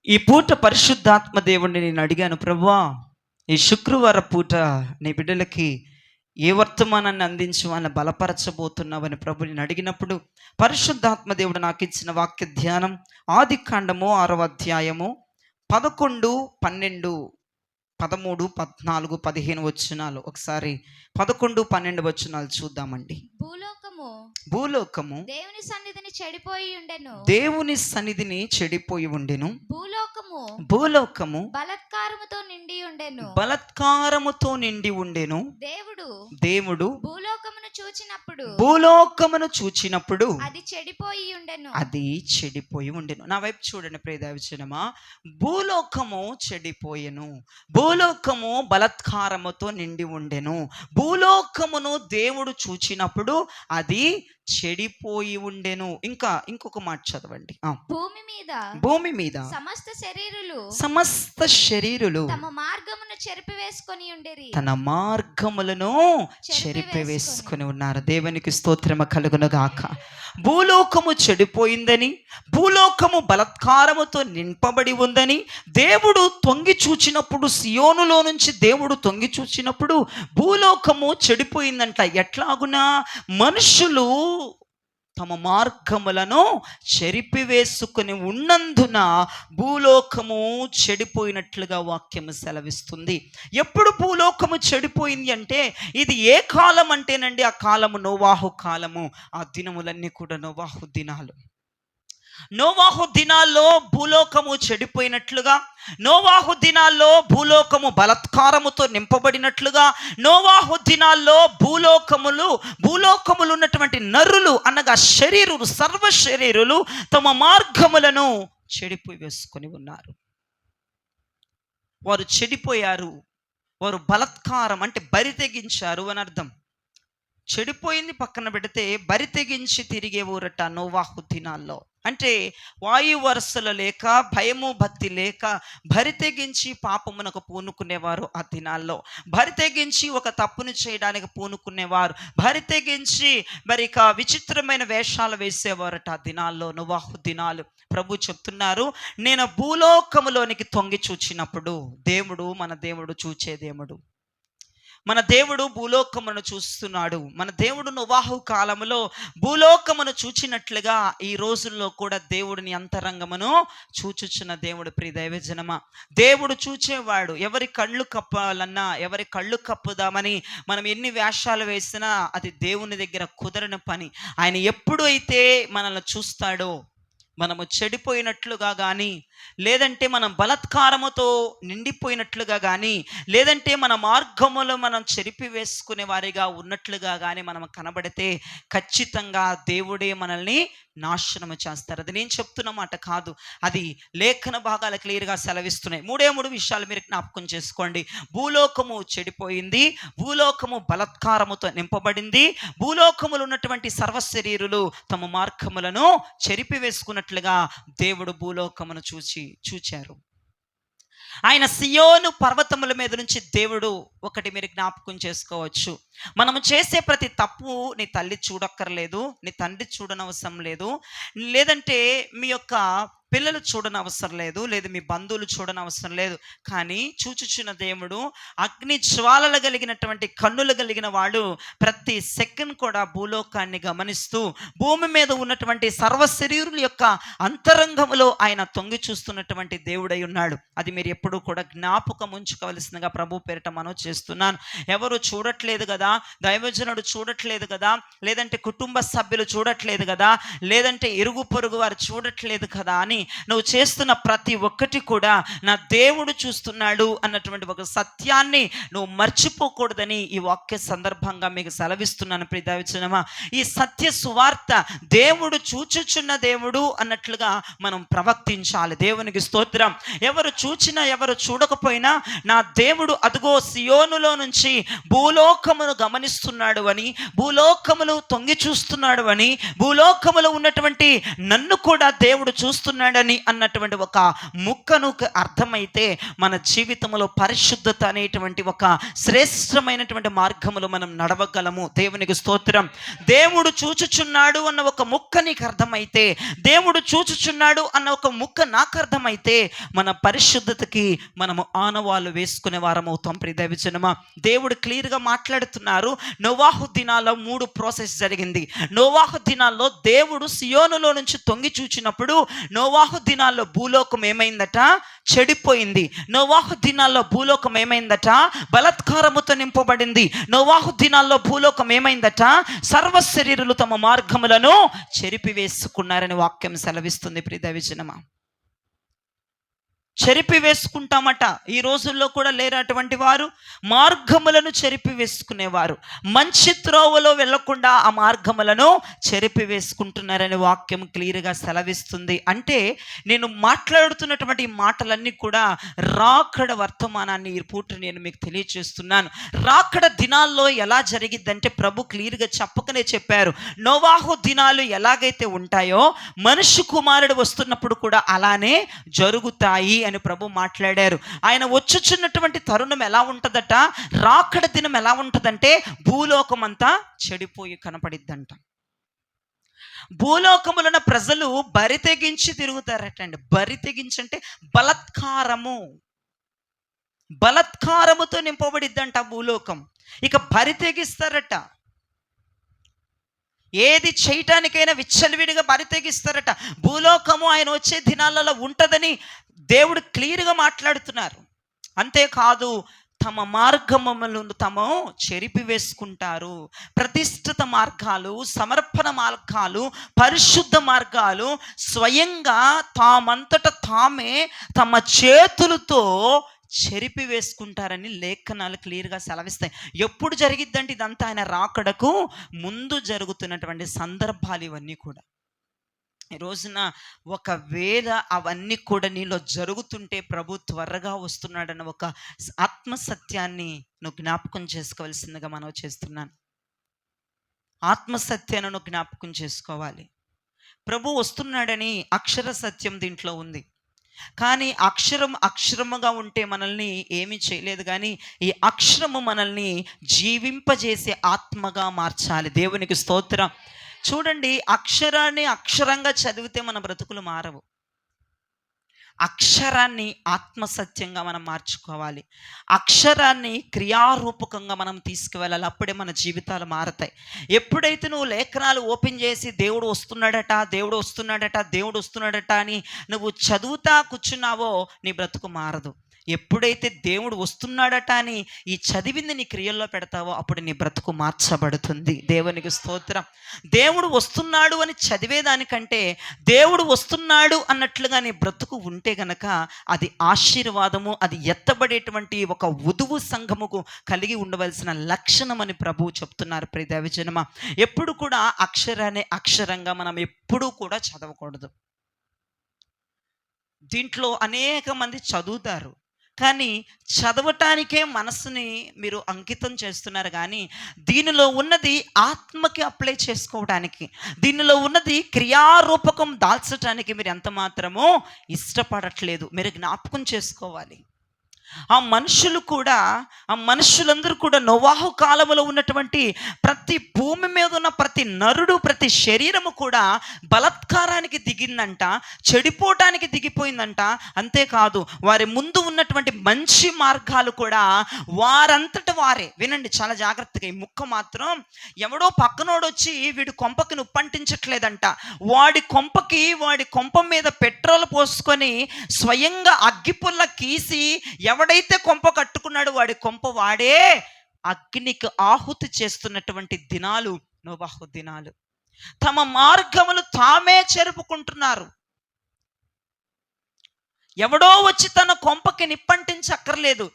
ఈ పూట పరిశుద్ధాత్మ దేవుణ్ణి నేను అడిగాను, ప్రభువా ఈ శుక్రవారం పూట నీ బిడ్డలకి ఏ వర్తమానాన్ని అందించి వాళ్ళని బలపరచబోతున్నావని ప్రభు నేను అడిగినప్పుడు పరిశుద్ధాత్మ దేవుడు నాకు ఇచ్చిన వాక్య ధ్యానం ఆది కాండము 6వ అధ్యాయము 11, 12, 13, 14, 15 వచనాలు. ఒకసారి 11, 12 వచనాలు చూద్దామండి. భూలోకము దేవుని సన్నిధిని చెడిపోయి ఉండెను. భూలోకము బలాత్కారముతో నిండి ఉండెను. దేవుడు భూలోకమును చూచినప్పుడు అది చెడిపోయి ఉండెను. నా వైపు చూడండి ప్రియదైవజనమా. భూలోకము చెడిపోయెను, భూలోకము బలాత్కారముతో నిండి ఉండెను. భూలోకమును దేవుడు చూచినప్పుడు అది చెడిపోయి ఉండెను. ఇంకొక మాట చదవండి. భూమి మీద సమస్త శరీరులు తన మార్గములను చెరిపివేసుకొని ఉన్నారు. దేవునికి స్తోత్రము కలుగును గాక. భూలోకము చెడిపోయిందని, భూలోకము బలాత్కారముతో నింపబడి ఉందని దేవుడు తొంగి చూచినప్పుడు, సియోనులో నుంచి దేవుడు తొంగి చూచినప్పుడు భూలోకము చెడిపోయిందంట. ఎట్లాగునా? మనుషులు తమ మార్గములను చెరిపివేసుకుని ఉన్నందున భూలోకము చెడిపోయినట్లుగా వాక్యము సెలవిస్తుంది. ఎప్పుడు భూలోకము చెడిపోయింది అంటే, ఇది ఏ కాలం అంటేనండి, ఆ కాలము నోవాహు కాలము. ఆ దినములన్నీ కూడా నోవాహు దినాలు. నోవాహు దినాల్లో భూలోకము చెడిపోయినట్లుగా, నోవాహు దినాల్లో భూలోకము బలాత్కారముతో నింపబడినట్లుగా, నోవాహు దినాల్లో భూలోకములు ఉన్నటువంటి నరులు అనగా శరీరులు, సర్వ శరీరులు తమ మార్గములను చెడిపోయి వేసుకొని ఉన్నారు. వారు చెడిపోయారు, వారు బలాత్కారం అంటే బరి తెగించారు అని అర్థం. చెడిపోయింది పక్కన పెడితే బరి తెగించి తిరిగే ఊరట నోవాహు దినాల్లో. అంటే వాయు వరుసలు లేక, భయము భక్తి లేక బరి తెగించి పాపమునకు పూనుకునేవారు ఆ దినాల్లో. బరి తెగించి ఒక తప్పును చేయడానికి పూనుకునేవారు. బరి తెగించి మరి ఇక విచిత్రమైన వేషాలు వేసేవారట ఆ దినాల్లో, నోవాహు దినాలు. ప్రభు చెప్తున్నారు, నేను భూలోకములోనికి తొంగి చూచినప్పుడు, దేవుడు మన దేవుడు చూచే దేవుడు. మన దేవుడు భూలోకమును చూస్తున్నాడు. మన దేవుడు నోవాహు కాలములో భూలోకమును చూచినట్లుగా ఈ రోజుల్లో కూడా దేవుడిని అంతరంగమును చూచుచున్న దేవుడు. ప్రియ దైవజనమా, దేవుడు చూచేవాడు. ఎవరి కళ్ళు కప్పాలన్నా, ఎవరి కళ్ళు కప్పుదామని మనం ఎన్ని వేషాలు వేసినా అది దేవుని దగ్గర కుదరని పని. ఆయన ఎప్పుడు అయితే మనల్ని చూస్తాడో, మనము చెడిపోయినట్లుగా కానీ, లేదంటే మనం బలాత్కారముతో నిండిపోయినట్లుగా కానీ, లేదంటే మన మార్గములో మనం చెరిపి వేసుకునే వారిగా ఉన్నట్లుగా కానీ మనం కనబడితే ఖచ్చితంగా దేవుడే మనల్ని నాశనము చేస్తారు. అది నేను చెప్తున్న మాట కాదు, అది లేఖన భాగాలు క్లియర్గా సెలవిస్తున్నాయి. మూడు విషయాలు మీరు జ్ఞాపకం చేసుకోండి. భూలోకము చెడిపోయింది, భూలోకము బలాత్కారముతో నింపబడింది, భూలోకములు ఉన్నటువంటి సర్వశరీరులు తమ మార్గములను చెరిపి వేసుకున్నట్లుగా దేవుడు భూలోకమును చూచారు. ఆయన సియోను పర్వతముల మీద నుంచి దేవుడు ఒకటి మీరు జ్ఞాపకం చేసుకోవచ్చు. మనము చేసే ప్రతి తప్పు నీ తల్లి చూడక్కర్లేదు, నీ తండ్రి చూడనవసరం లేదు, లేదంటే మీ యొక్క పిల్లలు చూడనవసరం లేదు, లేదు మీ బంధువులు చూడనవసరం లేదు. కానీ చూచుచున్న దేవుడు, అగ్ని జ్వాలలు కలిగినటువంటి కన్నులు కలిగిన వాడు ప్రతి సెకండ్ కూడా భూలోకాన్ని గమనిస్తూ భూమి మీద ఉన్నటువంటి సర్వశరీరుల యొక్క అంతరంగములో ఆయన తొంగి చూస్తున్నటువంటి దేవుడై ఉన్నాడు. అది మీరు ఎప్పుడూ కూడా జ్ఞాపకం ఉంచుకోవలసిందిగా ప్రభు పేరిట మనం చేస్తున్నాను. ఎవరు చూడట్లేదు కదా, దైవజనుడు చూడట్లేదు కదా, లేదంటే కుటుంబ సభ్యులు చూడట్లేదు కదా, లేదంటే ఇరుగు పొరుగు వారు చూడట్లేదు కదా అని నువ్వు చేస్తున్న ప్రతి ఒక్కటి కూడా నా దేవుడు చూస్తున్నాడు అన్నటువంటి ఒక సత్యాన్ని నువ్వు మర్చిపోకూడదని ఈ వాక్య సందర్భంగా మీకు సెలవిస్తున్నాను. ప్రియ దైవజనమా, ఈ సత్య సువార్త దేవుడు చూచుచున్న దేవుడు అన్నట్లుగా మనం ప్రవర్తించాలి. దేవునికి స్తోత్రం. ఎవరు చూచినా ఎవరు చూడకపోయినా నా దేవుడు అదుగో సియోనులో నుంచి భూలోకమును గమనిస్తున్నాడు అని, భూలోకములు తొంగి చూస్తున్నాడు అని, భూలోకములో ఉన్నటువంటి నన్ను కూడా దేవుడు చూస్తున్నాడు చూచుచున్నాడని అన్నటువంటి ఒక ముక్కను అర్థమైతే మన జీవితంలో పరిశుద్ధత అనేటువంటి ఒక శ్రేష్టమైనటువంటి మార్గములో మనం నడవగలము. దేవునికి స్తోత్రం. దేవుడు చూచుచున్నాడు అన్న ఒక ముక్క నీకు అర్థమైతే, దేవుడు చూచుచున్నాడు అన్న ఒక ముక్క నాకు అర్థమైతే, మన పరిశుద్ధతకి మనము ఆనవాళ్ళు వేసుకునే వారం అవుతాం. ప్రియదైవజనమా, దేవుడు క్లియర్గా మాట్లాడుతున్నారు. నోవాహు దినాల్లో 3 ప్రాసెస్ జరిగింది. నోవాహు దినాల్లో దేవుడు సియోనులో నుంచి తొంగి చూచినప్పుడు నోవాహు దినాల్లో భూలోకం ఏమైందట? చెడిపోయింది. నోవాహు దినాల్లో భూలోకం ఏమైందట? బలాత్కారముతో నింపబడింది. నోవాహు దినాల్లో భూలోకం ఏమైందట? సర్వ శరీరులు తమ మార్గములను చెరిపివేసుకున్నారని వాక్యం సెలవిస్తుంది. ప్రియదైవజనమా, చెరిపి వేసుకుంటామట. ఈ రోజుల్లో కూడా లేరు అటువంటి వారు. మార్గములను చెరిపి వేసుకునేవారు, మంచి త్రోవలో వెళ్లకుండా ఆ మార్గములను చెరిపి వేసుకుంటున్నారని వాక్యం క్లియర్గా సెలవిస్తుంది. అంటే నేను మాట్లాడుతున్నటువంటి మాటలన్నీ కూడా రాకడ వర్తమానాన్ని ఈ పూట నేను మీకు తెలియజేస్తున్నాను. రాకడ దినాల్లో ఎలా జరిగిద్దంటే ప్రభు క్లియర్గా చెప్పకనే చెప్పారు. నోవాహు దినాలు ఎలాగైతే ఉంటాయో మనుష్య కుమారుడు వస్తున్నప్పుడు కూడా అలానే జరుగుతాయి అని ప్రభు మాట్లాడారు. ఆయన వచ్చుచున్నటువంటి తరుణం ఎలా ఉంటుందట? రాకడ దినం ఎలా ఉంటుందంటే భూలోకం అంతా చెడిపోయి కనపడిద్దంట. భూలోకములను ప్రజలు బరి తెగించి తిరుగుతారటండి. బరి తెగించి అంటే బలత్కారముతో నింపబడిద్దంట భూలోకం. ఇక బరి తెగిస్తారట. ఏది చేయటానికైనా విచ్చలవిడిగా బరి తెగిస్తారట. భూలోకము ఆయన వచ్చే దినాలలో ఉంటుందని దేవుడు క్లియర్గా మాట్లాడుతున్నారు. అంతేకాదు, తమ మార్గములను తాము చెరిపి వేసుకుంటారు. ప్రతిష్ఠిత మార్గాలు, సమర్పణ మార్గాలు, పరిశుద్ధ మార్గాలు స్వయంగా తామంతట తామే తమ చేతులతో చెరిపి వేసుకుంటారని లేఖనాలు క్లియర్గా సెలవిస్తాయి. ఎప్పుడు జరిగిద్దంటే ఇదంతా ఆయన రాకడకు ముందు జరుగుతున్నటువంటి సందర్భాలు ఇవన్నీ కూడా. ఈ రోజున ఒకవేళ అవన్నీ కూడా నీలో జరుగుతుంటే ప్రభు త్వరగా వస్తున్నాడన్న ఒక ఆత్మసత్యాన్ని నువ్వు జ్ఞాపకం చేసుకోవాల్సిందిగా మనం చేస్తున్నాను. ఆత్మసత్యాన్ని నువ్వు జ్ఞాపకం చేసుకోవాలి. ప్రభు వస్తున్నాడని అక్షర సత్యం దీంట్లో ఉంది. కానీ అక్షరముగా ఉంటే మనల్ని ఏమీ చేయలేదు. కానీ ఈ అక్షరము మనల్ని జీవింపజేసే ఆత్మగా మార్చాలి. దేవునికి స్తోత్రం. చూడండి, అక్షరాన్ని అక్షరంగా చదివితే మన బ్రతుకులు మారవు. అక్షరాన్ని ఆత్మసత్యంగా మనం మార్చుకోవాలి. అక్షరాన్ని క్రియారూపకంగా మనం తీసుకువెళ్ళాలి. అప్పుడే మన జీవితాలు మారతాయి. ఎప్పుడైతే నువ్వు లేఖనాలు ఓపెన్ చేసి దేవుడు వస్తున్నాడట అని నువ్వు చదువుతా కూర్చున్నావో నీ బ్రతుకు మారదు. ఎప్పుడైతే దేవుడు వస్తున్నాడట అని ఈ చదివింది నీ క్రియల్లో పెడతావో అప్పుడు నీ బ్రతుకు మార్చబడుతుంది. దేవునికి స్తోత్రం. దేవుడు వస్తున్నాడు అని చదివేదానికంటే దేవుడు వస్తున్నాడు అన్నట్లుగా నీ బ్రతుకు ఉంటే గనక అది ఆశీర్వాదము, అది ఎత్తబడేటువంటి ఒక వధువు సంఘముకు కలిగి ఉండవలసిన లక్షణం అని ప్రభువు చెప్తున్నారు. ప్రియ దైవజనమా, ఎప్పుడు కూడా అక్షరాన్ని అక్షరంగా మనం ఎప్పుడూ కూడా చదవకూడదు. దీంట్లో అనేక మంది చదువుతారు, కానీ చదవటానికే మనసుని మీరు అంకితం చేస్తున్నారు. కానీ దీనిలో ఉన్నది ఆత్మకి అప్లై చేసుకోవడానికి, దీనిలో ఉన్నది క్రియారూపకం దాల్చడానికి మీరు ఎంత మాత్రమో ఇష్టపడట్లేదు. మీరు జ్ఞాపకం చేసుకోవాలి. ఆ మనుషులందరూ కూడా నోవాహు కాలంలో ఉన్నటువంటి ప్రతి భూమి మీద ఉన్న ప్రతి నరుడు, ప్రతి శరీరము కూడా బలాత్కారానికి దిగిందంట, చెడిపోవటానికి దిగిపోయిందంట. అంతేకాదు, వారి ముందు ఉన్నటువంటి మంచి మార్గాలు కూడా వారంతట వారే, వినండి చాలా జాగ్రత్తగా, ఈ ముక్క మాత్రం ఎవడో పక్కనోడు వచ్చి వీడి కొంపకి నుప్పంటించట్లేదంట. వాడి కొంప మీద పెట్రోల్ పోసుకొని స్వయంగా అగ్గిపుల్ల కీసి ఎవడైతే కొంప కట్టుకున్నాడు వాడి కొంప వాడే అగ్నికి ఆహుతి చేస్తున్నటువంటి దినాలు నోవాహు దినాలు. తమ మార్గములు తామే చెరుపుకుంటున్నారు. ఎవడో వచ్చి తన కొంపకి నిప్పంటించక్కర్లేదు.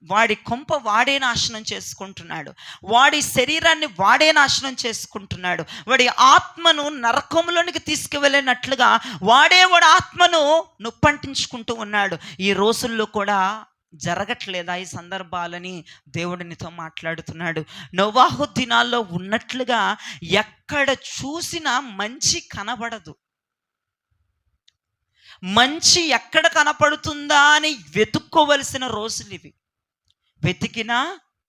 వాడి కొంప వాడే నాశనం చేసుకుంటున్నాడు, వాడి శరీరాన్ని వాడే నాశనం చేసుకుంటున్నాడు, వాడి ఆత్మను నరకంలోనికి తీసుకువెళ్ళినట్లుగా వాడి ఆత్మను నొప్పంటించుకుంటూ ఉన్నాడు. ఈ రోజుల్లో కూడా జరగట్లేదా ఈ సందర్భాలని దేవుడు నీతో మాట్లాడుతున్నాడు. నోవాహు దినాల్లో ఉన్నట్లుగా ఎక్కడ చూసినా మంచి కనబడదు. మంచి ఎక్కడ కనపడుతుందా అని వెతుక్కోవలసిన రోజులు ఇవి. వెతికినా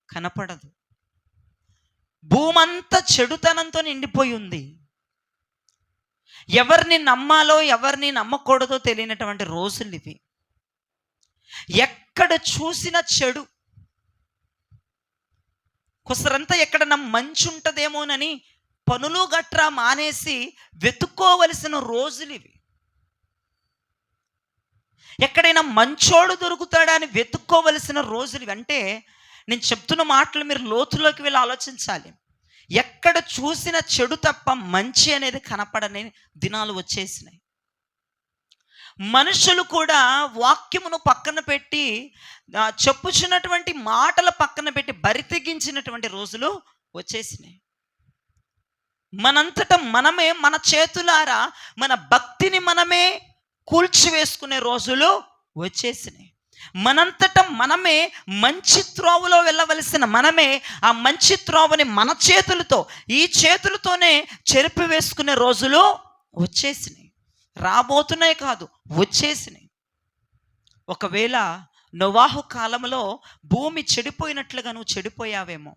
కనపడదు. భూమంతా చెడుతనంతో నిండిపోయి ఉంది. ఎవరిని నమ్మాలో ఎవరిని నమ్మకూడదో తెలియనటువంటి రోజులు ఇవి. ఎక్కడ చూసినా చెడు. కుసరంతా ఎక్కడన్నా మంచి ఉంటుందేమోనని పనులు గట్రా మానేసి వెతుక్కోవలసిన రోజులు ఇవి. ఎక్కడైనా మంచోడు దొరుకుతాడా అని వెతుక్కోవలసిన రోజులు ఇవి. అంటే నేను చెప్తున్న మాటలు మీరు లోతులోకి వెళ్ళి ఆలోచించాలి. ఎక్కడ చూసిన చెడు తప్ప మంచి అనేది కనపడని దినాలు వచ్చేసినాయి. మనుషులు కూడా వాక్యమును పక్కన పెట్టి చెప్పుచున్నటువంటి మాటల పక్కన పెట్టి బరి తెగించినటువంటి రోజులు వచ్చేసినాయి. మనంతట మనమే మన చేతులారా మన భక్తిని మనమే కూల్చివేసుకునే రోజులు వచ్చేసినాయి. మనంతట మనమే మంచి త్రోవలో వెళ్ళవలసిన మనమే ఆ మంచి త్రోవని మన చేతులతో ఈ చేతులతోనే చెరిపి వేసుకునే రోజులు వచ్చేసినాయి. రాబోతున్నాయి కాదు, వచ్చేసినాయి. ఒకవేళ నోవాహు కాలంలో భూమి చెడిపోయినట్లుగా నువ్వు చెడిపోయావేమో.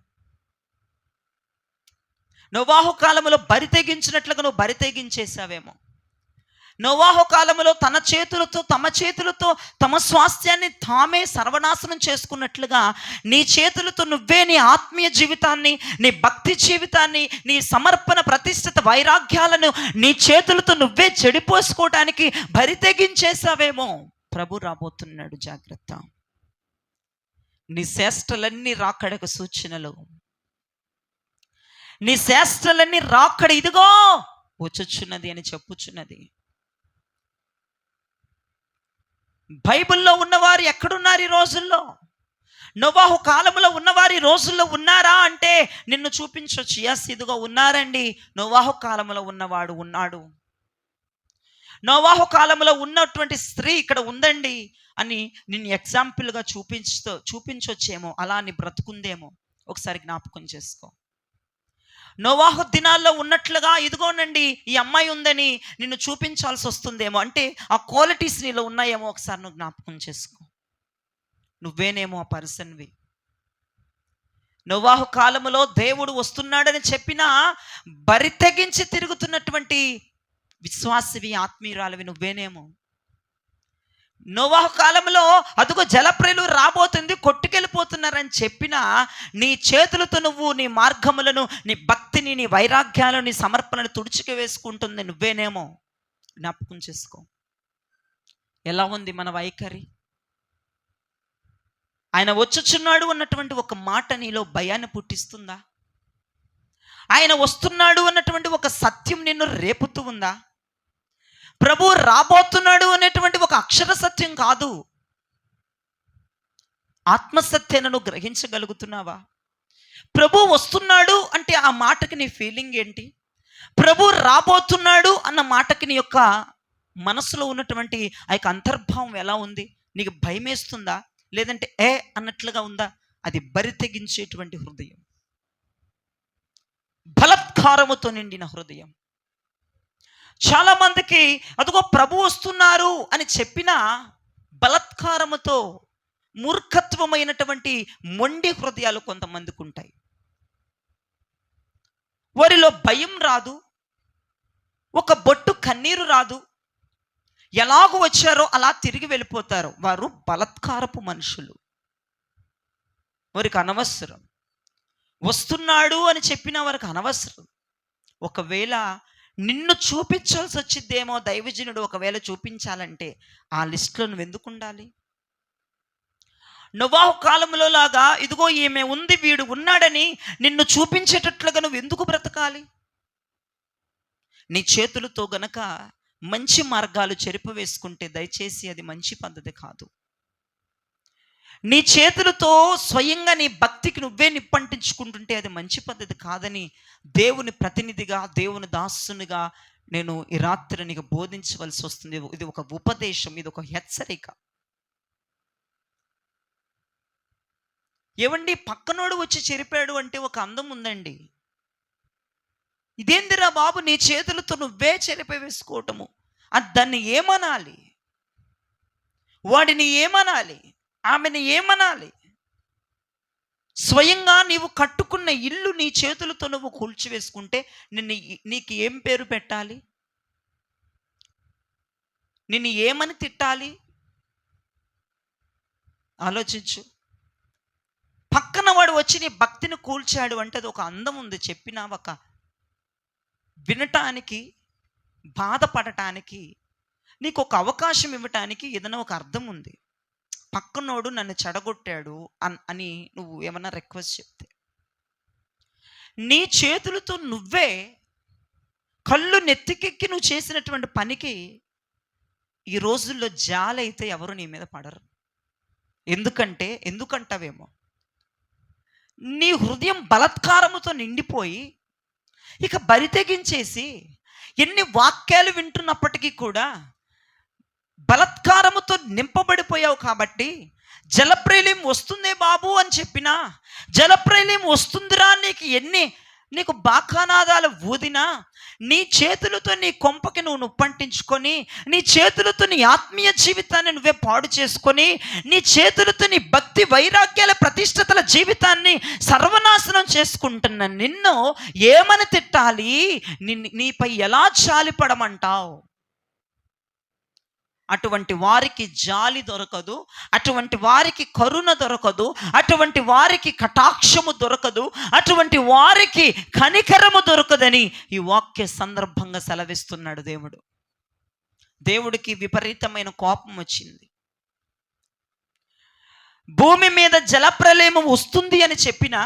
నోవాహు కాలంలో బరి తెగించినట్లుగా నువ్వు బరి తెగించేసావేమో. నోవాహు కాలంలో తమ చేతులతో తమ స్వాస్థ్యాన్ని తామే సర్వనాశనం చేసుకున్నట్లుగా నీ చేతులతో నువ్వే నీ ఆత్మీయ జీవితాన్ని, నీ భక్తి జీవితాన్ని, నీ సమర్పణ ప్రతిష్ఠిత వైరాగ్యాలను నీ చేతులతో నువ్వే చెడిపోసుకోవడానికి బరి తెగించేసావేమో. ప్రభు రాబోతున్నాడు, జాగ్రత్త. నీ శ్రేష్టలన్నీ రాకడకు సూచనలు. నీ శ్రేష్టలన్నీ రాకడ ఇదిగో వచ్చుచున్నది అని చెప్పుచున్నది. బైబిల్లో ఉన్నవారు ఎక్కడున్నారు ఈ రోజుల్లో? నోవాహు కాలంలో ఉన్నవారు ఈ రోజుల్లో ఉన్నారా అంటే నిన్ను చూపించవచ్చు. ఎస్, ఇదిగో ఉన్నారండి, నోవాహు కాలంలో ఉన్నవాడు ఉన్నాడు. నోవాహు కాలంలో ఉన్నటువంటి స్త్రీ ఇక్కడ ఉందండి అని నిన్ను ఎగ్జాంపుల్గా చూపించొచ్చేమో. అలా నీ బ్రతుకుందేమో. ఒకసారి జ్ఞాపకం చేసుకో. నోవాహు దినాల్లో ఉన్నట్లుగా ఇదిగోనండి ఈ అమ్మాయి ఉందని నిన్ను చూపించాల్సి వస్తుందేమో. అంటే ఆ క్వాలిటీస్ నీలో ఉన్నాయేమో. ఒకసారి నువ్వు జ్ఞాపకం చేసుకో. నువ్వేనేమో ఆ పర్సన్వి. నోవాహు కాలంలో దేవుడు వస్తున్నాడని చెప్పినా బరి తెగించి తిరుగుతున్నటువంటి విశ్వాసివి, ఆత్మీయురాలివి నువ్వేనేమో. నోవాహు కాలంలో అదుగో జలప్రలయం రాబోతుంది, కొట్టుకెళ్ళిపోతున్నారని చెప్పినా నీ చేతులతో నువ్వు నీ మార్గములను, నీ భక్తిని, నీ వైరాగ్యాలను, నీ సమర్పణను తుడుచుకు వేసుకుంటుంది నువ్వేనేమో. జ్ఞాపకం చేసుకో. ఎలా ఉంది మన వైఖరి? ఆయన వచ్చుచున్నాడు అన్నటువంటి ఒక మాట నీలో భయాన్ని పుట్టిస్తుందా? ఆయన వస్తున్నాడు అన్నటువంటి ఒక సత్యం నిన్ను రేపుతూ ఉందా? ప్రభు రాబోతున్నాడు అనేటువంటి ఒక అక్షర సత్యం కాదు, ఆత్మసత్యాన్ని నువ్వు గ్రహించగలుగుతున్నావా? ప్రభు వస్తున్నాడు అంటే ఆ మాటకి నీ ఫీలింగ్ ఏంటి? ప్రభు రాబోతున్నాడు అన్న మాటకి నీ యొక్క మనసులో ఉన్నటువంటి ఆ యొక్క అంతర్భావం ఎలా ఉంది? నీకు భయం వేస్తుందా? లేదంటే అన్నట్లుగా ఉందా? అది బరి తెగించేటువంటి హృదయం, బలత్కారముతో నిండిన హృదయం. చాలా మందికి అదిగో ప్రభు వస్తున్నారు అని చెప్పినా బలత్కారముతో మూర్ఖత్వమైనటువంటి మొండి హృదయాలు కొంతమందికి ఉంటాయి. వారిలో భయం రాదు, ఒక బొట్టు కన్నీరు రాదు. ఎలాగూ వచ్చారో అలా తిరిగి వెళ్ళిపోతారు. వారు బలత్కారపు మనుషులు. వారికి అనవసరం. వస్తున్నాడు అని చెప్పిన వారికి అనవసరం. ఒకవేళ నిన్ను చూపించాల్సి వచ్చిద్దేమో దైవజనుడు, ఒకవేళ చూపించాలంటే ఆ లిస్టులో నువ్వు ఎందుకు ఉండాలి? నోవాహు కాలంలో లాగా ఇదిగో ఈమె ఉంది, వీడు ఉన్నాడని నిన్ను చూపించేటట్లుగా నువ్వు ఎందుకు బ్రతకాలి? నీ చేతులతో గనక మంచి మార్గాలు చెరిపి వేసుకుంటే దయచేసి అది మంచి పద్ధతి కాదు. నీ చేతులతో స్వయంగా నీ భక్తికి నువ్వే నిప్పంటించుకుంటుంటే అది మంచి పద్ధతి కాదని దేవుని ప్రతినిధిగా, దేవుని దాసునిగా నేను ఈ రాత్రి నీకు బోధించవలసి వస్తుంది. ఇది ఒక ఉపదేశం, ఇది ఒక హెచ్చరిక. ఏవండి, పక్కనోడు వచ్చి చెరిపాడు అంటే ఒక అందం ఉందండి. ఇదేందిరా బాబు, నీ చేతులతో నువ్వే చెరిపి వేసుకోవటము, అది దాన్ని ఏమనాలి? వాడిని ఏమనాలి, ఆమెను ఏమనాలి? స్వయంగా నీవు కట్టుకున్న ఇల్లు నీ చేతులతో నువ్వు కూల్చివేసుకుంటే నీకు ఏం పేరు పెట్టాలి? నిన్ను ఏమని తిట్టాలి? ఆలోచించు. పక్కన వాడు వచ్చి నీ భక్తిని కూల్చాడు అంటే అది ఒక అందం ఉంది, చెప్పినా ఒక వినటానికి, బాధపడటానికి, నీకు ఒక అవకాశం ఇవ్వటానికి ఏదైనా ఒక అర్థం ఉంది. పక్కనోడు నన్ను చెడగొట్టాడు అని నువ్వు ఏమన్నా రిక్వెస్ట్ చెప్తే, నీ చేతులతో నువ్వే కళ్ళు నెత్తికెక్కి నువ్వు చేసినటువంటి పనికి ఈ రోజుల్లో జాలైతే ఎవరు నీ మీద పడరు. ఎందుకంటావేమో నీ హృదయం బలత్కారముతో నిండిపోయి ఇక బరి తెగించేసి ఎన్ని వాక్యాలు వింటున్నప్పటికీ కూడా బలత్కారముతో నింపబడిపోయావు. కాబట్టి జలప్రలయం వస్తుందే బాబు అని చెప్పినా, జలప్రలయం వస్తుందిరా నీకు బాకానాదాలు ఊదినా, నీ చేతులతో నీ కొంపకి నువ్వు నొప్పంటించుకొని, నీ చేతులతో నీ ఆత్మీయ జీవితాన్ని నువ్వే పాడు చేసుకొని, నీ చేతులతో నీ భక్తి వైరాగ్యాల ప్రతిష్టతల జీవితాన్ని సర్వనాశనం చేసుకుంటున్న నిన్ను ఏమని తిట్టాలి? నీపై ఎలా జాలిపడమంటావు? అటువంటి వారికి జాలి దొరకదు, అటువంటి వారికి కరుణ దొరకదు, అటువంటి వారికి కటాక్షము దొరకదు, అటువంటి వారికి కనికరము దొరకదని ఈ వాక్య సందర్భంగా సెలవిస్తున్నాడు దేవుడు. దేవుడికి విపరీతమైన కోపం వచ్చింది. భూమి మీద జలప్రలయం వస్తుంది అని చెప్పినా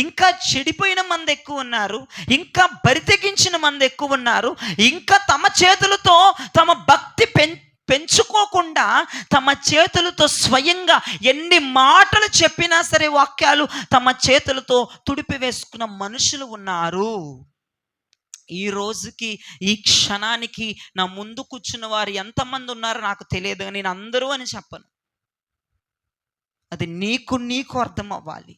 ఇంకా చెడిపోయిన మంది ఎక్కువ ఉన్నారు, ఇంకా బరితెగించిన మంది ఎక్కువ ఉన్నారు, ఇంకా తమ చేతులతో తమ భక్తి పెంచుకోకుండా తమ చేతులతో స్వయంగా ఎన్ని మాటలు చెప్పినా సరే వాక్యాలు తమ చేతులతో తుడిపి వేసుకున్న మనుషులు ఉన్నారు. ఈ రోజుకి, ఈ క్షణానికి నా ముందు కూర్చున్న వారు ఎంతమంది ఉన్నారో నాకు తెలియదు, నేను అందరూ అని చెప్పను. అది నీకు అర్థం అవ్వాలి.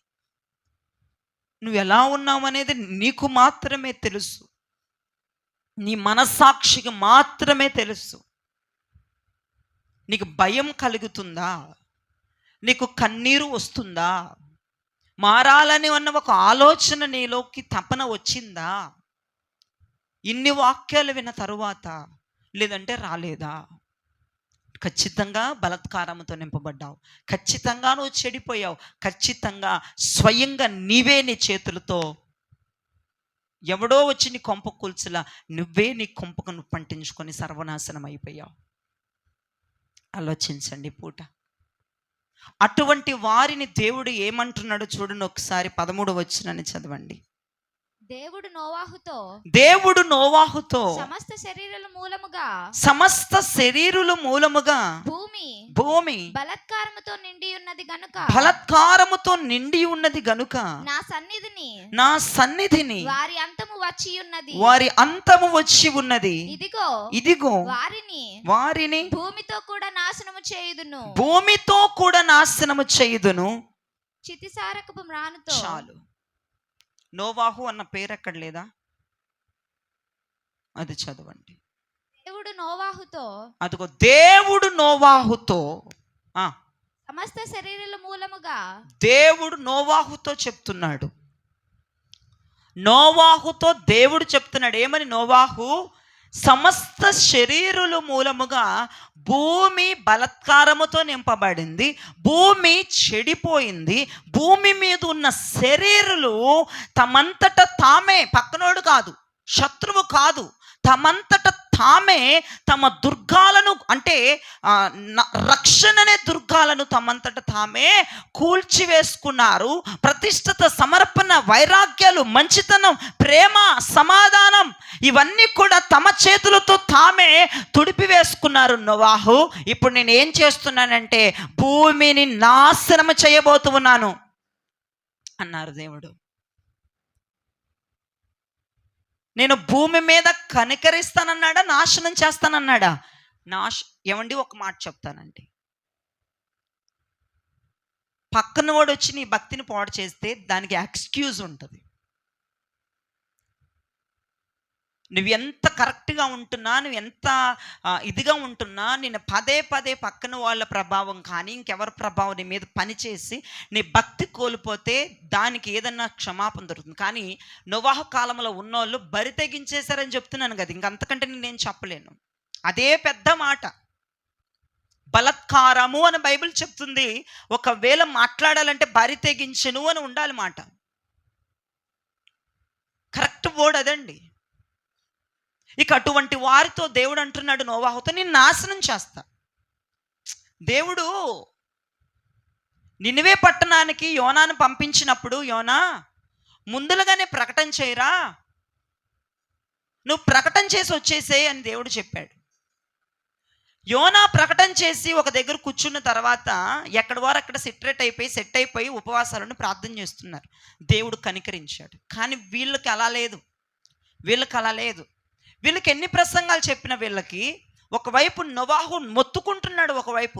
నువ్వు ఎలా ఉన్నావు అనేది నీకు మాత్రమే తెలుసు, నీ మనస్సాక్షికి మాత్రమే తెలుసు. నీకు భయం కలుగుతుందా? నీకు కన్నీరు వస్తుందా? మారాలని అన్న ఒక ఆలోచన నీలోకి తపన వచ్చిందా? ఇన్ని వాక్యాలు విన్న తరువాత, లేదంటే రాలేదా? ఖచ్చితంగా బలత్కారంతో నింపబడ్డావు, ఖచ్చితంగా నువ్వు చెడిపోయావు, ఖచ్చితంగా స్వయంగా నీవే నీ చేతులతో ఎవడో వచ్చి నీ కొంప కూల్చలా నువ్వే నీ కొంపకు పంటించుకొని సర్వనాశనం అయిపోయావు. ఆలోచించండి పూట. అటువంటి వారిని దేవుడు ఏమంటున్నాడు చూడండి ఒకసారి. 13వ వచనాన్ని చదవండి. దేవుడు నోవాహుతో సమస్త శరీరుల మూలముగా భూమి బలత్కారముతో నిండి ఉన్నది గనుక నా సన్నిధిని వారి అంతము వచ్చి ఉన్నది. ఇదిగో వారిని భూమితో కూడా నాశనము చేయుదును. చితిసారకపు మ్రానుతో. చాలు. నోవాహు అన్న పేరు ఎక్కడ లేదా? అది చదవండి. దేవుడు నోవాహుతో సమస్త శరీరుల మూలముగా దేవుడు నోవాహుతో చెప్తున్నాడు. నోవాహుతో దేవుడు చెప్తున్నాడు ఏమని? నోవాహు, సమస్త శరీరుల మూలముగా భూమి బలత్కారముతో నింపబడింది, భూమి చెడిపోయింది, భూమి మీద ఉన్న శరీరులు తమంతట తామే, పక్కనోడు కాదు, శత్రువు కాదు, తమంతట తామే తమ దుర్గాలను, అంటే రక్షణ అనే దుర్గాలను తమంతట తామే కూల్చివేసుకున్నారు. ప్రతిష్ఠిత, సమర్పణ, వైరాగ్యాలు, మంచితనం, ప్రేమ, సమాధానం ఇవన్నీ కూడా తమ చేతులతో తామే తుడిపి వేసుకున్నారు. నోవాహు, ఇప్పుడు నేను ఏం చేస్తున్నానంటే భూమిని నాశనం చేయబోతున్నాను అన్నారు దేవుడు. నేను భూమి మీద కనికరిస్తానన్నాడా, నాశనం చేస్తానన్నాడా? ఏమండి ఒక మాట చెప్తానండి, పక్కన వాడు వచ్చి నీ భక్తిని పాడు చేస్తే దానికి ఎక్స్క్యూజ్ ఉంటుంది. నువ్వు ఎంత కరెక్ట్గా ఉంటున్నా, నువ్వు ఎంత ఇదిగా ఉంటున్నా, నేను పదే పదే పక్కన వాళ్ళ ప్రభావం కానీ ఇంకెవరి ప్రభావం నీ మీద పనిచేసి నీ భక్తి కోల్పోతే దానికి ఏదన్నా క్షమాపణ దొరుకుతుంది. కానీ నోవాహు కాలంలో ఉన్నోళ్ళు బరి తెగించేశారని చెప్తున్నాను కదా, ఇంకంతకంటే నేనేం చెప్పలేను. అదే పెద్ద మాట. బలత్కారము అని బైబిల్ చెప్తుంది. ఒకవేళ మాట్లాడాలంటే బరి తెగించెను అని ఉండాలి మాట. కరెక్ట్ వర్డ్ అదండి. ఇక అటువంటి వారితో దేవుడు అంటున్నాడు నోవాహుతో, నేను నాశనం చేస్తా. దేవుడు నినివే పట్టణానికి యోనాను పంపించినప్పుడు, యోనా ముందులుగానే ప్రకటన చేయరా, నువ్వు ప్రకటన చేసి వచ్చేసేయ్ అని దేవుడు చెప్పాడు. యోనా ప్రకటన చేసి ఒక దగ్గర కూర్చున్న తర్వాత ఎక్కడి వారు అక్కడ సెట్ అయిపోయి ఉపవాసాలను ప్రార్థన చేస్తున్నారు. దేవుడు కనికరించాడు. కానీ వీళ్ళకి అలా లేదు. వీళ్ళకి ఎన్ని ప్రసంగాలు చెప్పిన వీళ్ళకి, ఒకవైపు నోవాహు మొత్తుకుంటున్నాడు, ఒకవైపు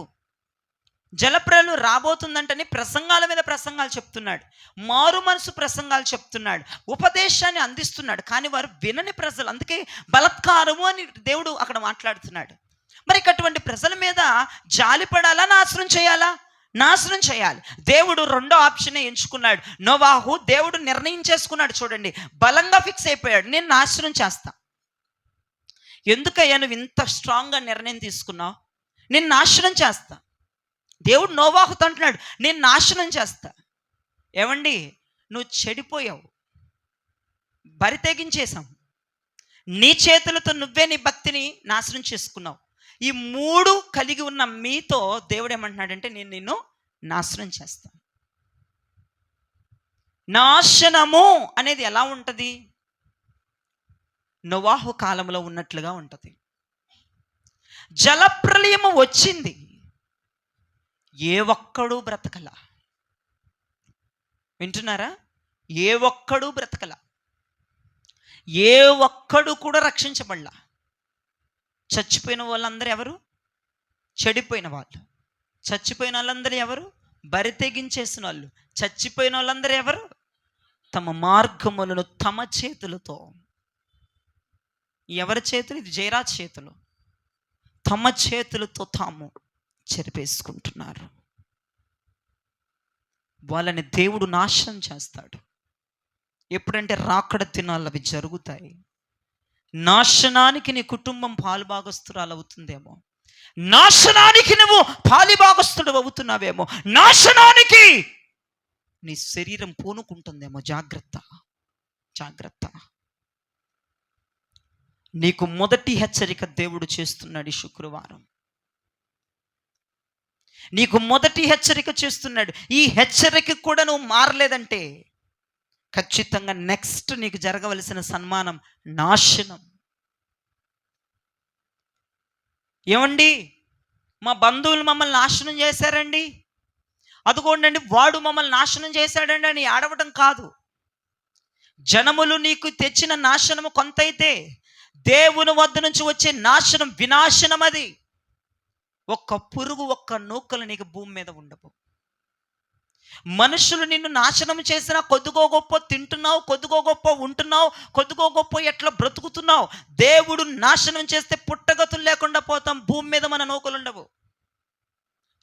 జలప్రలయం రాబోతుందంటని ప్రసంగాల మీద ప్రసంగాలు చెప్తున్నాడు, మారు మనసు ప్రసంగాలు చెప్తున్నాడు, ఉపదేశాన్ని అందిస్తున్నాడు. కానీ వారు వినని ప్రజలు. అందుకే బలత్కారము అని దేవుడు అక్కడ మాట్లాడుతున్నాడు. మరి అటువంటి ప్రజల మీద జాలిపడాలా, నాశనం చేయాలా? నాశనం చేయాలి. దేవుడు రెండో ఆప్షన్ ఎంచుకున్నాడు. నోవాహు దేవుడు నిర్ణయం చేసుకున్నాడు. చూడండి, బలంగా ఫిక్స్ అయిపోయాడు, నేను నాశనం చేస్తా. ఎందుకయ్యా నువ్వు ఇంత స్ట్రాంగ్గా నిర్ణయం తీసుకున్నావు? నేను నాశనం చేస్తా. దేవుడు నోవాహుతో అంటున్నాడు, నేను నాశనం చేస్తా. ఏమండి, నువ్వు చెడిపోయావు, బరి తెగించేశావు, నీ చేతులతో నువ్వే నీ భక్తిని నాశనం చేసుకున్నావు. ఈ మూడు కలిగి ఉన్న మీతో దేవుడు ఏమంటున్నాడంటే, నేను నిన్ను నాశనం చేస్తాను. నాశనము అనేది ఎలా ఉంటుంది? నోవాహు కాలంలో ఉన్నట్లుగా ఉంటుంది. జలప్రలయము వచ్చింది, ఏ ఒక్కడూ బ్రతకల. వింటున్నారా? ఏ ఒక్కడూ బ్రతకల, ఏ ఒక్కడు కూడా రక్షించబడలా. చచ్చిపోయిన వాళ్ళందరూ ఎవరు? చెడిపోయిన వాళ్ళు. చచ్చిపోయిన వాళ్ళందరూ ఎవరు? బరి తెగించేసిన వాళ్ళు. చచ్చిపోయిన వాళ్ళందరూ ఎవరు? తమ మార్గములను తమ చేతులతో, ఎవరి చేతులు? ఇది జయరాజ్ చేతులు. తమ చేతులతో తాము చెరిపేసుకుంటున్నారు. వాళ్ళని దేవుడు నాశనం చేస్తాడు. ఎప్పుడంటే రాకడ దినాలు అవి జరుగుతాయి. నాశనానికి నీ కుటుంబం పాలుభాగస్తురాలు అవుతుందేమో, నాశనానికి నువ్వు పాలుభాగస్తుడు అవుతున్నావేమో, నాశనానికి నీ శరీరం పూనుకుంటుందేమో. జాగ్రత్త, జాగ్రత్త. నీకు మొదటి హెచ్చరిక దేవుడు చేస్తున్నాడు ఈ శుక్రవారం. నీకు మొదటి హెచ్చరిక చేస్తున్నాడు. ఈ హెచ్చరిక కూడా నువ్వు మారలేదంటే ఖచ్చితంగా నెక్స్ట్ నీకు జరగవలసిన సన్మానం నాశనం. ఏమండి, మా బంధువులు మమ్మల్ని నాశనం చేశారండి, అదుగోండండి వాడు మమ్మల్ని నాశనం చేశాడండి అని ఆడవడం కాదు. జనములు నీకు తెచ్చిన నాశనము కొంతైతే, దేవుని వద్ద నుంచి వచ్చే నాశనం వినాశనం. అది ఒక్క పురుగు, ఒక్క నూకలు నీకు భూమి మీద ఉండవు. మనుషులు నిన్ను నాశనం చేసినా కొద్దిగో గొప్ప తింటున్నావు, కొద్దిగో గొప్ప ఉంటున్నావు, కొద్దిగో గొప్ప ఎట్లా బ్రతుకుతున్నావు. దేవుడు నాశనం చేస్తే పుట్టగతులు లేకుండా పోతాం. భూమి మీద మన నూకలు ఉండవు.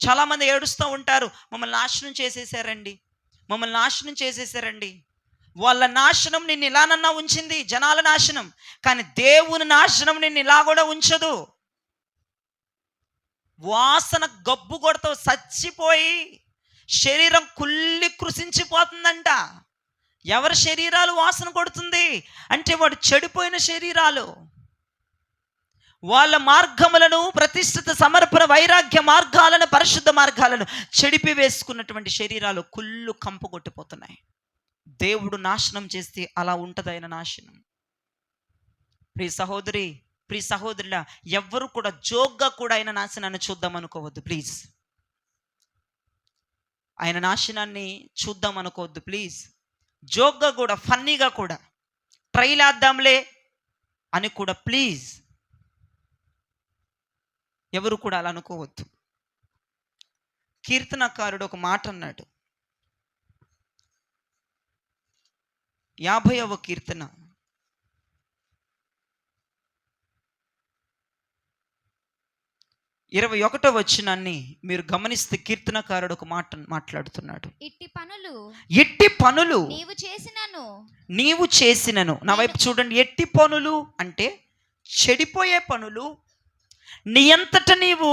చాలామంది ఏడుస్తూ ఉంటారు, మమ్మల్ని నాశనం చేసేసారండి, మమ్మల్ని నాశనం చేసేసారండి. వాళ్ళ నాశనం నిన్ను ఇలానన్నా ఉంచింది, జనాల నాశనం. కానీ దేవుని నాశనం నిన్ను ఇలా కూడా ఉంచదు. వాసన గబ్బు కొడతావు, చచ్చిపోయి శరీరం కుళ్ళి కృషించిపోతుందంట. ఎవరి శరీరాలు వాసన కొడుతుంది అంటే వాడు చెడిపోయిన శరీరాలు. వాళ్ళ మార్గములను, ప్రతిష్ఠిత సమర్పణ వైరాగ్య మార్గాలను, పరిశుద్ధ మార్గాలను చెడిపి వేసుకున్నటువంటి శరీరాలు కుళ్ళు కంపు కొట్టిపోతున్నాయి. దేవుడు నాశనం చేస్తే అలా ఉంటుంది ఆయన నాశనం. ప్రియ సహోదరి, ప్రియ సహోదరుల, ఎవ్వరు కూడా జోక్గా కూడా ఆయన నాశనాన్ని చూద్దాం అనుకోవద్దు ప్లీజ్. ఆయన నాశనాన్ని చూద్దాం అనుకోవద్దు ప్లీజ్. జోక్గా కూడా, ఫన్నీగా కూడా, ట్రైల్ వేద్దాంలే అని కూడా ప్లీజ్ ఎవరు కూడా అలా అనుకోవద్దు. కీర్తనకారుడు ఒక మాట అన్నాడు, 50వ కీర్తన 21వ వచనాన్ని మీరు గమనిస్తే కీర్తనకారుడు ఒక మాట మాట్లాడుతున్నాడు. ఎట్టి పనులు నీవు చేసినను. నా వైపు చూడండి. ఎట్టి పనులు అంటే చెడిపోయే పనులు, నీ అంతట నీవు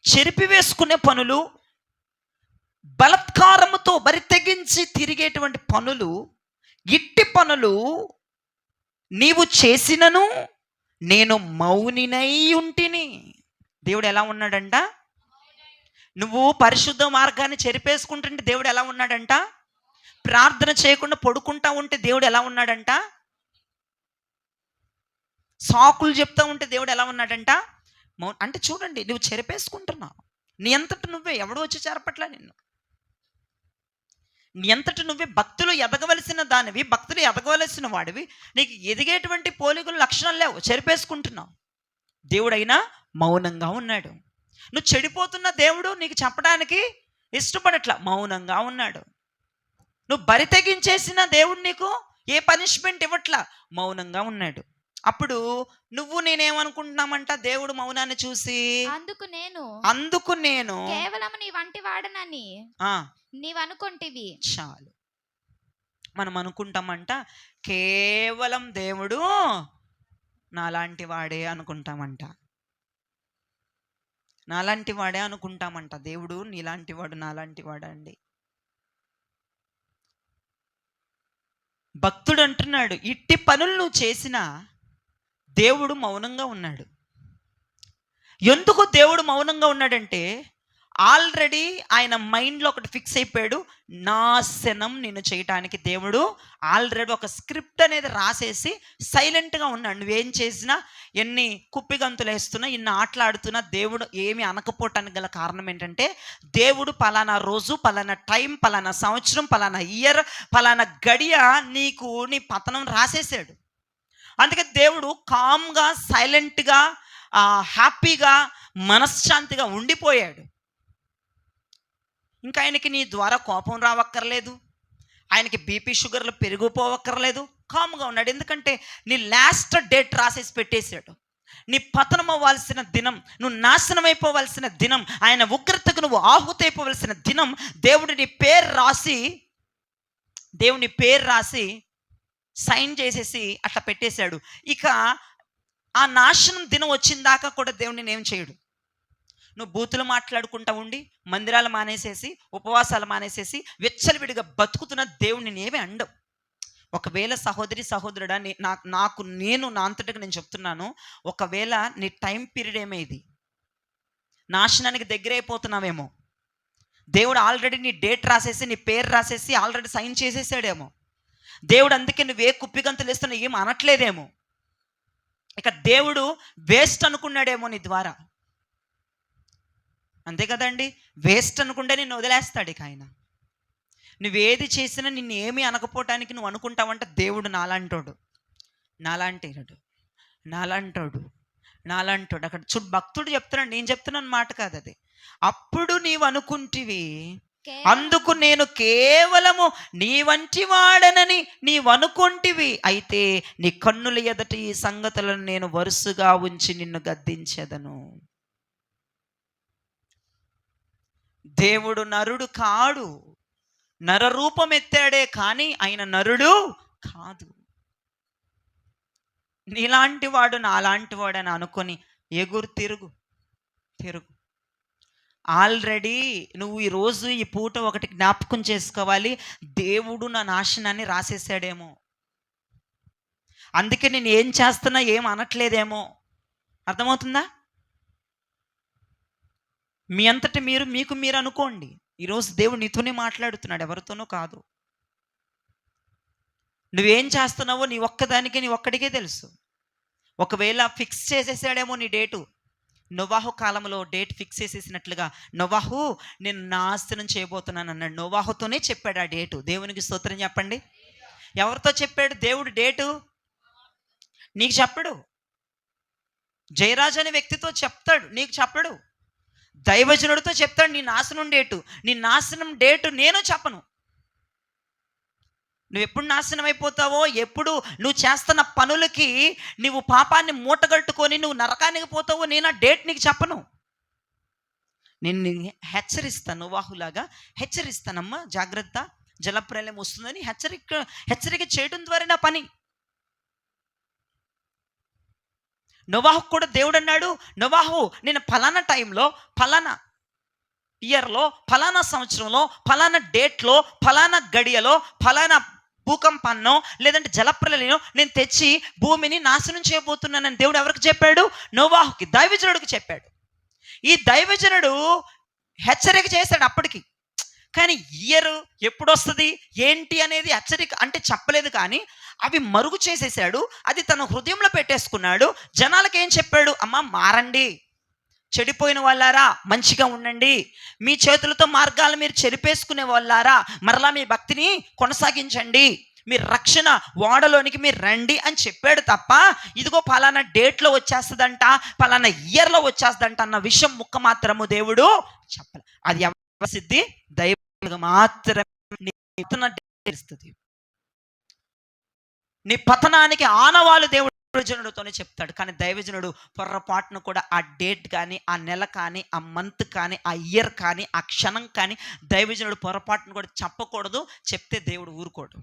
చెరిపివేసుకునే పనులు, బలత్కారముతో బరితెగించి తిరిగేటువంటి పనులు, ఇట్టి పనులు నీవు చేసినను నేను మౌనినై ఉంటిని. దేవుడు ఎలా ఉన్నాడంట? నువ్వు పరిశుద్ధ మార్గాన్ని చెరిపేసుకుంటుంటే దేవుడు ఎలా ఉన్నాడంట? ప్రార్థన చేయకుండా పడుకుంటా ఉంటే దేవుడు ఎలా ఉన్నాడంట? సాకులు చెప్తా ఉంటే దేవుడు ఎలా ఉన్నాడంట? అంటే చూడండి, నువ్వు చెరిపేసుకుంటున్నావు. నీ అంతట నువ్వే, ఎవడు వచ్చి చేరపట్లా నిన్ను. నీ అంతట నువ్వే భక్తులు ఎదగవలసిన దానివి, భక్తులు ఎదగవలసిన వాడివి. నీకు ఎదిగేటువంటి పోలికలు లక్షణాలు లేవు, చెరిపేసుకుంటున్నావు. దేవుడైనా మౌనంగా ఉన్నాడు. నువ్వు చెడిపోతున్న దేవుడు నీకు చెప్పడానికి ఇష్టపడట్లా, మౌనంగా ఉన్నాడు. నువ్వు బరి తెగించేసిన దేవుడు నీకు ఏ పనిష్మెంట్ ఇవ్వట్లా, మౌనంగా ఉన్నాడు. అప్పుడు నువ్వు నేనేమనుకుంటున్నామంట? దేవుడు మౌనాన్ని చూసి అందుకు నేను కేవలం నీ వంటి వాడనని నీవు అనుకుంటివి. చాలు. మనం అనుకుంటామంట కేవలం దేవుడు నాలాంటి వాడే అనుకుంటామంట. నాలాంటి వాడే అనుకుంటామంట. దేవుడు నీలాంటి వాడు, నాలాంటి వాడు అండి. భక్తుడు అంటున్నాడు, ఇట్టి పనులు నువ్వు చేసినా దేవుడు మౌనంగా ఉన్నాడు. ఎందుకు దేవుడు మౌనంగా ఉన్నాడంటే, ఆల్రెడీ ఆయన మైండ్లో ఒకటి ఫిక్స్ అయిపోయాడు. నాశనం నేను చేయటానికి దేవుడు ఆల్రెడీ ఒక స్క్రిప్ట్ అనేది రాసేసి సైలెంట్గా ఉన్నాడు. నువ్వేం చేసినా, ఎన్ని కుప్పిగంతులు వేస్తున్నా, ఇన్ని ఆటలాడుతున్నా దేవుడు ఏమి అనకపోవటానికి గల కారణం ఏంటంటే, దేవుడు పలానా రోజు, పలానా టైం, పలానా సంవత్సరం, పలానా ఇయర్, పలానా గడియ నీకు నీ పతనం రాసేసాడు. అందుకే దేవుడు కామ్గా, సైలెంట్గా, హ్యాపీగా, మనశ్శాంతిగా ఉండిపోయాడు. ఇంకా ఆయనకి నీ ద్వారా కోపం రావక్కర్లేదు, ఆయనకి బీపీ షుగర్లు పెరిగిపోవక్కర్లేదు, కామ్గా ఉన్నాడు. ఎందుకంటే నీ లాస్ట్ డేట్ రాసేసి పెట్టేశాడు. నీ పతనం అవ్వాల్సిన దినం, నువ్వు నాశనం అయిపోవలసిన దినం, ఆయన ఉగ్రతకు నువ్వు ఆహుతి అయిపోవలసిన దినం దేవుడి పేరు రాసి సైన్ చేసేసి అట్లా పెట్టేశాడు. ఇక ఆ నాశనం దినం వచ్చిందాకా కూడా దేవుడిని ఏం చేయడు. నువ్వు బూతులు మాట్లాడుకుంటా ఉండి, మందిరాలు మానేసేసి, ఉపవాసాలు మానేసేసి, విచ్చలవిడిగా బతుకుతున్న దేవుడిని ఏమీ అండవు. ఒకవేళ సహోదరి సహోదరుడా, నా అంతటికి నేను చెప్తున్నాను, ఒకవేళ నీ టైం పీరియడ్ ఏమేది, నాశనానికి దగ్గరైపోతున్నావేమో, దేవుడు ఆల్రెడీ నీ డేట్ రాసేసి, నీ పేరు రాసేసి ఆల్రెడీ సైన్ చేసేసాడేమో. దేవుడు అందుకే నువ్వే కుప్పిగంతులు వేస్తున్నా ఏం అనట్లేదేమో. ఇక దేవుడు వేస్ట్ అనుకున్నాడేమో నీ ద్వారా. అంతే కదండి, వేస్ట్ అనుకుంటే నిన్ను వదిలేస్తాడు. ఇక ఆయన నువ్వేది చేసినా నిన్ను ఏమీ అనకపోవటానికి నువ్వు అనుకుంటావంటే దేవుడు నాలాంటోడు. అక్కడ చూడు, భక్తుడు చెప్తున్నాడు, నేను చెప్తున్నాను మాట కాదు అది. అప్పుడు నీవు అనుకుంటివి, అందుకు నేను కేవలము నీ వంటి వాడనని నీవు అనుకుంటివి. అయితే నీ కన్నుల ఎదుట ఈ సంగతులను నేను వరుసగా ఉంచి నిన్ను గద్దించెదను. దేవుడు నరుడు కాడు, నరరూపం ఎత్తాడే కానీ ఆయన నరుడు కాదు. నీలాంటి వాడు నాలాంటి వాడు అని అనుకొని ఎగురు తిరుగు. ఆల్రెడీ నువ్వు ఈరోజు ఈ పూట ఒకటి జ్ఞాపకం చేసుకోవాలి, దేవుడు నా నాశనాన్ని రాసేసాడేమో, అందుకే నేను ఏం చేస్తున్నా ఏం అనట్లేదేమో. అర్థమవుతుందా? మీ అంతటి మీకు మీరు అనుకోండి. ఈరోజు దేవుడు నీతోనే మాట్లాడుతున్నాడు, ఎవరితోనో కాదు. నువ్వేం చేస్తున్నావో నీ ఒక్కడికే తెలుసు. ఒకవేళ ఫిక్స్ చేసేసాడేమో నీ డేటు, నోవాహు కాలంలో డేట్ ఫిక్స్ చేసేసినట్లుగా, నోవాహు నేను నాశనం చేయబోతున్నాను అన్నాడు. నోవాహుతోనే చెప్పాడు ఆ డేటు. దేవునికి స్తోత్రం చెప్పండి. ఎవరితో చెప్పాడు దేవుడు డేటు? నీకు చెప్పడు. జయరాజ్ అనే వ్యక్తితో చెప్తాడు, నీకు చెప్పడు. దైవజనుడితో చెప్తాడు నీ నాశనం డేటు నేను చెప్పను. నువ్వు ఎప్పుడు నాశనం అయిపోతావో, ఎప్పుడు నువ్వు చేస్తున్న పనులకి నువ్వు పాపాన్ని మూటగట్టుకొని నువ్వు నరకానికి పోతావో నేను ఆ డేట్ నీకు చెప్పను. నిన్ను హెచ్చరిస్తాను, నోవాహులాగా హెచ్చరిస్తానమ్మా, జాగ్రత్త, జలప్రలయం వస్తుందని హెచ్చరిక చేయడం ద్వారా నా పని. నోవాహు కూడా దేవుడు అన్నాడు, నోవాహు నేను ఫలానా టైంలో, ఫలానా ఇయర్లో, ఫలానా సంవత్సరంలో, ఫలానా డేట్లో, ఫలానా గడియలో, ఫలానా భూకంపాన్నో లేదంటే జలప్రలయం నేను తెచ్చి భూమిని నాశనం చేయబోతున్నానని దేవుడు ఎవరికి చెప్పాడు? నోవాహుకి, దైవజనుడికి చెప్పాడు. ఈ దైవజనుడు హెచ్చరిక చేశాడు అప్పటికి. కానీ ఇయర్ ఎప్పుడు వస్తుంది ఏంటి అనేది హెచ్చరిక అంటే చెప్పలేదు, కానీ అవి మరుగు చేసేసాడు. అది తన హృదయంలో పెట్టేసుకున్నాడు. జనాలకు ఏం చెప్పాడు? అమ్మ మారండి, చెడిపోయిన వాళ్ళారా మంచిగా ఉండండి, మీ చేతులతో మార్గాలు మీరు చెరిపేసుకునే వాళ్ళారా మరలా మీ భక్తిని కొనసాగించండి, మీ రక్షణ ఓడలోనికి మీరు రండి అని చెప్పాడు తప్ప, ఇదిగో పలానా డేట్లో వచ్చేస్తుందంట, పలానా ఇయర్లో వచ్చేస్తుందంట అన్న విషయం ముక్క మాత్రము దేవుడు చెప్పలే. అది ఎవరి సిద్ధి? దైవ మాత్రమే తెలుస్తుంది. నీ పతనానికి ఆనవాళ్ళు దేవుడు దైవజనుడితోనే చెప్తాడు. కానీ దైవజనుడు పొర్రపాటును కూడా ఆ డేట్ కానీ, ఆ నెల కానీ, ఆ మంత్ కానీ, ఆ ఇయర్ కానీ, ఆ క్షణం కానీ దైవజనుడు పొరపాటును కూడా చెప్పకూడదు. చెప్తే దేవుడు ఊరుకోడు.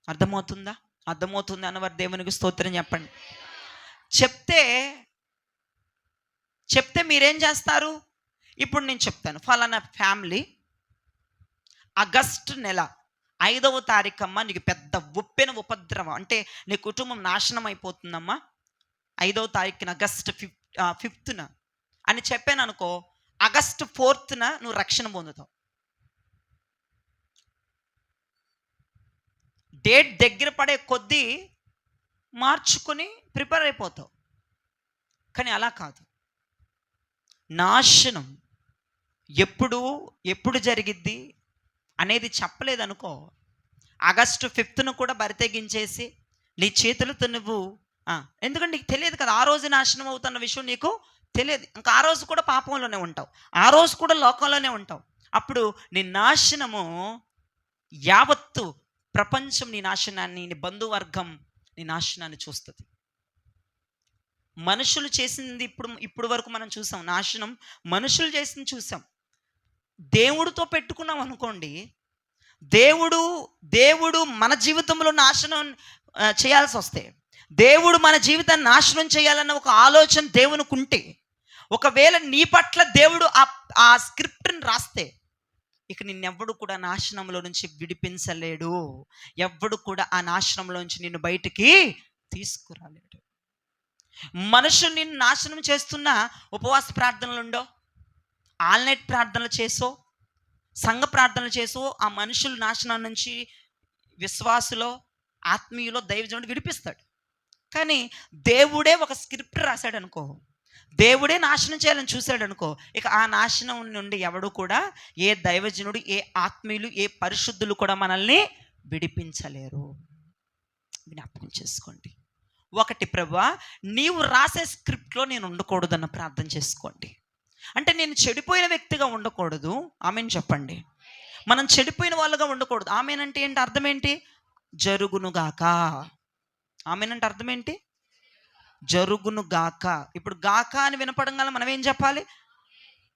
అర్థమవుతుందా? అర్థమవుతుంది అన్నవారు దేవునికి స్తోత్రం చెప్పండి. చెప్తే మీరేం చేస్తారు? ఇప్పుడు నేను చెప్తాను, ఫలానా ఫ్యామిలీ ఆగస్టు నెల 5వ తారీఖమ్మా నీకు పెద్ద ఉప్పెన ఉపద్రవం, అంటే నీ కుటుంబం నాశనం అయిపోతుందమ్మా 5వ తారీఖున, ఆగస్టు 5th అని చెప్పాను అనుకో, ఆగస్టు 4th నువ్వు రక్షణ పొందుతావు. డేట్ దగ్గర పడే కొద్దీ మార్చుకొని ప్రిపేర్ అయిపోతావు. కానీ అలా కాదు. నాశనం ఎప్పుడు జరిగిద్ది అనేది చెప్పలేదనుకో, ఆగస్టు 5th కూడా బరితెగించేసి నీ చేతులతో నువ్వు ఎందుకంటే నీకు తెలియదు కదా, ఆ రోజు నాశనం అవుతున్న విషయం నీకు తెలియదు. ఇంకా ఆ రోజు కూడా పాపంలోనే ఉంటావు, ఆ రోజు కూడా లోకంలోనే ఉంటావు. అప్పుడు నీ నాశనము, యావత్తు ప్రపంచం నీ నాశనాన్ని, నీ బంధువర్గం నీ నాశనాన్ని చూస్తుంది. మనుషులు చేసింది ఇప్పుడు వరకు మనం చూసాం, నాశనం మనుషులు చేసింది చూసాం. దేవుడితో పెట్టుకున్నాం అనుకోండి, దేవుడు మన జీవితంలో నాశనం చేయాల్సి వస్తే, దేవుడు మన జీవితాన్ని నాశనం చేయాలన్న ఒక ఆలోచన దేవునికి ఉంటే, ఒకవేళ నీ పట్ల దేవుడు ఆ స్క్రిప్ట్ని రాస్తే, ఇక నిన్నెవ్వడు కూడా నాశనంలో నుంచి విడిపించలేడు. ఎవ్వడు కూడా ఆ నాశనంలో నుంచి నిన్ను బయటికి తీసుకురాలేడు. మనుషులు నిన్ను నాశనం చేస్తున్న ఉపవాస ప్రార్థనలు ఉండో, ఆల్ నైట్ ప్రార్థనలు చేసో, సంఘ ప్రార్థనలు చేసో, ఆ మనుషుల నాశనం నుంచి విశ్వాసులో, ఆత్మీయులో దైవజనుడు విడిపిస్తాడు. కానీ దేవుడే ఒక స్క్రిప్ట్ రాశాడు అనుకో, దేవుడే నాశనం చేయాలని చూశాడు అనుకో, ఇక ఆ నాశనం నుండి ఎవడు కూడా, ఏ దైవజనుడు, ఏ ఆత్మీయులు, ఏ పరిశుద్ధులు కూడా మనల్ని విడిపించలేరు. జ్ఞాపకం చేసుకోండి. ఒకటి, ప్రభువా నీవు రాసే స్క్రిప్ట్లో నేను ఉండకూడదన్న ప్రార్థన చేసుకోండి. అంటే నేను చెడిపోయిన వ్యక్తిగా ఉండకూడదు. ఆమెను చెప్పండి. మనం చెడిపోయిన వాళ్ళుగా ఉండకూడదు. ఆమెనంటే ఏంటి? అర్థం ఏంటి? జరుగునుగాక. ఆమెనంటే అర్థం ఏంటి? జరుగునుగాక. ఇప్పుడు గాక అని వినపడంగా మనం ఏం చెప్పాలి?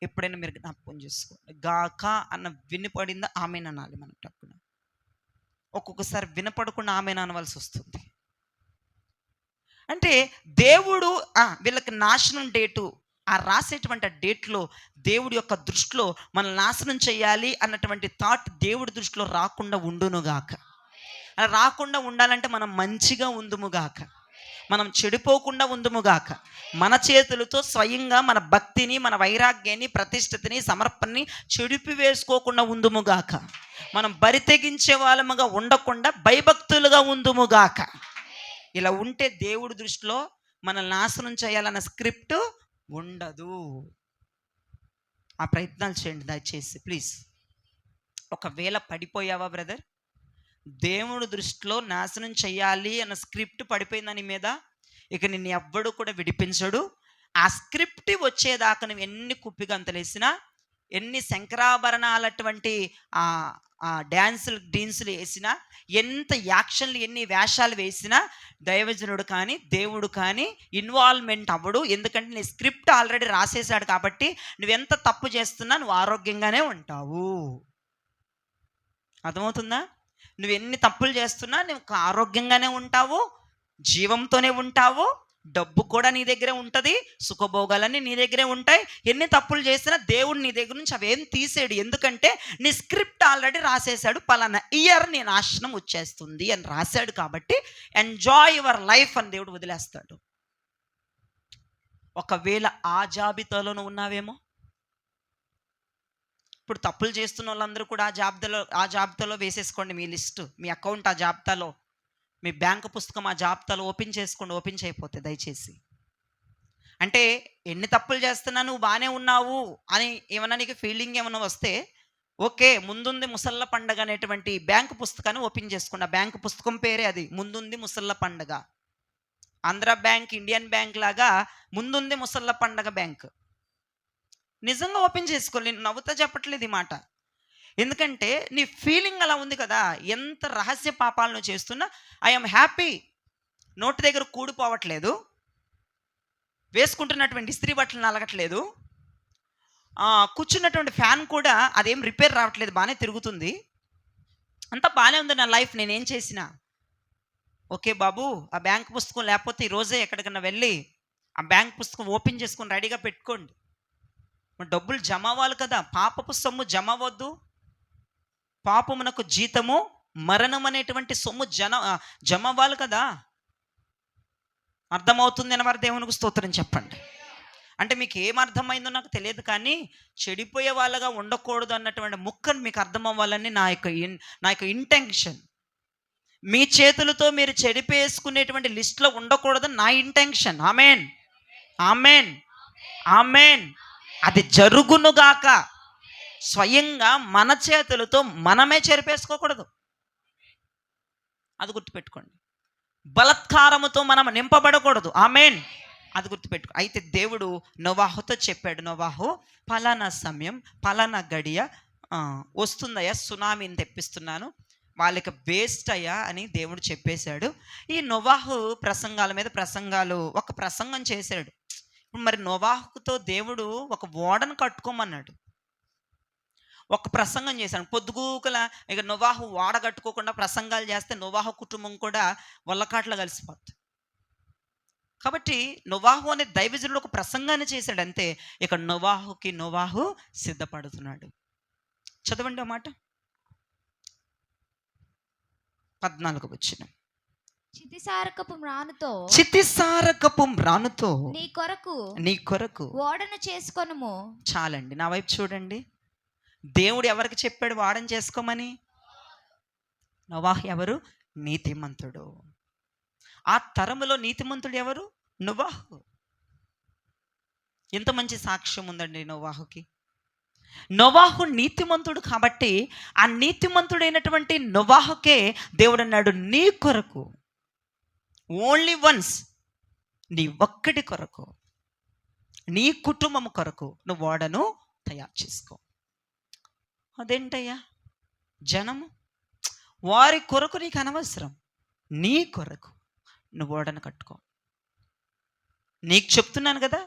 ఎప్పుడైనా మీరు జ్ఞాపకం చేసుకోండి, గాక అన్న వినపడిందా ఆమెన్ అనాలి మనం టక్కున. ఒక్కొక్కసారి వినపడకుండా ఆమెన్ అనవలసి వస్తుంది. అంటే దేవుడు వీళ్ళకి నాశనం డేటు, ఆ రాసేటువంటి డేట్లో దేవుడి యొక్క దృష్టిలో మనం నాశనం చేయాలి అన్నటువంటి థాట్ దేవుడి దృష్టిలో రాకుండా ఉండునుగాక. అలా రాకుండా ఉండాలంటే మనం మంచిగా ఉందుముగాక, మనం చెడిపోకుండా ఉందుముగాక. మన చేతులతో స్వయంగా మన భక్తిని, మన వైరాగ్యాన్ని, ప్రతిష్టతని, సమర్పణని చెడిపి వేసుకోకుండా ఉందుముగాక. మనం బరితెగించే వాళ్ళముగా ఉండకుండా భయభక్తులుగా ఉందుముగాక. ఇలా ఉంటే దేవుడి దృష్టిలో మనల్ని నాశనం చేయాలన్న స్క్రిప్ట్ ఉండదు. ఆ ప్రయత్నాలు చేయండి దయచేసి ప్లీజ్. ఒకవేళ పడిపోయావా బ్రదర్, దేవుడి దృష్టిలో నాశనం చేయాలి అన్న స్క్రిప్ట్ పడిపోయిందని మీద, ఇక నిన్ను ఎవ్వడు కూడా విడిపించడు. ఆ స్క్రిప్ట్ వచ్చేదాకా నువ్వు ఎన్ని కుప్పిగంతలేసినా, ఎన్ని శంకరాభరణాలటువంటి డాన్సులు వేసినా, ఎంత యాక్షన్లు ఎన్ని వేషాలు వేసినా దైవజనుడు కానీ దేవుడు కానీ ఇన్వాల్వ్మెంట్ అవ్వడు. ఎందుకంటే నీ స్క్రిప్ట్ ఆల్రెడీ రాసేసాడు కాబట్టి నువ్వెంత తప్పు చేస్తున్నా నువ్వు ఆరోగ్యంగానే ఉంటావు. అర్థమవుతుందా? నువ్వు ఎన్ని తప్పులు చేస్తున్నా నువ్వు ఆరోగ్యంగానే ఉంటావు, జీవంతోనే ఉంటావు, డబ్బు కూడా నీ దగ్గరే ఉంటుంది, సుఖభోగాలన్నీ నీ దగ్గరే ఉంటాయి. ఎన్ని తప్పులు చేసినా దేవుడు నీ దగ్గర నుంచి అవేం తీసేడు. ఎందుకంటే నీ స్క్రిప్ట్ ఆల్రెడీ రాసేసాడు. పలానా ఇయర్ నీ నాశనం వచ్చేస్తుంది అని రాశాడు కాబట్టి ఎంజాయ్ యువర్ లైఫ్ అని దేవుడు వదిలేస్తాడు. ఒకవేళ ఆ జాబితాలోనూ ఉన్నావేమో. ఇప్పుడు తప్పులు చేస్తున్న వాళ్ళందరూ కూడా ఆ జాబితాలో వేసేసుకోండి మీ లిస్టు, మీ అకౌంట్ ఆ జాబితాలో, మీ బ్యాంకు పుస్తకం ఆ జాబితాలో ఓపెన్ చేసుకోండి. ఓపెన్ చేయకపోతే దయచేసి. అంటే ఎన్ని తప్పులు చేస్తున్నా నువ్వు బాగానే ఉన్నావు అని ఏమన్నా నీకు ఫీలింగ్ ఏమైనా వస్తే ఓకే, ముందుంది ముసళ్ళ పండగ అనేటువంటి బ్యాంకు పుస్తకాన్ని ఓపెన్ చేసుకోండి. ఆ బ్యాంకు పుస్తకం పేరే అది, ముందుంది ముసళ్ళ పండగ. ఆంధ్ర బ్యాంక్, ఇండియన్ బ్యాంక్ లాగా ముందుంది ముసళ్ళ పండగ బ్యాంక్. నిజంగా ఓపెన్ చేసుకో. నేను నవ్వుతా చెప్పట్లేదు ఈ మాట. ఎందుకంటే నీ ఫీలింగ్ అలా ఉంది కదా. ఎంత రహస్య పాపాలను చేస్తున్నా ఐఎమ్ హ్యాపీ. నోటి దగ్గర కూడిపోవట్లేదు, వేసుకుంటున్నటువంటి ఇస్త్రీ బట్టలు నలగట్లేదు, కూర్చున్నటువంటి ఫ్యాన్ కూడా అదేం రిపేర్ రావట్లేదు, బాగానే తిరుగుతుంది, అంతా బాగానే ఉంది నా లైఫ్. నేనేం చేసినా ఓకే బాబు. ఆ బ్యాంక్ పుస్తకం లేకపోతే ఈరోజే ఎక్కడికన్నా వెళ్ళి ఆ బ్యాంక్ పుస్తకం ఓపెన్ చేసుకొని రెడీగా పెట్టుకోండి. డబ్బులు జమ అవ్వాలి కదా. పాపపు సొమ్ము జమ అవ్వద్దు. పాపమునకు జీతము మరణం అనేటువంటి సొమ్ము జమ అవ్వాలి కదా. అర్థమవుతుంది అని వారి దేవునికి స్తోత్రం చెప్పండి. అంటే మీకు ఏం అర్థమైందో నాకు తెలియదు, కానీ చెడిపోయే వాళ్ళగా ఉండకూడదు అన్నటువంటి ముక్కను మీకు అర్థం అవ్వాలని నా యొక్క ఇంటెన్షన్. మీ చేతులతో మీరు చెడిపేసుకునేటువంటి లిస్టులో ఉండకూడదు నా ఇంటెన్షన్. Amen, amen, amen. అది జరుగునుగాక. స్వయంగా మన చేతులతో మనమే చెరిపేసుకోకూడదు. అది గుర్తుపెట్టుకోండి. బలత్కారముతో మనం నింపబడకూడదు. ఆమెన్. అది గుర్తుపెట్టుకో. అయితే దేవుడు నోవాహుతో చెప్పాడు, నోవాహు పలానా సమయం పలానా గడియ వస్తుందయ్యా, సునామీని తెప్పిస్తున్నాను, వాళ్ళకి వేస్ట్ అయ్యా అని దేవుడు చెప్పేశాడు. ఈ నోవాహు ప్రసంగాల మీద ప్రసంగాలు, ఒక ప్రసంగం చేశాడు. మరి నోవాహుతో దేవుడు ఒక ఓడను కట్టుకోమన్నాడు, ఒక ప్రసంగం చేశాడు. పొద్దుగూకల ఇక నోవాహు ఓడ కట్టుకోకుండా ప్రసంగాలు చేస్తే నోవాహు కుటుంబం కూడా వల్లకాట్లో కలిసిపోతుంది. కాబట్టి నోవాహు అనే దైవజనుడు ఒక ప్రసంగాన్ని చేశాడు అంతే. ఇక నోవాహు సిద్ధపడుతున్నాడు. చదవండి ఆ మాట, 14 వచ్చిన. చితిసారకపు మ్రానుతో నీ కొరకు ఓడను చేసుకొనుము. చాలండి, నా వైపు చూడండి. దేవుడు ఎవరికి చెప్పాడు వాడని చేసుకోమని? నోవాహు ఎవరు? నీతిమంతుడు. ఆ తరములో నీతిమంతుడు ఎవరు? నోవాహు. ఎంత మంచి సాక్ష్యం ఉందండి నోవాహుకి. నోవాహు నీతిమంతుడు కాబట్టి ఆ నీతిమంతుడైనటువంటి నోవాహుకే దేవుడు అన్నాడు, నీ కొరకు, ఓన్లీ వన్స్, నీ ఒక్కడి కొరకు, నీ కుటుంబం కొరకు నువ్వు ఓడను తయారు చేసుకో. అదేంటయ్యా, జనము వారి కొరకు నీకు అనవసరం, నీ కొరకు నువ్వు ఓడను కట్టుకో. నీకు చెప్తున్నాను కదా.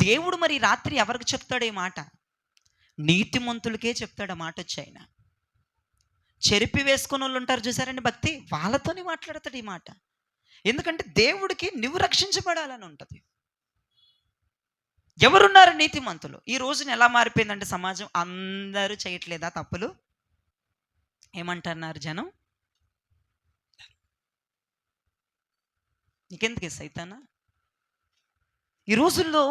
దేవుడు మరి రాత్రి ఎవరికి చెప్తాడు ఈ మాట? నీతిమంతులకే చెప్తాడు ఆ మాట. వచ్చి ఆయన చెరిపి వేసుకున్న వాళ్ళు ఉంటారు చూసారండి, భక్తి, వాళ్ళతోనే మాట్లాడతాడు ఈ మాట. ఎందుకంటే దేవుడికి నువ్వు రక్షించబడాలని ఉంటుంది. ఎవరున్నారు నీతిమంతులు? ఈ రోజున ఎలా మారిపోయిందంటే సమాజం, అందరూ చేయట్లేదా తప్పులు? ఏమంటున్నారు జనం? నీకెందుకు సైతానా? ఈ రోజుల్లో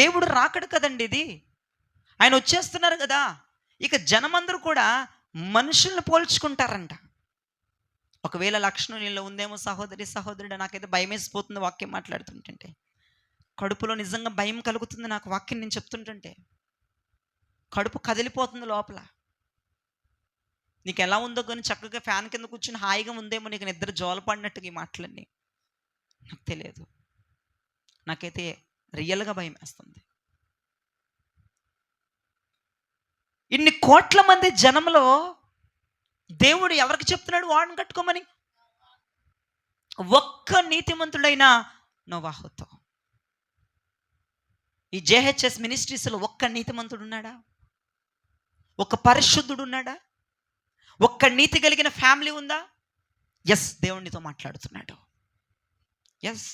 దేవుడు రాకడు కదండి ఇది, ఆయన వచ్చేస్తున్నారు కదా. ఇక జనమందరూ కూడా మనుషుల్ని పోల్చుకుంటారంట. ఒకవేళ లక్షణం నీలో ఉందేమో సహోదరి సహోదరుడు, నాకైతే భయం వేసిపోతుంది వాక్యం మాట్లాడుతుంటే. కడుపులో నిజంగా భయం కలుగుతుంది నాకు వాక్యం నేను చెప్తుంటుంటే. కడుపు కదిలిపోతుంది లోపల. నీకు ఎలా ఉందో కానీ చక్కగా ఫ్యాన్ కింద కూర్చుని హాయిగా ఉందేమో నీకు నిద్ర జోలపడినట్టుగా ఈ మాటలన్నీ. నాకు తెలియదు, నాకైతే రియల్గా భయం వేస్తుంది. ఇన్ని కోట్ల మంది జనంలో దేవుడు ఎవరికి చెప్తున్నాడు ఓడను కట్టుకోమని? ఒక్క నీతిమంతుడైన నోవాహుతో. ఈ జేహెచ్ఎస్ మినిస్ట్రీస్లో ఒక్క నీతిమంతుడు ఉన్నాడా? ఒక పరిశుద్ధుడు ఉన్నాడా? ఒక్క నీతి కలిగిన ఫ్యామిలీ ఉందా? ఎస్, దేవునితో మాట్లాడుతున్నాడు. ఎస్,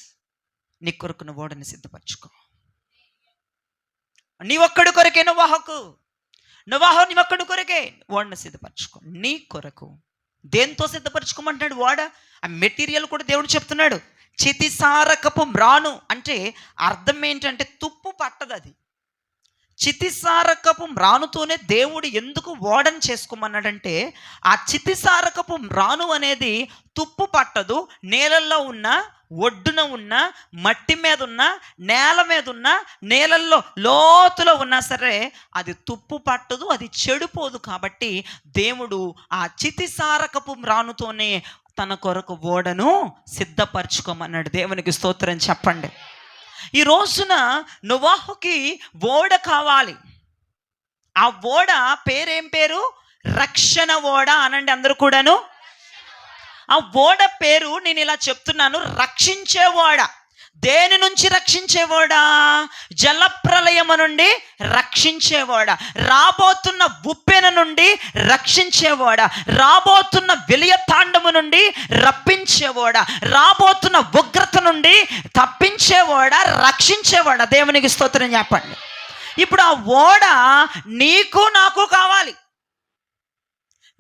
నీ కొరకు నువ్వు ఓడని సిద్ధపరచుకో. నీ ఒక్కడి కొరకే నోవాహు నీ ఒక్కడి కొరకే ఓడని సిద్ధపరచుకో. నీ కొరకు దేంతో సిద్ధపరచుకోమంటున్నాడు? ఓడ ఆ మెటీరియల్ కూడా దేవుడు చెప్తున్నాడు. చితిసారకపు మ్రాను అంటే అర్థం ఏంటంటే తుప్పు పట్టదు. అది చితిసారకపు మ్రానుతోనే దేవుడు ఎందుకు ఓడని చేసుకోమన్నాడంటే, ఆ చితిసారకపు మ్రాను అనేది తుప్పు పట్టదు. నేలల్లో ఉన్న, ఒడ్డున ఉన్న, మట్టి మీద ఉన్న, నేల మీద ఉన్న, నేలల్లో లోతులో ఉన్నా సరే అది తుప్పు పట్టదు, అది చెడిపోదు. కాబట్టి దేవుడు ఆ చితిసారకపు మ్రానుతోనే తన కొరకు ఓడను సిద్ధపరచుకోమన్నాడు. దేవునికి స్తోత్రం చెప్పండి. ఈ రోజున నోవాహుకి ఓడ కావాలి. ఆ ఓడ పేరేం పేరు? రక్షణ ఓడ అనండి అందరూ కూడాను. ఆ ఓడ పేరు నేను ఇలా చెప్తున్నాను, రక్షించే ఓడ. దేని నుంచి రక్షించేవాడా? జలప్రలయము నుండి రక్షించేవాడా, రాబోతున్న ఉప్పెన నుండి రక్షించేవాడా, రాబోతున్న విలయతాండము నుండి రప్పించేవాడా, రాబోతున్న ఉగ్రత నుండి తప్పించేవాడా, రక్షించేవాడా. దేవునికి స్తోత్రం చెప్పండి. ఇప్పుడు ఆ ఓడ నీకు నాకు కావాలి.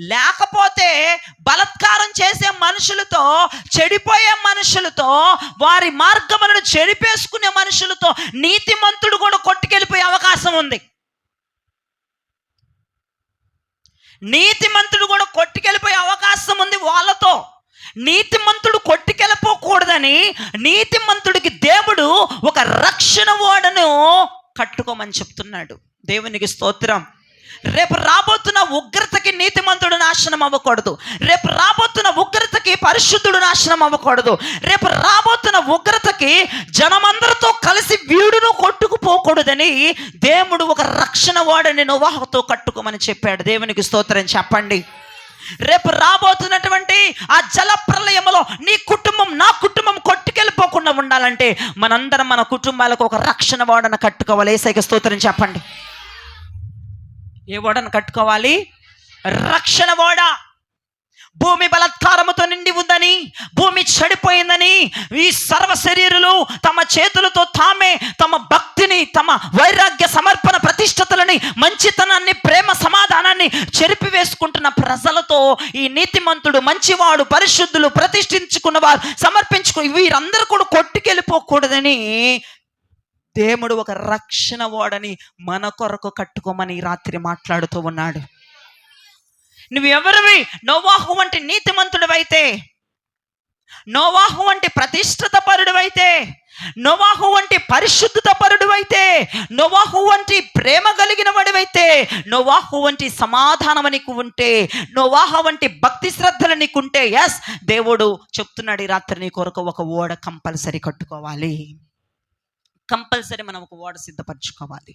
లేకపోతే బలాత్కారం చేసే మనుషులతో, చెడిపోయే మనుషులతో, వారి మార్గములను చెడిపేసుకునే మనుషులతో నీతిమంతుడు కూడా కొట్టుకెళ్ళిపోయే అవకాశం ఉంది. నీతిమంతుడు కూడా కొట్టుకెళ్ళిపోయే అవకాశం ఉంది వాళ్ళతో. నీతిమంతుడు కొట్టుకెళ్ళిపోకూడదని నీతిమంతుడికి దేవుడు ఒక రక్షణ ఓడను కట్టుకోమని చెప్తున్నాడు. దేవునికి స్తోత్రం. రేపు రాబోతున్న ఉగ్రతకి నీతిమంతుడు నాశనం అవ్వకూడదు. రేపు రాబోతున్న ఉగ్రతకి పరిశుద్ధుడు నాశనం అవ్వకూడదు. రేపు రాబోతున్న ఉగ్రతకి జనమందరితో కలిసి వీడును కొట్టుకుపోకూడదని దేవుడు ఒక రక్షణ ఓడని నోవాహుతో కట్టుకోమని చెప్పాడు. దేవునికి స్తోత్రం చెప్పండి. రేపు రాబోతున్నటువంటి ఆ జల ప్రళయంలో నీ కుటుంబం, నా కుటుంబం కొట్టుకెళ్ళిపోకుండా ఉండాలంటే మనందరం మన కుటుంబాలకు ఒక రక్షణ ఓడను కట్టుకోవాలి. యేసయ్యకి స్తోత్రం చెప్పండి. ఏ ఓడను కట్టుకోవాలి? రక్షణ ఓడ. భూమి బలాత్కారముతో నిండి ఉందని, భూమి చెడిపోయిందని ఈ సర్వ శరీరులు తమ చేతులతో తామే తమ భక్తిని, తమ వైరాగ్య సమర్పణ ప్రతిష్టతలని, మంచితనాన్ని, ప్రేమ సమాధానాన్ని చెరిపి వేసుకుంటున్న ప్రజలతో ఈ నీతిమంతుడు, మంచివాడు, పరిశుద్ధులు, ప్రతిష్ఠించుకున్నవారు, వీరందరూ కూడా కొట్టుకెళ్ళిపోకూడదని దేవుడు ఒక రక్షణ ఓడని మన కొరకు కట్టుకోమని రాత్రి మాట్లాడుతూ ఉన్నాడు. నువ్వెవరివి? నోవాహు వంటి నీతిమంతుడివైతే, నోవాహు వంటి ప్రతిష్ఠిత పరుడివైతే, నోవాహు వంటి పరిశుద్ధత పరుడివైతే, నోవాహు వంటి ప్రేమ కలిగిన వాడివైతే, నోవాహు వంటి సమాధానం నీకు ఉంటే, నోవాహు వంటి భక్తి శ్రద్ధలు నీకుంటే, ఎస్, దేవుడు చెప్తున్నాడు ఈ రాత్రి నీ కొరకు ఒక ఓడ కంపల్సరీ కట్టుకోవాలి. కంపల్సరీ మనం ఒక ఓడ సిద్ధపరచుకోవాలి.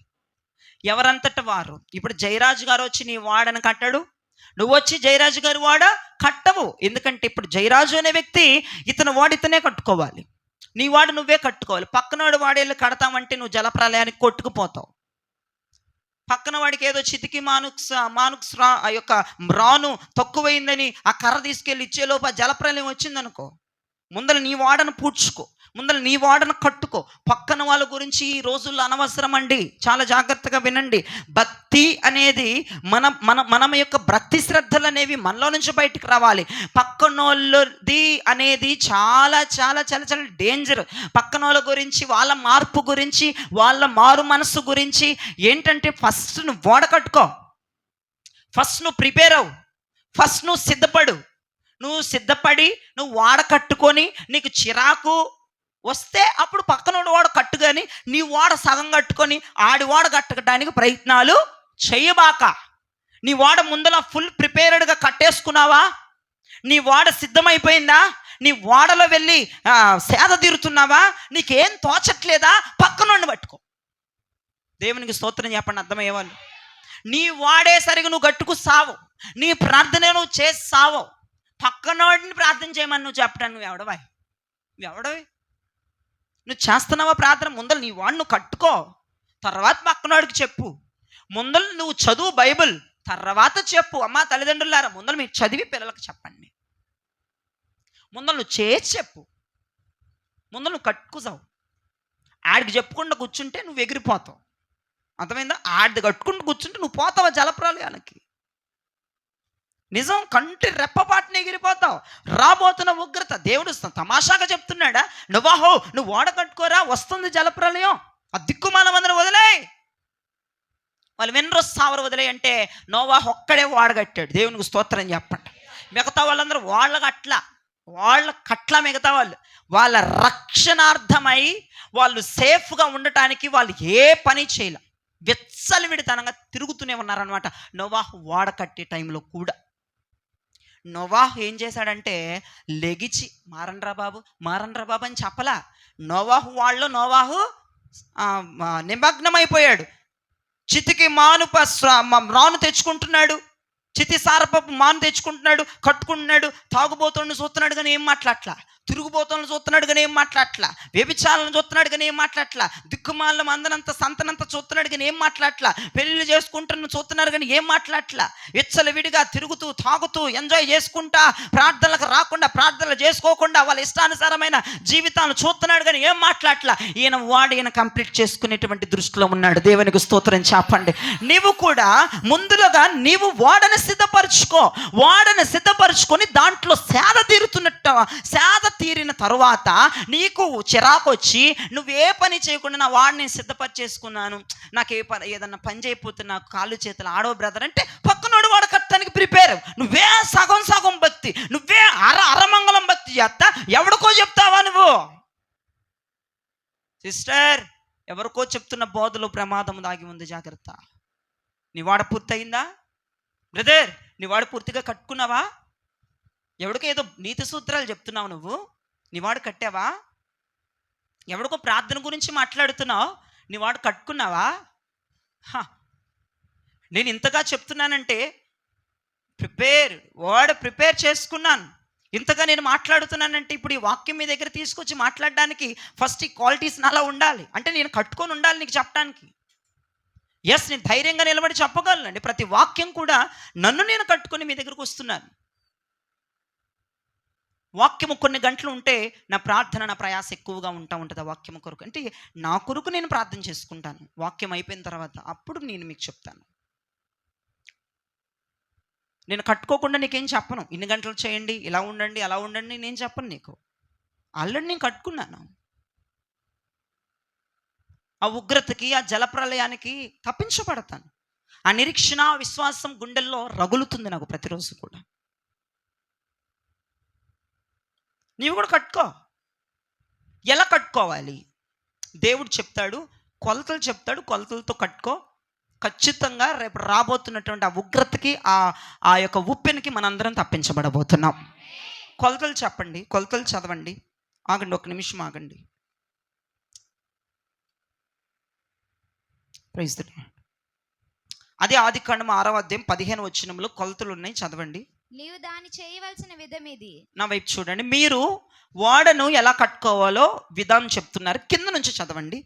ఎవరంతట వారు. ఇప్పుడు జయరాజు గారు వచ్చి నీ వాడని కట్టాడు, నువ్వు వచ్చి జయరాజు గారి వాడ కట్టవు. ఎందుకంటే ఇప్పుడు జయరాజు అనే వ్యక్తి ఇతను వాడితేనే కట్టుకోవాలి. నీ వాడు నువ్వే కట్టుకోవాలి. పక్కనవాడు వాడేళ్ళు కడతామంటే నువ్వు జలప్రలయానికి కొట్టుకుపోతావు. పక్కన వాడికి ఏదో చితికి మానుక్స్ ఆ యొక్క మ్రాను తక్కువైందని ఆ కర్ర తీసుకెళ్ళి ఇచ్చేలోపు ఆ జలప్రలయం వచ్చిందనుకో, ముందర నీ వాడను పూడ్చుకో, ముందర నీ వాడను కట్టుకో. పక్కన వాళ్ళ గురించి ఈ రోజుల్లో అనవసరం అండి. చాలా జాగ్రత్తగా వినండి. భక్తి అనేది మన యొక్క భక్తి శ్రద్ధలు అనేవి మనలో నుంచి బయటకు రావాలి. పక్కనోళ్ళది అనేది చాలా చాలా చాలా చాలా డేంజర్. పక్కనోళ్ళ గురించి, వాళ్ళ మార్పు గురించి, వాళ్ళ మారు మనసు గురించి ఏంటంటే ఫస్ట్ నువ్వు ఓడ కట్టుకో, ఫస్ట్ నువ్వు ప్రిపేర్ అవ్వు, ఫస్ట్ నువ్వు సిద్ధపడు. నువ్వు సిద్ధపడి నువ్వు వాడ కట్టుకొని నీకు చిరాకు వస్తే అప్పుడు పక్కన వాడు కట్టుకొని నీ వాడ సగం కట్టుకొని ఆడి వాడ కట్టడానికి ప్రయత్నాలు చేయబాక. నీ వాడ ముందర ఫుల్ ప్రిపేర్డ్గా కట్టేసుకున్నావా? నీ వాడ సిద్ధమైపోయిందా? నీ వాడలో వెళ్ళి సేద తీరుతున్నావా? నీకేం తోచట్లేదా? పక్కనోడిని పట్టుకో. దేవునికి స్తోత్రం చెప్పండి అర్థమయ్యేవాళ్ళు. నీ వాడేసరికి నువ్వు గట్టుకు సావు, నీ ప్రార్థన నువ్వు చేసి సావు. పక్కనోడిని ప్రార్థన చేయమని నువ్వు చెప్పడానికి నువ్వు ఎవడవి? నువ్వు చేస్తున్నావా ప్రార్థన? ముందర నీ వాడు నువ్వు కట్టుకో, తర్వాత పక్కనోడికి చెప్పు. ముందర నువ్వు చదువు బైబిల్, తర్వాత చెప్పు. అమ్మ తల్లిదండ్రులారా, ముందర మీరు చదివి పిల్లలకు చెప్పండి. ముందర నువ్వు చేసి చెప్పు, ముందర నువ్వు కట్టుకుసావు. ఆడికి చెప్పుకుండా కూర్చుంటే నువ్వు ఎగిరిపోతావు, అర్థమైందా? ఆడిది కట్టుకుంటూ కూర్చుంటే నువ్వు పోతావా జలప్రలయానికి. నిజం, కంటి రెప్పపాటున ఎగిరిపోతావు. రాబోతున్న ఉగ్రత దేవుడు తమాషాగా చెప్తున్నాడా? నువ్వు ఓడ కట్టుకోరా, వస్తుంది జలప్రలయం, ఆ దిక్కుమానమందరూ వదిలే. వాళ్ళు వినరు, సావరు, వదిలే అంటే నోవాహు ఒక్కడే వాడగట్టాడు. దేవునికి స్తోత్రం చెప్పండి. మిగతా వాళ్ళందరూ వాళ్ళ కట్ల మిగతా వాళ్ళ రక్షణార్థమై వాళ్ళు సేఫ్గా ఉండటానికి వాళ్ళు ఏ పని చేయలే, విచ్చలవిడితనంగా తిరుగుతూనే ఉన్నారనమాట. నోవాహు వాడ కట్టే టైంలో కూడా నోవాహు ఏం చేశాడంటే లెగిచి మారండ్రా బాబు అని చెప్పలా. నోవాహు నిమగ్నమైపోయాడు. చితికి రాను తెచ్చుకుంటున్నాడు, చితి సారపప్పు మాను తెచ్చుకుంటున్నాడు, కట్టుకుంటున్నాడు. తాగుబోతులను చూస్తున్నాడు కానీ ఏం మాట్లాడట్లా, తిరుగుబోతులను చూస్తున్నాడు కానీ ఏం మాట్లాడట్లా, వ్యభిచారాలను చూస్తున్నాడు కానీ ఏం మాట్లాడట్లా, దిక్కుమాలను అందనంత సంతనంత చూస్తున్నాడు కానీ ఏం మాట్లాడట్లా, పెళ్ళిళ్ళు చేసుకుంటున్న చూస్తున్నారు కానీ ఏం మాట్లాడట్లా. విచ్చలవిడిగా తిరుగుతూ తాగుతూ ఎంజాయ్ చేసుకుంటా, ప్రార్థనలకు రాకుండా ప్రార్థనలు చేసుకోకుండా వాళ్ళ ఇష్టానుసారమైన జీవితాలను చూస్తున్నాడు కానీ ఏం మాట్లాడట్లా. ఈయన కంప్లీట్ చేసుకునేటువంటి దృష్టిలో ఉన్నాడు. దేవునికి స్తోత్రం చెప్పండి. నీవు కూడా ముందులుగా నీవు వాడని సిద్ధపరచుకొని దాంట్లో సేద తీరిన తరువాత నీకు చిరాకు వచ్చి నువ్వే పని చేయకుండా నా వాడిని నేను సిద్ధపరిచేసుకున్నాను, నాకు ఏదన్నా పని చేయకపోతే నాకు కాళ్ళు చేతులు ఆడవ బ్రదర్ అంటే పక్కనోడు వాడు కట్టడానికి ప్రిపేర్. నువ్వే సగం భక్తి, నువ్వే అరమంగళం భక్తి చేస్తా ఎవడికో చెప్తావా నువ్వు? సిస్టర్, ఎవరికో చెప్తున్న బోధలో ప్రమాదం దాగి ఉంది, జాగ్రత్త. నీ వాడ పూర్తయిందా బ్రదర్? నీ వాడు పూర్తిగా కట్టుకున్నావా? ఎవడికో ఏదో నీతి సూత్రాలు చెప్తున్నావు నువ్వు, నీ వాడు కట్టావా? ఎవడికో ప్రార్థన గురించి మాట్లాడుతున్నావు, నీ వాడు కట్టుకున్నావా? నేను ఇంతగా చెప్తున్నానంటే ప్రిపేర్ చేసుకున్నాను. ఇంతగా నేను మాట్లాడుతున్నానంటే ఇప్పుడు ఈ వాక్యం మీ దగ్గర తీసుకొచ్చి మాట్లాడడానికి ఫస్ట్ ఈ క్వాలిటీస్ నాలా ఉండాలి. అంటే నేను కట్టుకొని ఉండాలి నీకు చెప్పడానికి. ఎస్, నేను ధైర్యంగా నిలబడి చెప్పగలనండి. ప్రతి వాక్యం కూడా నన్ను నేను కట్టుకొని మీ దగ్గరకు వస్తున్నాను. వాక్యము కొన్ని గంటలు ఉంటే నా ప్రార్థన, నా ప్రయాస ఎక్కువగా ఉంటుంది ఆ వాక్యము కొరకు. అంటే నా కొరకు నేను ప్రార్థన చేసుకుంటాను. వాక్యం అయిపోయిన తర్వాత అప్పుడు నేను మీకు చెప్తాను. నేను కట్టుకోకుండా నీకేం చెప్పను. ఇన్ని గంటలు చేయండి, ఇలా ఉండండి, అలా ఉండండి నేను చెప్పను నీకు. ఆల్రెడీ నేను కట్టుకున్నాను. ఆ ఉగ్రతకి, ఆ జలప్రలయానికి తప్పించబడతాను. ఆ నిరీక్షణ, విశ్వాసం గుండెల్లో రగులుతుంది నాకు ప్రతిరోజు కూడా. నీవు కూడా కట్టుకో. ఎలా కట్టుకోవాలి? దేవుడు చెప్తాడు, కొలతలు చెప్తాడు, కొలతలతో కట్టుకో. ఖచ్చితంగా రేపు రాబోతున్నటువంటి ఆ ఉగ్రతకి, ఆ యొక్క ఉప్పెనికి మనందరం తప్పించబడబోతున్నాం. కొలతలు చెప్పండి, కొలతలు చదవండి. ఆగండి, ఒక నిమిషం ఆగండి. Praise the lord. అదే ఆదికాండం 6వ అధ్యాయం 15వ వచనంలో కొలతలు ఉన్నాయి, చదవండి. నీవు దాన్ని చేయవలసిన విధం ఇది. నా వైపు చూడండి. మీరు ఓడను ఎలా కట్టుకోవాలో విధానం చెప్తున్నారు. కింద నుంచి చదవండి,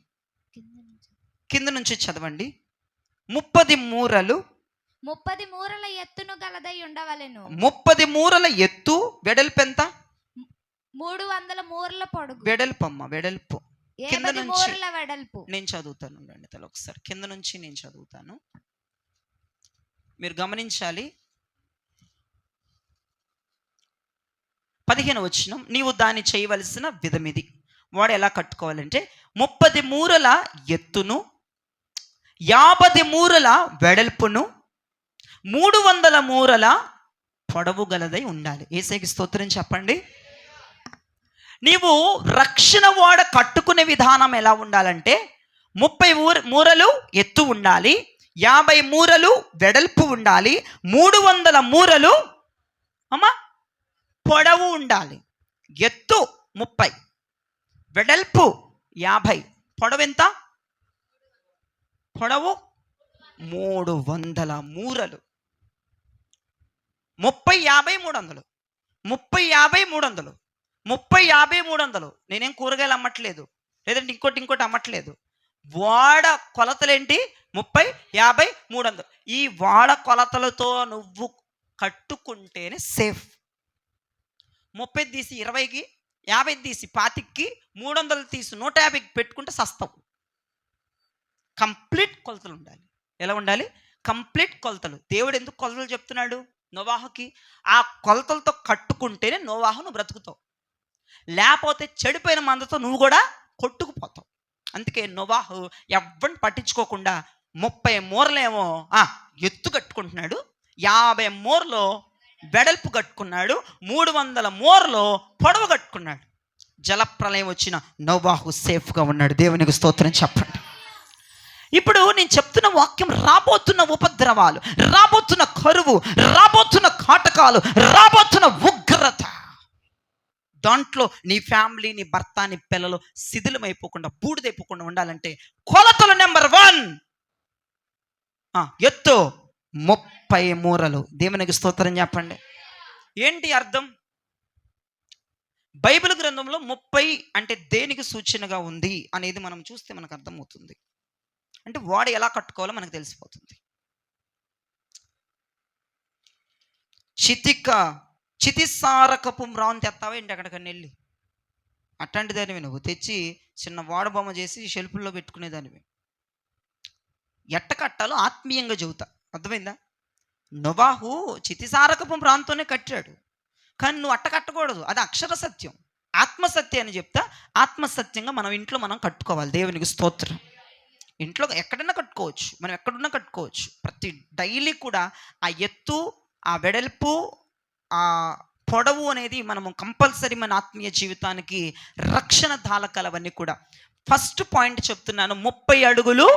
కింద నుంచి చదవండి. 30 మూరలు 30 మూరల ఎత్తును గలదై ఉండవలెను. 30 మూరల ఎత్తు. వెడల్పు ఎంత? 300 మూరల పొడుగు. వెడల్పు కింద నుంచి నేను చదువుతాను. రండి తల ఒకసారి కింద నుంచి నేను చదువుతాను, మీరు గమనించాలి. 15వ వచనం, నీవు దాన్ని చేయవలసిన విధం ఇది. వాడు ఎలా కట్టుకోవాలంటే 30 మూరల ఎత్తును, 50 మూరల వెడల్పును, 300 మూరల పొడవు గలదై ఉండాలి. యేసయ్యకి స్తోత్రం చెప్పండి. నీవు రక్షణ ఓడ కట్టుకునే విధానం ఎలా ఉండాలంటే 30 మూరలు ఎత్తు ఉండాలి, 50 మూరలు వెడల్పు ఉండాలి, 300 మూరలు పొడవు ఉండాలి. ఎత్తు 30, వెడల్పు 50, పొడవు ఎంత? పొడవు 300 మూరలు. 30, 50, 300. 30, 50, 300. 30, 50, 300. నేనేం కూరగాయలు అమ్మట్లేదు, లేదంటే ఇంకోటి అమ్మట్లేదు. వాడ కొలతలేంటి? 30, 50, 300. ఈ వాడ కొలతలతో నువ్వు కట్టుకుంటేనే సేఫ్. 30 తీసి 20కి, 50 తీసి 25కి, 300 తీసి 150కి పెట్టుకుంటే సస్తావు. కంప్లీట్ కొలతలు ఉండాలి. ఎలా ఉండాలి? కంప్లీట్ కొలతలు. దేవుడు ఎందుకు కొలతలు చెప్తున్నాడు నోవాహుకి? ఆ కొలతలతో కట్టుకుంటేనే నోవాహు నువ్వు బ్రతుకుతావు, లేకపోతే చెడిపోయిన మందతో నువ్వు కూడా కొట్టుకుపోతావు. అందుకే నోవాహు ఎవ్వరిని పట్టించుకోకుండా 30 మూరలేమో ఎత్తు కట్టుకుంటున్నాడు, 50 మూరలో వెడల్పు కట్టుకున్నాడు, 300 మూరలో పొడవు కట్టుకున్నాడు. జలప్రలయం వచ్చిన నోవాహు సేఫ్గా ఉన్నాడు. దేవునికి స్తోత్రం చెప్పండి. ఇప్పుడు నేను చెప్తున్న వాక్యం రాబోతున్న ఉపద్రవాలు, రాబోతున్న కరువు, రాబోతున్న కాటకాలు, రాబోతున్న ఉగ్రత, దాంట్లో నీ ఫ్యామిలీ, నీ భర్త, నీ పిల్లలు శిథిలమైపోకుండా, బూడిదైపోకుండా ఉండాలంటే కొలతలు నెంబర్ 1 ఎత్తు 30 మూరలు. దేవునికి స్తోత్రం చెప్పండి. ఏంటి అర్థం? బైబిల్ గ్రంథంలో 30 అంటే దేనికి సూచనగా ఉంది అనేది మనం చూస్తే మనకు అర్థమవుతుంది. అంటే వాడు ఎలా కట్టుకోవాలో మనకు తెలిసిపోతుంది. చితిసారకపు మ్రాన్ తెస్తావా ఏంటి అక్కడికన్నా వెళ్ళి? అట్లాంటి దానివి నువ్వు తెచ్చి చిన్న వాడ బొమ్మ చేసి షెల్ఫుల్లో పెట్టుకునేదానివి. ఎట్ట కట్టాలో ఆత్మీయంగా చెబుతా, అర్థమైందా? నోవాహు చితిసారకపు మ్రాన్తోనే కట్టాడు, కానీ నువ్వు అట్ట కట్టకూడదు. అది అక్షర సత్యం, ఆత్మసత్యం అని చెప్తా. ఆత్మసత్యంగా మనం ఇంట్లో మనం కట్టుకోవాలి. దేవునికి స్తోత్రం. ఇంట్లో ఎక్కడైనా కట్టుకోవచ్చు, మనం ఎక్కడున్నా కట్టుకోవచ్చు. ప్రతి డైలీ కూడా ఆ ఎత్తు, ఆ వెడల్పు, ఆ పొడవు అనేది మనము కంపల్సరీ మన ఆత్మీయ జీవితానికి రక్షణ ధాలకాలు. అవన్నీ కూడా ఫస్ట్ పాయింట్ చెప్తున్నాను, 30 అడుగులు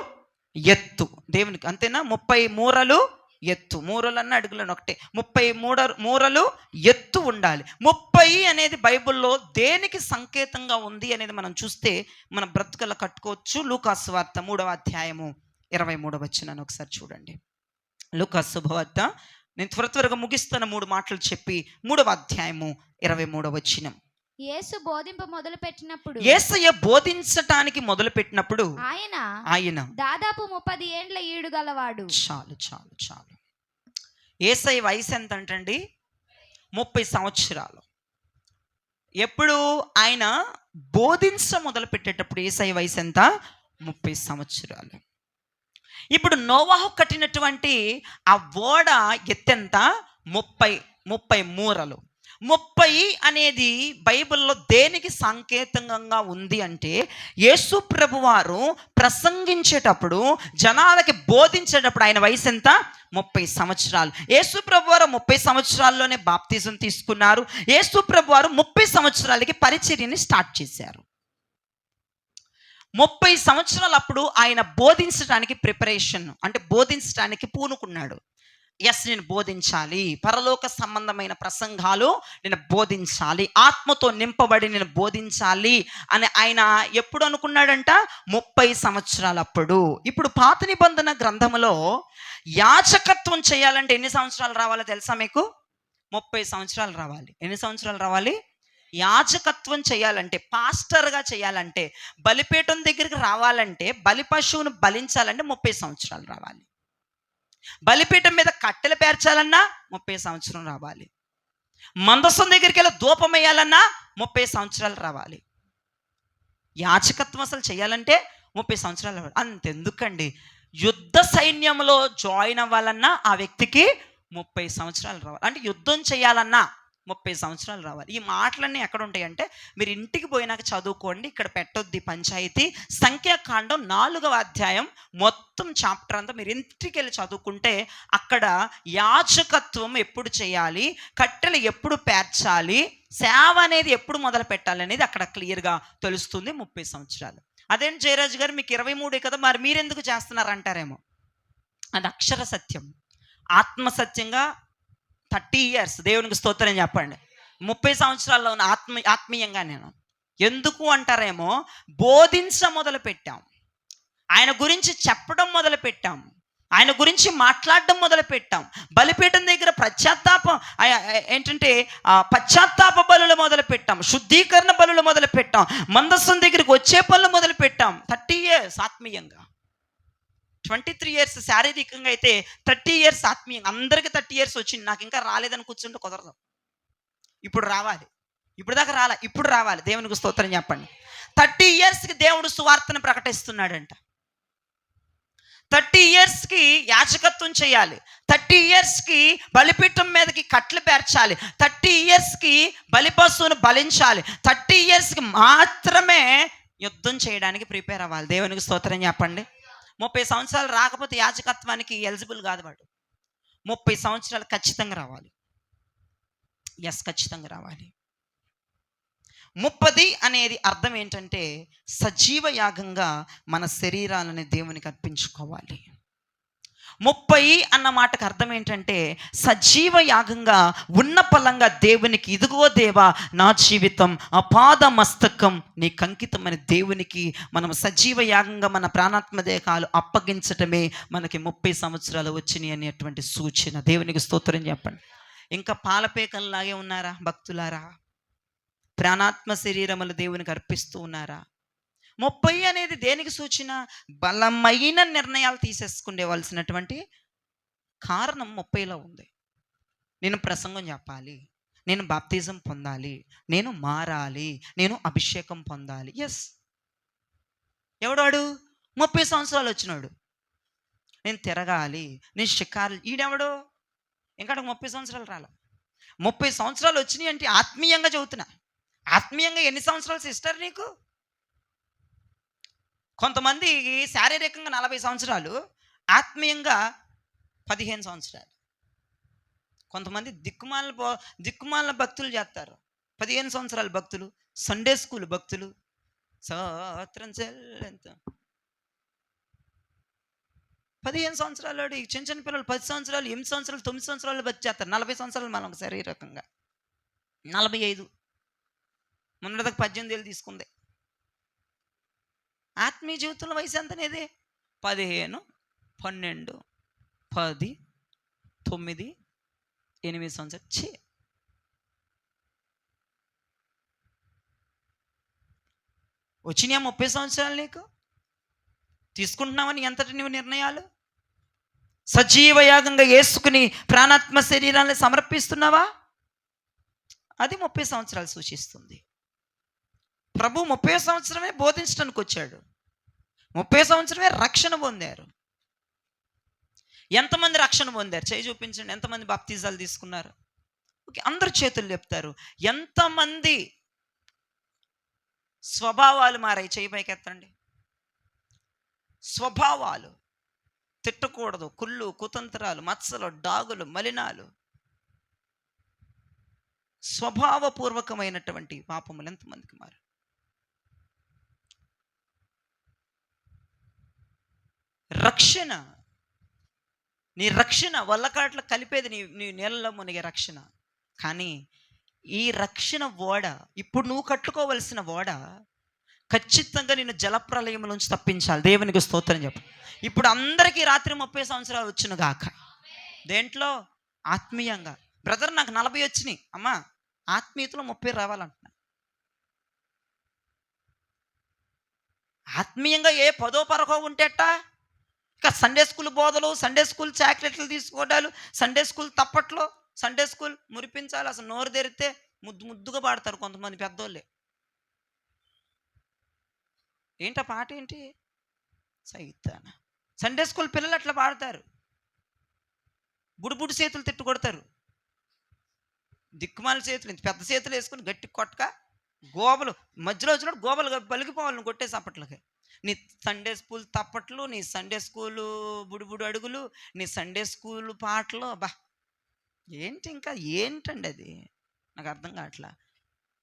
ఎత్తు దేవునికి, అంతేనా? 30 మూరలు ఎత్తు. మూరలన్న అడుగులను ఒకటే. 30 మూరలు ఎత్తు ఉండాలి. 30 అనేది బైబిల్లో దేనికి సంకేతంగా ఉంది అనేది మనం చూస్తే మన బ్రతుకల కట్టుకోవచ్చు. లూకాసు వార్త 3వ అధ్యాయము 23వ వచనాన్ని ఒకసారి చూడండి. లూకాసు శుభవార్త, నేను త్వరగా ముగిస్తాను, 3 మాటలు చెప్పి 3వ అధ్యాయము 23వ వచనం. యేసయ్య బోధించటానికి మొదలు పెట్టినప్పుడు ఆయన దాదాపు 30 ఏండ్ల ఈడు గలవాడు. చాలు. యేసయ్య వయసు ఎంత అంటండి? 30 సంవత్సరాలు. ఎప్పుడు ఆయన బోధించ మొదలు పెట్టేటప్పుడు యేసయ్య వయసు ఎంత? 30 సంవత్సరాలు. ఇప్పుడు నోవాహు కట్టినటువంటి ఆ ఓడ ఎత్తెంత? 30 మూరలు. 30 అనేది బైబిల్లో దేనికి సంకేతంగా ఉంది అంటే, యేసు ప్రభు వారు ప్రసంగించేటప్పుడు, జనాలకి బోధించేటప్పుడు ఆయన వయసు ఎంత? 30 సంవత్సరాలు. యేసు ప్రభు వారు 30 సంవత్సరాల్లోనే బాప్తిజం తీసుకున్నారు. యేసు ప్రభు వారు 30 సంవత్సరాలకి పరిచర్యని స్టార్ట్ చేశారు. 30 సంవత్సరాలు అప్పుడు ఆయన బోధించడానికి ప్రిపరేషన్, అంటే బోధించడానికి పూనుకున్నాడు. నేను బోధించాలి, పరలోక సంబంధమైన ప్రసంగాలు నేను బోధించాలి, ఆత్మతో నింపబడి నేను బోధించాలి అని ఆయన ఎప్పుడు అనుకున్నాడంట? 30 సంవత్సరాలు అప్పుడు. ఇప్పుడు పాత నిబంధన గ్రంథములో యాజకత్వం చేయాలంటే ఎన్ని సంవత్సరాలు రావాలో తెలుసా మీకు? 30 సంవత్సరాలు రావాలి. ఎన్ని సంవత్సరాలు రావాలి? యాజకత్వం చేయాలంటే, పాస్టర్గా చేయాలంటే, బలిపీఠం దగ్గరికి రావాలంటే, బలి పశువును బలించాలంటే 30 సంవత్సరాలు రావాలి. బలిపీఠం మీద కట్టెలు పేర్చాలన్నా 30 సంవత్సరం రావాలి. మందసం దగ్గరికి వెళ్ళి ధూపం వేయాలన్నా 30 సంవత్సరాలు రావాలి. యాజకత్వం అసలు చేయాలంటే 30 సంవత్సరాలు రావాలి. అంతెందుకండి, యుద్ధ సైన్యంలో జాయిన్ అవ్వాలన్నా ఆ వ్యక్తికి 30 సంవత్సరాలు రావాలి. అంటే యుద్ధం చేయాలన్నా 30 సంవత్సరాలు రావాలి. ఈ మాటలన్నీ ఎక్కడ ఉంటాయంటే, మీరు ఇంటికి పోయినాక చదువుకోండి, ఇక్కడ పెట్టొద్ది పంచాయతీ. సంఖ్యాకాండం 4వ అధ్యాయం మొత్తం చాప్టర్ అంతా మీరు ఇంటికి వెళ్ళి చదువుకుంటే అక్కడ యాజకత్వం ఎప్పుడు చేయాలి, కట్టెలు ఎప్పుడు పేర్చాలి, సేవ అనేది ఎప్పుడు మొదలు పెట్టాలి అనేది అక్కడ క్లియర్గా తెలుస్తుంది. 30 సంవత్సరాలు. అదేంటి జయరాజు గారు, మీకు 23 కదా, మరి మీరెందుకు చేస్తున్నారు అంటారేమో. అది అక్షర సత్యం, ఆత్మసత్యంగా 30 years. దేవునికి స్తోత్రం చెప్పండి. 30 సంవత్సరాల్లో ఉన్న ఆత్మీయంగా నేను ఎందుకు అంటారేమో, బోధించ మొదలు పెట్టాం, ఆయన గురించి చెప్పడం మొదలు పెట్టాం, ఆయన గురించి మాట్లాడడం మొదలు పెట్టాం. బలిపీఠం దగ్గర పశ్చాత్తాప బలులు మొదలు పెట్టాం, శుద్ధీకరణ బలులు మొదలు పెట్టాం, మందస్సం దగ్గరికి వచ్చే పనులు మొదలు పెట్టాం. 30 years ఆత్మీయంగా, 23 years శారీరకంగా అయితే 30 years ఆత్మీయంగా. అందరికీ 30 years వచ్చింది, నాకు ఇంకా రాలేదని కూర్చుంటే కుదరదు. ఇప్పుడు రావాలి, ఇప్పుడు దాకా రాలే, ఇప్పుడు రావాలి. దేవునికి స్తోత్రం చెప్పండి. 30 yearsకి దేవుడు సువార్తను ప్రకటిస్తున్నాడంట. 30 yearsకి యాజకత్వం చేయాలి, 30 yearsకి బలిపీఠం మీదకి కట్లు పేర్చాలి, 30 yearsకి బలిపశువును బలించాలి, 30 yearsకి మాత్రమే యుద్ధం చేయడానికి ప్రిపేర్ అవ్వాలి. దేవునికి స్తోత్రం చెప్పండి. 30 సంవత్సరాలు రాకపోతే యాజకత్వానికి ఎలిజిబుల్ కాదు వాడు. 30 సంవత్సరాలు ఖచ్చితంగా రావాలి. ఖచ్చితంగా రావాలి. 30 అనేది అర్థం ఏంటంటే సజీవ యాగంగా మన శరీరాలని దేవునికి అర్పించుకోవాలి. 30 అన్న మాటకు అర్థం ఏంటంటే సజీవ యాగంగా ఉన్న పలంగా దేవునికి, ఇదిగో దేవా నా జీవితం అపాద మస్తకం నీకు అంకితమైన దేవునికి మనం సజీవ యాగంగా మన ప్రాణాత్మ దేహాలు అప్పగించటమే మనకి 30 సంవత్సరాలు వచ్చినాయి అనేటువంటి సూచన. దేవునికి స్తోత్రం చెప్పండి. ఇంకా పాలపేకల్లాగే ఉన్నారా భక్తులారా? ప్రాణాత్మ శరీరములు దేవునికి అర్పిస్తూ ఉన్నారా? 30 అనేది దేనికి సూచన? బలమైన నిర్ణయాలు తీసేసుకునేవలసినటువంటి కారణం 30లో ఉంది. నేను ప్రసంగం చెప్పాలి, నేను బాప్తిజం పొందాలి, నేను మారాలి, నేను అభిషేకం పొందాలి. ఎవడాడు? 30 సంవత్సరాలు వచ్చినాడు. నేను తిరగాలి, నేను షికారు. ఈడెవడు? ఇంకా 30 సంవత్సరాలు రాల. 30 సంవత్సరాలు వచ్చినాయి అంటే ఆత్మీయంగా చదువుతున్నా. ఆత్మీయంగా ఎన్ని సంవత్సరాలు సిస్టర్ నీకు? కొంతమంది శారీరకంగా 40 సంవత్సరాలు, ఆత్మీయంగా 15 సంవత్సరాలు. కొంతమంది దిక్కుమాలిన భక్తులు చేస్తారు. 15 సంవత్సరాల భక్తులు, సండే స్కూల్ భక్తులు. సోత్రం చెల్లెంత 15 సంవత్సరాలు, చిన్న పిల్లలు 10 సంవత్సరాలు, 8 సంవత్సరాలు, 9 సంవత్సరాలు బతి చేస్తారు. 40 సంవత్సరాలు మనం శారీరకంగా 45, మొన్నటిదాకా 18 ఏళ్ళు తీసుకుంది. ఆత్మీయ జీవితంలో వయసు ఎంతనేది? 15, 12, 10, 9, 8 సంవత్సరాలు. వచ్చినాయా 30 సంవత్సరాలు నీకు? తీసుకుంటున్నావని ఎంతటి నువ్వు నిర్ణయాలు? సజీవ యాగంగా యేసుకుని ప్రాణాత్మ శరీరాన్ని సమర్పిస్తున్నావా? అది 30 సంవత్సరాలు సూచిస్తుంది. ప్రభు 30 సంవత్సరమే బోధించడానికి వచ్చాడు. 30 సంవత్సరమే రక్షణ పొందారు. ఎంతమంది రక్షణ పొందారు? చేయి చూపించండి. ఎంతమంది బాప్తిజాలు తీసుకున్నారు? ఓకే, అందరు చేతులు చెప్తారు. ఎంతమంది స్వభావాలు మారాయి? చేయి పైకెత్తండి. స్వభావాలు, తిట్టకూడదు, కుళ్ళు, కుతంత్రాలు, మత్సలు, డాగులు, మలినాలు, స్వభావపూర్వకమైనటువంటి పాపములు ఎంతమందికి మారు? రక్షణ, నీ రక్షణ వల్లకాట్ల కలిపేది నీ నీళ్ళలో మునిగే రక్షణ. కానీ ఈ రక్షణ ఓడ, ఇప్పుడు నువ్వు కట్టుకోవలసిన ఓడ ఖచ్చితంగా నిన్ను జలప్రలయం నుంచి తప్పించాలి. దేవునికి స్తోత్రం చెప్పు. ఇప్పుడు అందరికీ రాత్రి 30 సంవత్సరాలు వచ్చును గాక. దేంట్లో? ఆత్మీయంగా. బ్రదర్ నాకు 40 వచ్చినాయి. అమ్మా, ఆత్మీయతలో 30 రావాలంటున్నా. ఆత్మీయంగా ఏ 10ో 11 ఉంటేట ఇక సండే స్కూల్ బోధలు, సండే స్కూల్ చాక్లెట్లు తీసుకోవడాలు, సండే స్కూల్ తప్పట్లో, సండే స్కూల్ మురిపించాలి. అసలు నోరు తెరితే ముద్దుగా పాడతారు కొంతమంది పెద్దోళ్ళే. ఏంటా పాట? ఏంటి? సైతాన. సండే స్కూల్ పిల్లలు అట్లా పాడతారు. బుడిబుడి చేతులు తిట్టు కొడతారు. దిక్కుమాల చేతులు, ఇంత పెద్ద చేతులు వేసుకుని గట్టి కొట్టక గోబలు మధ్యలో వచ్చినప్పుడు గోబలు పలికిపోవాలని కొట్టేసి అప్పట్లకి. నీ సండే స్కూల్ తప్పట్లు, నీ సండే స్కూలు బుడిబుడి అడుగులు, నీ సండే స్కూల్ పాటలు. బా ఏంటి ఇంకా ఏంటండి అది? నాకు అర్థం కావట్లా.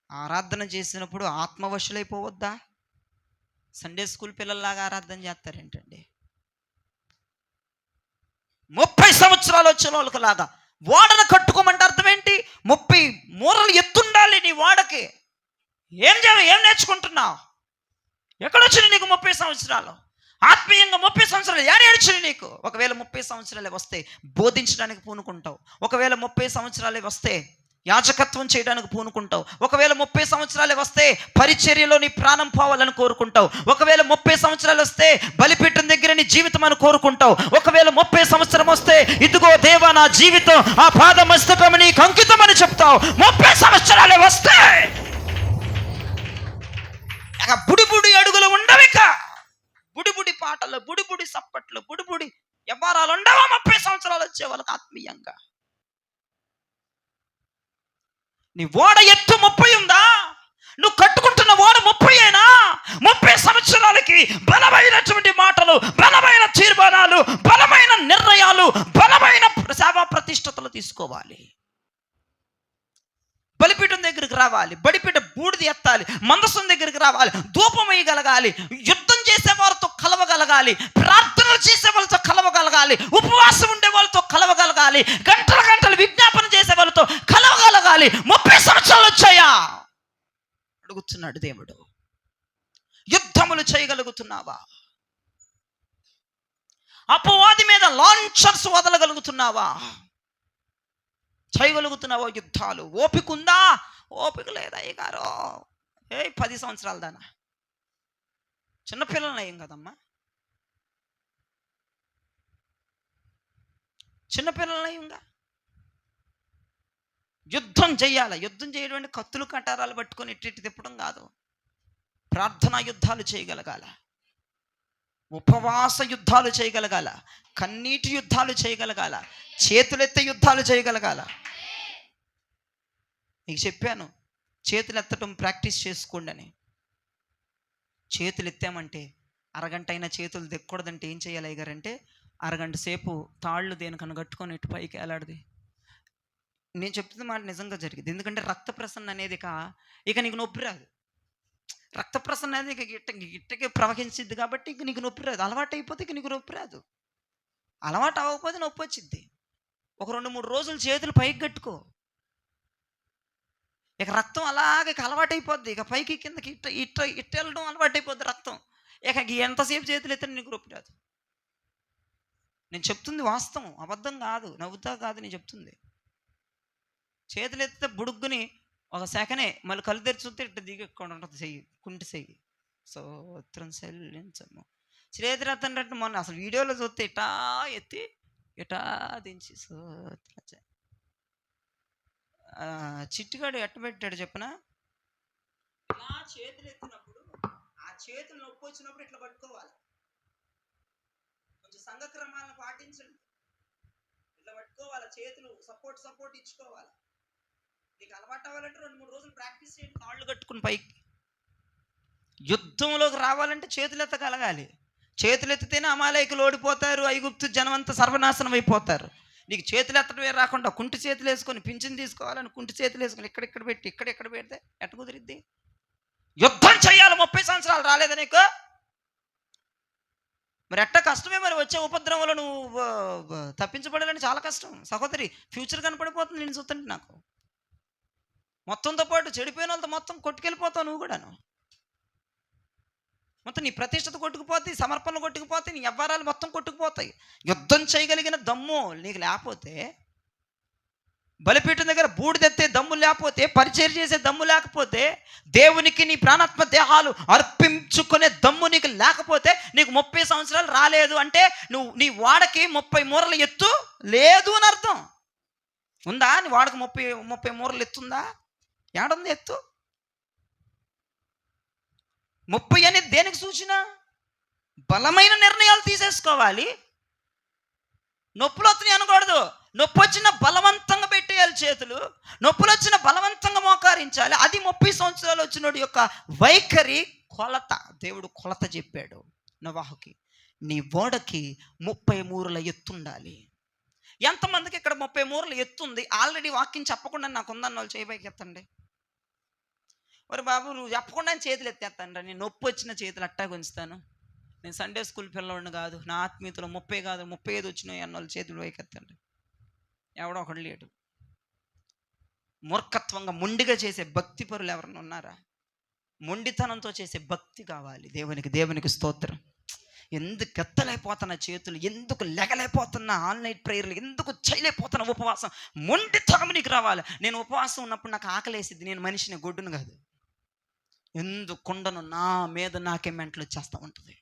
ఆరాధన చేసినప్పుడు ఆత్మవశులైపోవద్దా? సండే స్కూల్ పిల్లల్లాగా ఆరాధన చేస్తారేంటండి? 30 సంవత్సరాలు వచ్చిన వాళ్ళకి లాగా ఓడను కట్టుకోమంటే అర్థం ఏంటి? 30 మూరలు ఎత్తుండాలి నీ ఓడకి. ఏం నేర్చుకుంటున్నావు? ఎక్కడొచ్చిన నీకు 30 సంవత్సరాలు? ఆత్మీయంగా 30 సంవత్సరాలు ఏడేడ్చుని నీకు. ఒకవేళ 30 సంవత్సరాలే వస్తే బోధించడానికి పూనుకుంటావు. ఒకవేళ 30 సంవత్సరాలే వస్తే యాజకత్వం చేయడానికి పూనుకుంటావు. ఒకవేళ 30 సంవత్సరాలే వస్తే పరిచర్యలో నీ ప్రాణం పోవాలని కోరుకుంటావు. ఒకవేళ 30 సంవత్సరాలు వస్తే బలిపీఠం దగ్గర నీ జీవితం అని కోరుకుంటావు. ఒకవేళ 30 సంవత్సరం వస్తే ఇదిగో దేవా నా జీవితం ఆ పాదమస్తకం నీకు అంకితం అని చెప్తావు. 30 సంవత్సరాలే వస్తే బుడి అడుగులు ఉండవిక, బుడి పాటలు, బుడి సప్పట్లు, బుడి వ్యవహారాలు ఉండవా 30 సంవత్సరాలు వచ్చే వాళ్ళకి ఆత్మీయంగా. నీ ఓడ ఎత్తు 30 ఉందా? నువ్వు కట్టుకుంటున్న ఓడ 30 అయినా 30 సంవత్సరాలకి బలమైనటువంటి మాటలు, బలమైన తీర్మానాలు, బలమైన నిర్ణయాలు, బలమైన సేవా ప్రతిష్టతలు తీసుకోవాలి. బలిపీఠం దగ్గరికి రావాలి, బలిపీఠ బూడిది ఎత్తాలి, మందసం దగ్గరికి రావాలి, ధూపం వేయగలగాలి, యుద్ధం చేసే వాళ్ళతో కలవగలగాలి, ప్రార్థనలు చేసే వాళ్ళతో కలవగలగాలి, ఉపవాసం ఉండే వాళ్ళతో కలవగలగాలి, గంటల గంటలు విజ్ఞాపన చేసే వాళ్ళతో కలవగలగాలి. 30 సంవత్సరాలు వచ్చాయా అడుగుతున్నాడు దేవుడు. యుద్ధములు చేయగలుగుతున్నావా? అపవాది మీద లాంచర్స్ వదలగలుగుతున్నావా? చేయగలుగుతున్నావో యుద్ధాలు? ఓపిక ఉందా? ఓపిక లేదా అయ్యగారు? 10 సంవత్సరాల దానా చిన్నపిల్లలు అయ్యం కదమ్మా, చిన్నపిల్లలు అయ్యంగా. యుద్ధం చెయ్యాలి. యుద్ధం చేయడం అంటే కత్తులు కటారాలు పట్టుకొని ఇట్టి తిప్పడం కాదు. ప్రార్థనా యుద్ధాలు చేయగలగాల, ఉపవాస యుద్ధాలు చేయగలగాల, కన్నీటి యుద్ధాలు చేయగలగాల, చేతులెత్తే యుద్ధాలు చేయగలగాల. నీకు చెప్పాను చేతులు ఎత్తడం ప్రాక్టీస్ చేసుకోండి అని. చేతులు ఎత్తామంటే అరగంట అయినా చేతులు దిక్కకూడదంటే ఏం చేయాలి అయ్యగారంటే, అరగంట సేపు తాళ్ళు దేనికన్నా కట్టుకొని ఇటు పైకి వేలాడది. నేను చెప్తున్న మాట నిజంగా జరిగింది. ఎందుకంటే రక్త ప్రసరణ అనేది ఇక నీకు నొప్పి రాదు. రక్త ప్రసరణ అనేది ఇట్టకి ప్రవహించిద్ది కాబట్టి ఇక నీకు నొప్పి రాదు. అలవాటు అయిపోతే ఇక నీకు నొప్పి రాదు. అలవాటు అవ్వకపోతే నొప్పి వచ్చిద్ది. ఒక 2-3 రోజులు చేతులు పైకి కట్టుకో, ఇక రక్తం అలాగే అలవాటు అయిపోద్ది. ఇక పైకి కిందకి ఇట్ట వెళ్ళడం అలవాటు అయిపోద్ది రక్తం. ఇక ఎంతసేపు చేతులు ఎత్తే నీకు నొప్పి రాదు. నేను చెప్తుంది వాస్తవం, అబద్ధం కాదు, నవ్వుతా కాదు. నేను చెప్తుంది చేతులు ఎత్తితే బుడుగ్గుని ఒక సెకనే మళ్ళీ కళ్ళు తెరిచితే ఇట్లా దిగకుండా ఉంటుంది చెయ్యి, కుంటి చెయ్యి. సోత్రం చెల్లించము చేతులు ఎత్తంటే మొన్న అసలు వీడియోలో చూస్తే ఇటా ఎత్తి ఇటా దించి సోత్రం. చిట్టుగాడు ఎట్ట పెట్టాడు చెప్పిన, ఇలా చేతులు ఎత్తినప్పుడు ఆ చేతులు నొప్పి వచ్చినప్పుడు ఇట్లా పట్టుకోవాలి. కొంచెం సంఘక్రమాలను పాటించండి. ఇట్లా పట్టుకోవాలి, చేతులు సపోర్ట్ ఇచ్చుకోవాలి. నీకు అలవాటు అవ్వాలంటే 2-3 రోజులు ప్రాక్టీస్ చేయండి. కాళ్ళు కట్టుకుని పైకి. యుద్ధంలోకి రావాలంటే చేతులు ఎత్తగలగాలి. చేతులు ఎత్తితేనే అమాలేకులు ఓడిపోతారు, ఐగుప్తు జనమంతా సర్వనాశనం అయిపోతారు. నీకు చేతులు ఎత్తడమే రాకుండా కుంటి చేతులు వేసుకొని పింఛన్ తీసుకోవాలని కుంటి చేతులు వేసుకొని ఇక్కడెక్కడ పెట్టి ఇక్కడెక్కడ పెడితే ఎట్ట కుదిరిద్ది? యుద్ధం చేయాలి. 30 సంవత్సరాలు రాలేదా నీకు? మరి ఎట్ట కష్టమే. మరి వచ్చే ఉపద్రవంలో నువ్వు తప్పించబడాలని చాలా కష్టం సహోదరి. ఫ్యూచర్ కనపడిపోతుంది నేను చూస్తుంటే నాకు. మొత్తంతో పాటు చెడిపోయిన వాళ్ళతో మొత్తం కొట్టుకెళ్ళిపోతావు నువ్వు కూడాను. మొత్తం నీ ప్రతిష్టత కొట్టుకుపోతాయి, సమర్పణలు కొట్టుకుపోతాయి, నీ వ్యవహారాలు మొత్తం కొట్టుకుపోతాయి. యుద్ధం చేయగలిగిన దమ్ము నీకు లేకపోతే, బలిపీఠం దగ్గర బూడిదెత్తే దమ్ము లేకపోతే, పరిచర్య చేసే దమ్ము లేకపోతే, దేవునికి నీ ప్రాణాత్మ దేహాలు అర్పించుకునే దమ్ము నీకు లేకపోతే, నీకు 30 సంవత్సరాలు రాలేదు అంటే నువ్వు నీ వాడకి 30 మూరల ఎత్తు లేదు అని అర్థం. ఉందా నీ వాడకి 30 మూరలు ఎత్తుందా? ఏడుంది ఎత్తు? 30 అనేది దేనికి సూచన? బలమైన నిర్ణయాలు తీసేసుకోవాలి. నొప్పులు వస్తున్నాయి అనకూడదు. నొప్పి వచ్చిన బలవంతంగా పెట్టేయాలి చేతులు. నొప్పులు వచ్చిన బలవంతంగా మోకారించాలి. అది 30 సంవత్సరాలు వచ్చినోడి యొక్క వైఖరి, కొలత. దేవుడు కొలత చెప్పాడు నోవాహుకి, నీ ఓడకి 30 మూరల ఎత్తుండాలి. ఎంతమందికి ఇక్కడ 30 మూరల ఎత్తుంది? ఆల్రెడీ వాక్యం చెప్పకుండా నాకు ఉందన్న వాళ్ళు చేయబైకి ఎత్తండి. మరి బాబు నువ్వు చెప్పకుండా చేతులు ఎత్తేస్తాను, నేను నొప్పి వచ్చిన చేతులు అట్టా కొంచుతాను, నేను సండే స్కూల్ పిల్లవాడిని కాదు, నా ఆత్మీయతలో 30 కాదు 35 వచ్చినాయి అన్న వాళ్ళు చేతులు వైకెత్తండి. ఎవడో ఒకడు లేడు. మూర్ఖత్వంగా మొండిగా చేసే భక్తి పరులు ఎవరన్నా ఉన్నారా? మొండితనంతో చేసే భక్తి కావాలి దేవునికి. దేవునికి స్తోత్రం. ఎందుకు గత్తలైపోతున్న చేతులు, ఎందుకు లెగలేకపోతున్నా ఆన్లైన్ ప్రేయర్లు, ఎందుకు చేయలేకపోతున్నా ఉపవాసం, మొండితనం నీకు రావాలి. నేను ఉపవాసం ఉన్నప్పుడు నాకు ఆకలేసిద్ది, నేను మనిషిని, గొడ్డును కాదు. ఎందుకుండను, నా మీద నాకే మెంటలు వచ్చేస్తూ ఉంటుంది.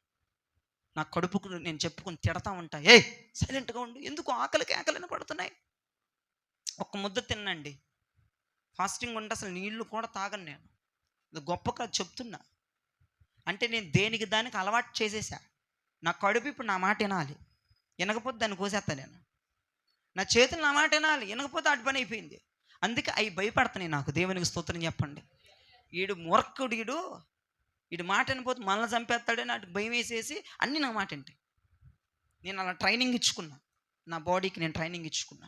నా కడుపుకు నేను చెప్పుకుని తిడతా ఉంటా, ఏ సైలెంట్గా ఉండు, ఎందుకు ఆకలిని పడుతున్నాయి. ఒక్క ముద్ద తిన్నండి, ఫాస్టింగ్ ఉంటే అసలు నీళ్లు కూడా తాగను నేను. ఇది గొప్పగా చెప్తున్నా. అంటే నేను దేనికి దానికి అలవాటు చేసేసా. నా కడుపు ఇప్పుడు నా మాట వినాలి, వినకపోతే దాన్ని కోసేస్తా నేను. నా చేతులు నా మాట వినాలి, వినకపోతే అటు పని అయిపోయింది. అందుకే అవి భయపడుతున్నాయి నాకు. దేవునికి స్తోత్రం చెప్పండి. వీడు మూర్ఖుడు, వీడు మాట వినిపోతే మనల్ని చంపేస్తాడని అటు భయం వేసేసి అన్నీ నా మాట వింటాయి. నేను అలా ట్రైనింగ్ ఇచ్చుకున్నా, నా బాడీకి నేను ట్రైనింగ్ ఇచ్చుకున్నా.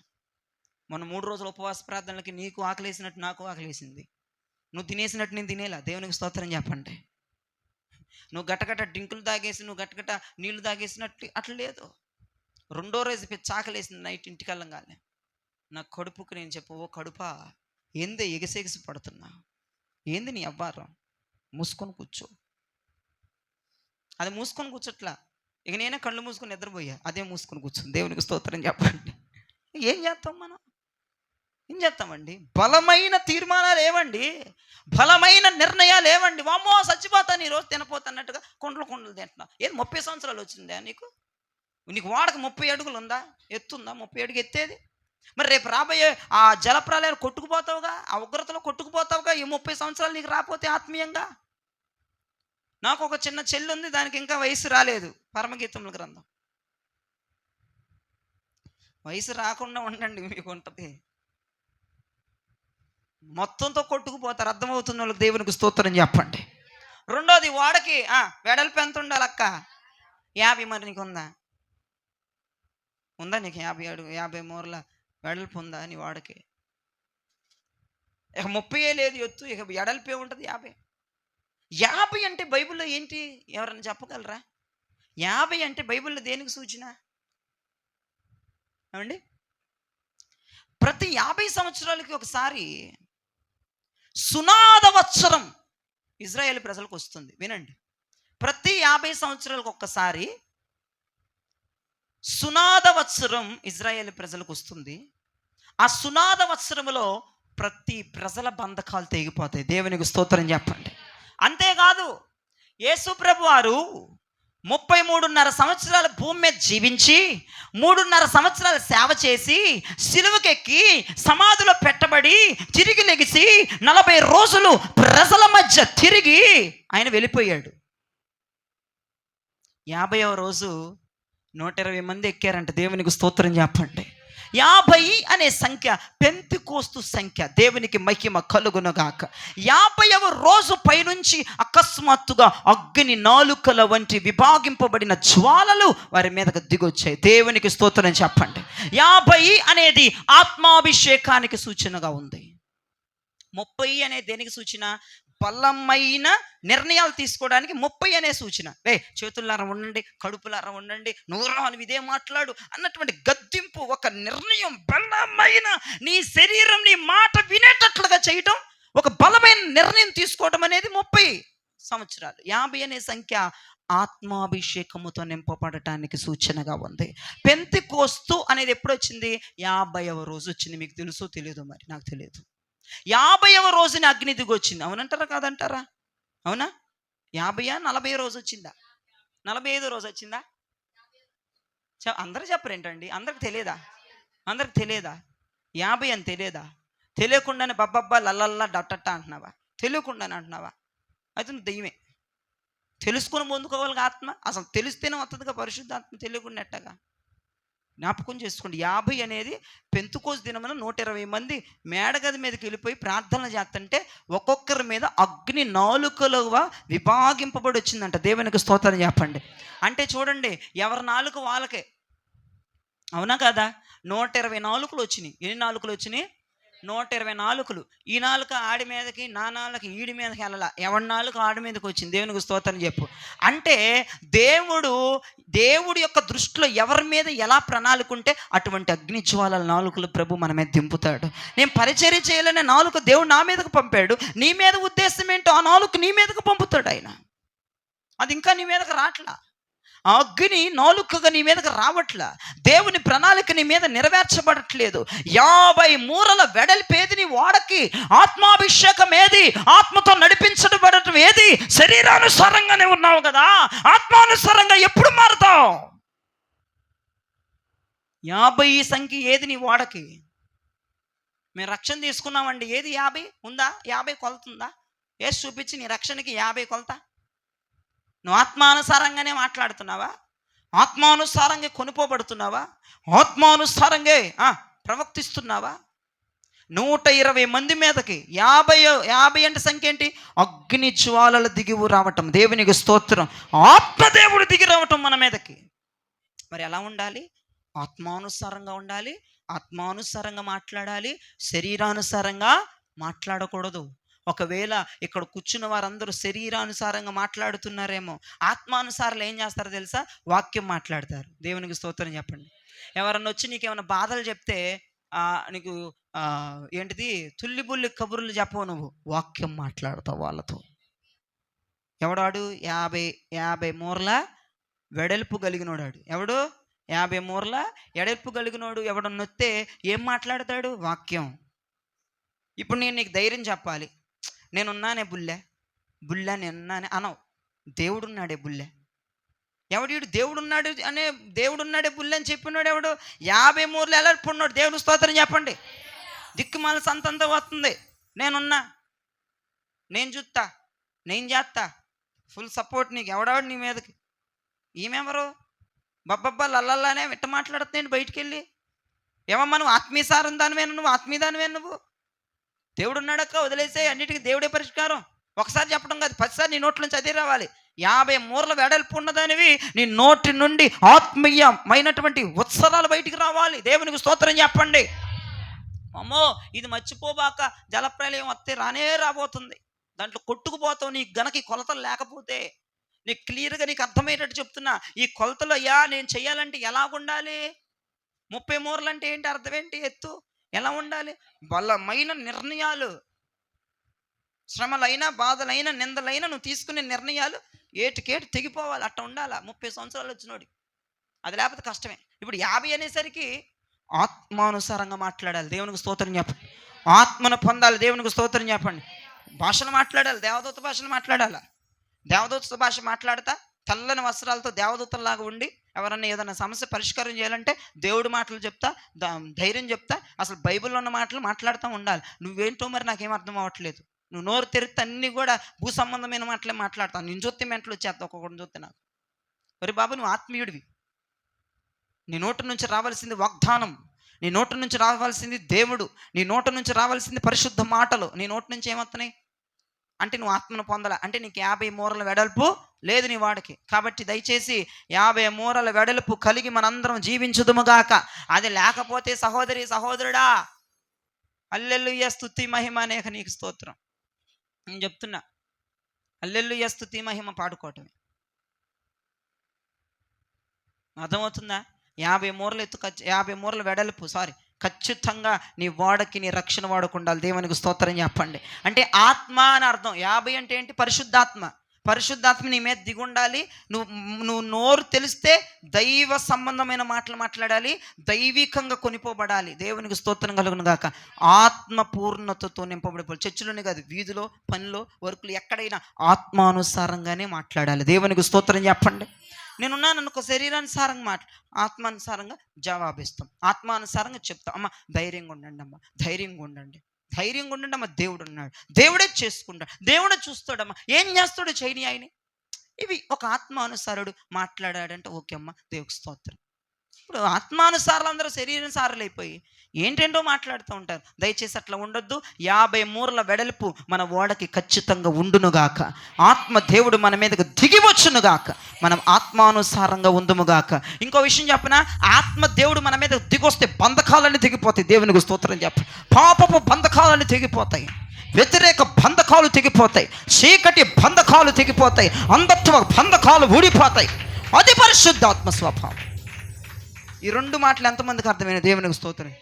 మొన్న 3 రోజుల ఉపవాస ప్రార్థనలకి నీకు ఆకలేసినట్టు నాకు ఆకలేసింది, నువ్వు తినేసినట్టు నేను తినేలా. దేవునికి స్తోత్రం చెప్పండి. నువ్వు గట్టగట్ట డ్రింకులు తాగేసి, నువ్వు గట్టగట్ట నీళ్లు తాగేసినట్టు అట్లా లేదు. 2వ రోజు చాకలేసింది నైట్ ఇంటికి వెళ్ళంగానే. నా కడుపుకు నేను చెప్పు, ఓ కడుపా, ఏందే ఎగసెగసి పడుతున్నా, ఏంది నీ అవ్వారం, మూసుకొని కూర్చో. అది మూసుకొని కూర్చోట్లా, ఇక నేనే కళ్ళు మూసుకొని నిద్రపోయా, అదే మూసుకొని కూర్చొని. దేవునికి స్తోత్రం చెప్పండి. ఏం చేస్తాం మనం, ఏం చేస్తామండి? బలమైన తీర్మానాలు ఏవండి, బలమైన నిర్ణయాలు ఏవండి. వామ్మో చచ్చిపోతాను ఈరోజు తినపోతున్నట్టుగా కొండలు తింటున్నా. ఏది 30 సంవత్సరాలు వచ్చిందా నీకు? నీకు వాడక 30 అడుగులు ఉందా, ఎత్తుందా 30 అడుగు ఎత్తేది? మరి రేపు రాబోయే ఆ జలప్రలయాలు కొట్టుకుపోతావుగా, ఆ ఉగ్రతలో కొట్టుకుపోతావుగా. ఈ 30 సంవత్సరాలు నీకు రాకపోతే ఆత్మీయంగా. నాకు ఒక చిన్న చెల్లి ఉంది, దానికి ఇంకా వయసు రాలేదు. పరమగీతముల గ్రంథం. వయసు రాకుండా ఉండండి, మీకు ఉంటుంది. మొత్తంతో కొట్టుకుపోతారు. అర్థమవుతున్న వాళ్ళకి దేవునికి స్తోత్రం చెప్పండి. 2వది, వాడకి వెడల్పు ఎంత ఉండాలి అక్క? 50. మరి నీకు ఉందా నీకు 50 అడుగు 50 మూరల వెడల్పు ఉందా నీ వాడకి? ఇక 30 లేదు ఎత్తు, ఇక వెడల్పే ఉంటుంది 50 అంటే బైబిల్లో ఏంటి, ఎవరైనా చెప్పగలరా? 50 అంటే బైబిల్లో దేనికి సూచన ఏమండి? ప్రతి 50 సంవత్సరాలకి ఒకసారి సునాదవత్సరం ఇజ్రాయేల్ ప్రజలకు వస్తుంది. వినండి, ప్రతి 50 సంవత్సరాలకు ఒక్కసారి సునాదవత్సరం ఇజ్రాయేల్ ప్రజలకు వస్తుంది. ఆ సునాదవత్సరములో ప్రతి ప్రజల బంధకాలు తెగిపోతాయి. దేవునికి స్తోత్రం చెప్పండి. అంతేకాదు, యేసు ప్రభు వారు 33.5 సంవత్సరాలు భూమి మీద జీవించి 3.5 సంవత్సరాలు సేవ చేసి సిలువకెక్కి సమాధిలో పెట్టబడి తిరిగి లెగిసి 40 రోజులు ప్రజల మధ్య తిరిగి ఆయన వెళ్ళిపోయాడు. 50వ రోజు 120 మంది ఎక్కారంట. దేవునికి స్తోత్రం చెప్పండి. 50 అనే సంఖ్య పెంతెకోస్తు సంఖ్య. దేవునికి మహిమ కలుగునుగాక. 50వ రోజు పైనుంచి అకస్మాత్తుగా అగ్ని నాలుకల వంటి విభాగింపబడిన జ్వాలలు వారి మీదకు దిగొచ్చాయి. దేవునికి స్తోత్రం చెప్పండి. 50 అనేది ఆత్మాభిషేకానికి సూచనగా ఉంది. 30 అనే దేనికి సూచన? బలమైన నిర్ణయాలు తీసుకోవడానికి 30 అనే సూచన. చేతులారా ఉండండి, కడుపులారా ఉండండి, నూరా అని ఇదే మాట్లాడు అన్నటువంటి గద్దింపు, ఒక నిర్ణయం, బలమైన నీ శరీరం నీ మాట వినేటట్లుగా చేయటం, ఒక బలమైన నిర్ణయం తీసుకోవడం అనేది 30 సంవత్సరాలు. 50 అనే సంఖ్య ఆత్మాభిషేకముతో నింపబడటానికి సూచనగా ఉంది. పెంతెకోస్తు అనేది ఎప్పుడు వచ్చింది? 50వ రోజు వచ్చింది. మీకు తెలుసో తెలియదు, మరి నాకు తెలియదు. 50వ రోజున అగ్ని దిగి వచ్చింది. అవునంటారా కాదంటారా? అవునా? 50 40 రోజు వచ్చిందా? 45 రోజు వచ్చిందా? అందరూ చెప్పరేంటండి? అందరికి తెలియదా? 50 అని తెలియదా? తెలియకుండానే బబ్బబ్బా లల్లల్లా డట్టట్ట అంటున్నావా? తెలియకుండానే అంటున్నావా? అయితే దెయ్యమే. తెలుసుకొని పొందుకోవాలి ఆత్మ. అసలు తెలిస్తేనే వస్తుందిగా పరిశుద్ధాత్మ, తెలియకుండా ఎట్టగా? జ్ఞాపకం చేసుకోండి. 50 అనేది పెంతెకోస్తు దినమున 120 మంది మేడగది మీదకి వెళ్ళిపోయి ప్రార్థనలు చేస్తుంటే ఒక్కొక్కరి మీద అగ్ని నాలుకలుగా విభాగింపబడి వచ్చిందంట. దేవునికి స్తోత్రం చెప్పండి. అంటే చూడండి, ఎవరి నాలుక వాళ్ళకే. అవునా కదా? 120 నాలుకలు వచ్చినాయి. ఎన్ని నాలుకలు వచ్చినాయి? 120 నాలుకలు. ఈ నాలుక ఆడి మీదకి, నా నాలుక ఈడి మీదకి వెళ్ళాల, ఎవరి నాలుక ఆడి మీదకి వచ్చింది. దేవునికి స్తోత్రం చెప్పు. అంటే దేవుడి యొక్క దృష్టిలో ఎవరి మీద ఎలా ప్రణాళిక ఉంటే అటువంటి అగ్ని జ్వాలల నాలుకలు ప్రభు మన మీద దింపుతాడు. నేను పరిచర్య చేయాలనే నాలుక దేవుడు నా మీదకు పంపాడు. నీ మీద ఉద్దేశం ఏంటో ఆ నాలుక నీ మీదకు పంపుతాడు ఆయన. అది ఇంకా నీ మీదకి రాట్లా. ఆ అగ్ని నాలుకగా నీ మీదకి రావట్లా. దేవుని ప్రణాళిక నీ మీద నెరవేర్చబడట్లేదు. 50 మూరల వెడల్పేది నీ వాడకి, ఆత్మాభిషేకం ఏది, ఆత్మతో నడిపించబడటం ఏది, శరీరానుసారంగానే ఉన్నావు కదా, ఆత్మానుసారంగా ఎప్పుడు మారుతావు? 50 సంఖ్య ఏది నీ వాడకి? మేము రక్షణ తీసుకున్నామండి, ఏది 50 ఉందా? 50 కొలుతుందా? ఏసి చూపించి నీ రక్షణకి 50 కొలత. నువ్వు ఆత్మానుసారంగానే మాట్లాడుతున్నావా? ఆత్మానుసారంగా కొనుకోబడుతున్నావా? ఆత్మానుసారంగా ప్రవర్తిస్తున్నావా? 120 మంది మీదకి 50 అంటే సంఖ్య ఏంటి? అగ్ని జ్వాలలు దిగి రావటం. దేవునికి స్తోత్రం. ఆత్మదేవుడు దిగి రావటం మన మీదకి. మరి ఎలా ఉండాలి? ఆత్మానుసారంగా ఉండాలి, ఆత్మానుసారంగా మాట్లాడాలి, శరీరానుసారంగా మాట్లాడకూడదు. ఒకవేళ ఇక్కడ కూర్చున్న వారందరూ శరీరానుసారంగా మాట్లాడుతున్నారేమో, ఆత్మానుసారాలు ఏం చేస్తారో తెలుసా? వాక్యం మాట్లాడతారు. దేవునికి స్తోత్రం చెప్పండి. ఎవరన్నా వచ్చి నీకేమైనా బాధలు చెప్తే నీకు ఏంటిది తుల్లిబుల్లి కబుర్లు చెప్పవు, నువ్వు వాక్యం మాట్లాడతావు వాళ్ళతో. ఎవడాడు? 50 మూరల వెడల్పు కలిగినోడాడు. ఎవడు? 50 మూరల ఎడల్పు కలిగినోడు. ఎవడన్నా వస్తే ఏం మాట్లాడతాడు? వాక్యం. ఇప్పుడు నేను నీకు ధైర్యం చెప్పాలి, నేనున్నానే బుల్లె నేనున్నానే అనవు. దేవుడున్నాడే బుల్లె. ఎవడు? దేవుడున్నాడు అనే, దేవుడున్నాడే బుల్లె అని చెప్పినాడు ఎవడు? 50 మూరలు ఎడల్పు ఉన్నాడు. దేవుడు స్తోత్రం చెప్పండి. దిక్కుమాల సంతంతా వస్తుంది, నేనున్నా, నేను చూస్తా, నేను చేస్తా, ఫుల్ సపోర్ట్ నీకు. ఎవడాడు నీ మీదకి? ఈమెవరు? బబ్బబ్బా లల్లల్లానే విట్ట మాట్లాడుతున్నాడు బయటికి వెళ్ళి. ఏమమ్మా నువ్వు ఆత్మీయసారం దానివేను, నువ్వు ఆత్మీయ దానివేను, నువ్వు దేవుడు ఉన్నాడక్క వదిలేసే, అన్నిటికీ దేవుడే పరిష్కారం. ఒకసారి చెప్పడం కాదు, 10 సార్లు నీ నోట్ల నుంచి అదే రావాలి. 50 మూరల వెడల్పు ఉన్నదానివి నీ నోటి నుండి ఆత్మీయమైనటువంటి ఉత్సరాలు బయటికి రావాలి. దేవునికి స్తోత్రం చెప్పండి. అమ్మో ఇది మర్చిపోబాక, జలప్రలయం వస్తే రాబోతుంది, దాంట్లో కొట్టుకుపోతావు. నీ గనకి కొలతలు లేకపోతే. నీకు క్లియర్గా నీకు అర్థమయ్యేటట్టు చెప్తున్నా. ఈ కొలతలు అయ్యా నేను చెయ్యాలంటే ఎలా ఉండాలి? 30 మూరలు అంటే ఏంటి, అర్థం ఏంటి, ఎత్తు ఎలా ఉండాలి? బలమైన నిర్ణయాలు, శ్రమలైనా బాధలైనా నిందలైనా నువ్వు తీసుకునే నిర్ణయాలు ఏటికేటు తెగిపోవాలి. అట్ట ఉండాలా 30 సంవత్సరాలు వచ్చినోడి. అది లేకపోతే కష్టమే. ఇప్పుడు 50 అనేసరికి ఆత్మానుసారంగా మాట్లాడాలి. దేవునికి స్తోత్రం చెప్పండి. ఆత్మను పొందాలి. దేవునికి స్తోత్రం చెప్పండి. భాషలు మాట్లాడాలి, దేవదూత భాషలు మాట్లాడాలా. దేవదూత భాష మాట్లాడతా తెల్లని వస్త్రాలతో దేవదూతల్లాగా ఉండి ఎవరన్నా ఏదైనా సమస్య పరిష్కారం చేయాలంటే దేవుడి మాటలు చెప్తా, ధైర్యం చెప్తా, అసలు బైబిల్లో ఉన్న మాటలు మాట్లాడుతూ ఉండాలి. నువ్వేంటో మరి నాకేం అర్థం అవ్వట్లేదు. నువ్వు నోరు తెరిస్తే అన్నీ కూడా భూ సంబంధమైన మాటలే మాట్లాడతావు. నేను చూస్తే మెంటలు వచ్చేస్తా ఒక్కొక్కటి చూస్తే నాకు. మరి బాబు నువ్వు ఆత్మీయుడివి. నీ నోటి నుంచి రావాల్సింది వాగ్దానం, నీ నోటి నుంచి రావాల్సింది దేవుడు, నీ నోటి నుంచి రావాల్సింది పరిశుద్ధ మాటలు. నీ నోటి నుంచి ఏమవుతున్నాయి అంటే నువ్వు ఆత్మను పొందాల అంటే నీకు 50 మూరల వెడల్పు లేదు నీ వాడికి. కాబట్టి దయచేసి 50 మూరల వెడల్పు కలిగి మనందరం జీవించుదుముగాక. అది లేకపోతే సహోదరి సహోదరుడా, హల్లెలూయా స్తుతి మహిమ అనేక నీకు స్తోత్రం. నేను చెప్తున్నా, హల్లెలూయా స్తుతి మహిమ పాడుకోవటమే. అర్థమవుతుందా? 50 మూరలు ఎత్తు, 50 మూరల వెడల్పు ఖచ్చితంగా నీ వాడకి నీ రక్షణ వాడుకు ఉండాలి. దేవునికి స్తోత్రం చెప్పండి. అంటే ఆత్మ అని అర్థం. 50 అంటే ఏంటి? పరిశుద్ధాత్మ. పరిశుద్ధాత్మ నీ మీద దిగి ఉండాలి. నువ్వు నోరు తెలిస్తే దైవ సంబంధమైన మాటలు మాట్లాడాలి, దైవికంగా కొనిపోబడాలి. దేవునికి స్తోత్రం కలుగును గాక. ఆత్మ పూర్ణతతో నింపబడిపోవాలి. చర్చిలోనే కాదు, వీధిలో, పనిలో, వర్కులు, ఎక్కడైనా ఆత్మానుసారంగానే మాట్లాడాలి. దేవునికి స్తోత్రం చెప్పండి. నేనున్నాను అనుకో, శరీరానుసారంగా ఆత్మానుసారంగా జవాబిస్తాం, ఆత్మానుసారంగా చెప్తాం. అమ్మ ధైర్యంగా ఉండండి, అమ్మ ధైర్యంగా ఉండండి, ధైర్యంగా ఉండండి అమ్మ, దేవుడు ఉన్నాడు, దేవుడే చేసుకుంటాడు, దేవుడే చూస్తాడమ్మా, ఏం చేస్తాడో చేయని ఆయన. ఇవి ఒక ఆత్మానుసారుడు మాట్లాడాడంటే ఓకే అమ్మ, దేవుకి స్తోత్రం. ఇప్పుడు ఆత్మానుసారాలు అందరూ శరీరానుసారులు అయిపోయి ఏంటేంటో మాట్లాడుతూ ఉంటారు. దయచేసి అట్లా ఉండొద్దు. 50 మూరల వెడల్పు మన ఓడకి ఖచ్చితంగా ఉండునుగాక. ఆత్మ దేవుడు మన మీదకు దిగివచ్చునుగాక. మనం ఆత్మానుసారంగా ఉందుముగాక. ఇంకో విషయం చెప్పనా, ఆత్మ దేవుడు మన మీద దిగొస్తే బంధకాలన్నీ తెగిపోతాయి. దేవునికి స్తోత్రం చెప్ప. పాపపు బంధకాలన్నీ తెగిపోతాయి, వ్యతిరేక బంధకాలు తెగిపోతాయి, చీకటి బంధకాలు తెగిపోతాయి, అంధత్వ బంధకాలు ఊడిపోతాయి. అది పరిశుద్ధాత్మ స్వభావం. ఈ 2 మాటలు ఎంతమందికి అర్థమైన? దేవునికి స్తోత్రం.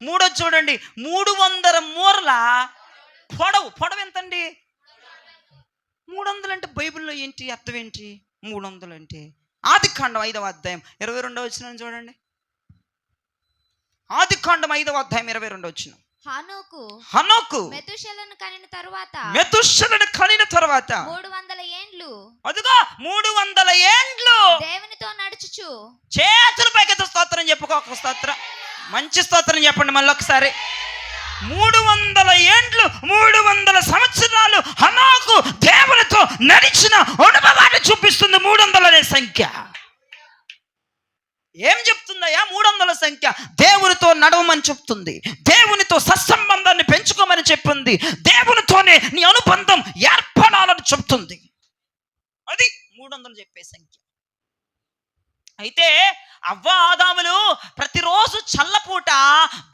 3 చూడండి, 300 మూరల పొడవు ఎంతండి? 300 అంటే బైబిల్లో ఏంటి అర్థం ఏంటి? 300 అంటే ఆదికాండం 5వ అధ్యాయం 22వ వచనం చూడండి. ఆదికాండం 5వ అధ్యాయం 22వ వచనం. హనోకు మెతుషెలను కనిన తరువాత 300 ఏండ్లు అదిగో 300 ఏండ్లు దేవునితో నడుచుచు. చేతుల పైకి స్తోత్రం చెప్పుకోక స్తోత్రం, మంచి స్తోత్రం చెప్పండి మళ్ళీ ఒకసారి. 300 ఏండ్లు 300 సంవత్సరాలు హనోకు దేవునితో నడిచిన అనుభవాన్ని చూపిస్తుంది 300 అనే సంఖ్య. ఏం చెప్తుందయ్యా 300 సంఖ్య? దేవునితో నడవమని చెప్తుంది, దేవునితో సత్సంబంధాన్ని పెంచుకోమని చెప్పింది, దేవునితోనే నీ అనుబంధం ఏర్పడాలని చెప్తుంది. అది 300 చెప్పే సంఖ్య. అయితే అవ్వ ఆదాములు ప్రతిరోజు చల్లపూట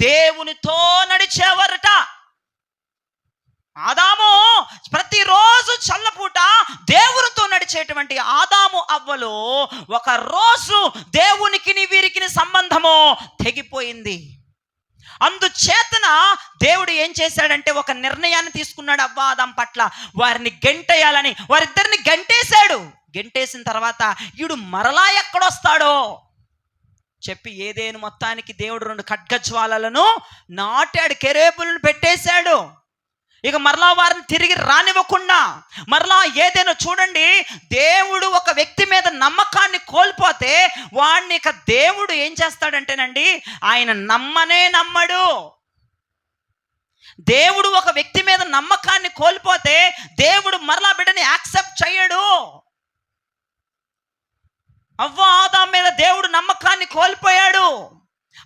దేవునితో నడిచేవారట. ఆదాము ప్రతిరోజు చల్లపూట దేవునితో నడిచేటువంటి ఆదాము అవ్వలు ఒక రోజు దేవునికి వీరికి సంబంధము తెగిపోయింది. అందుచేతన దేవుడు ఏం చేశాడంటే ఒక నిర్ణయాన్ని తీసుకున్నాడు అవ్వ ఆదాం పట్ల. వారిని గెంటేయాలని వారిద్దరిని గెంటేశాడు. గెంటేసిన తర్వాత ఈడు మరలా ఎక్కడొస్తాడో చెప్పి ఏదేను మొత్తానికి దేవుడు 2 ఖడ్గజ్వాలలను నాటాడు, కెరూబులను పెట్టేశాడు. ఇక మరలా వారిని తిరిగి రానివ్వకుండా మరలా ఏదైనా చూడండి, దేవుడు ఒక వ్యక్తి మీద నమ్మకాన్ని కోల్పోతే వాడిని ఇక దేవుడు ఏం చేస్తాడంటేనండి, ఆయన నమ్మడు. దేవుడు ఒక వ్యక్తి మీద నమ్మకాన్ని కోల్పోతే దేవుడు మరలా బిడ్డని యాక్సెప్ట్ చేయడు. అవ్వ ఆదాం మీద దేవుడు నమ్మకాన్ని కోల్పోయాడు.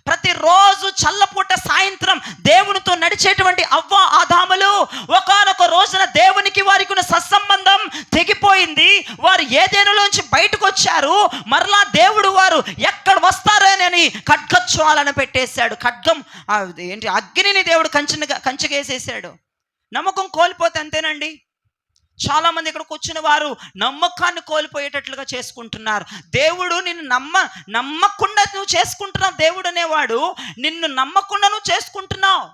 ప్రతిరోజు చల్లపూట సాయంత్రం దేవునితో నడిచేటువంటి అవ్వ ఆదాములు ఒకానొక రోజున దేవునికి వారికి ఉన్న సత్సంబంధం తెగిపోయింది. వారు ఏదేనులోంచి బయటకు వచ్చారు. మరలా దేవుడు వారు ఎక్కడ వస్తారోనని ఖడ్గజ్వాలను పెట్టేశాడు. ఖడ్గం ఏంటి, అగ్నిని దేవుడు కంచెగేసేసాడు. నమ్మకం కోల్పోతే అంతేనండి. చాలా మంది ఇక్కడ కూర్చున్న వారు నమ్మకాన్ని కోల్పోయేటట్లుగా చేసుకుంటున్నారు. దేవుడు నిన్ను నమ్మకుండా నువ్వు చేసుకుంటున్నావు. దేవుడు అనేవాడు నిన్ను నమ్మకుండా నువ్వు చేసుకుంటున్నావు.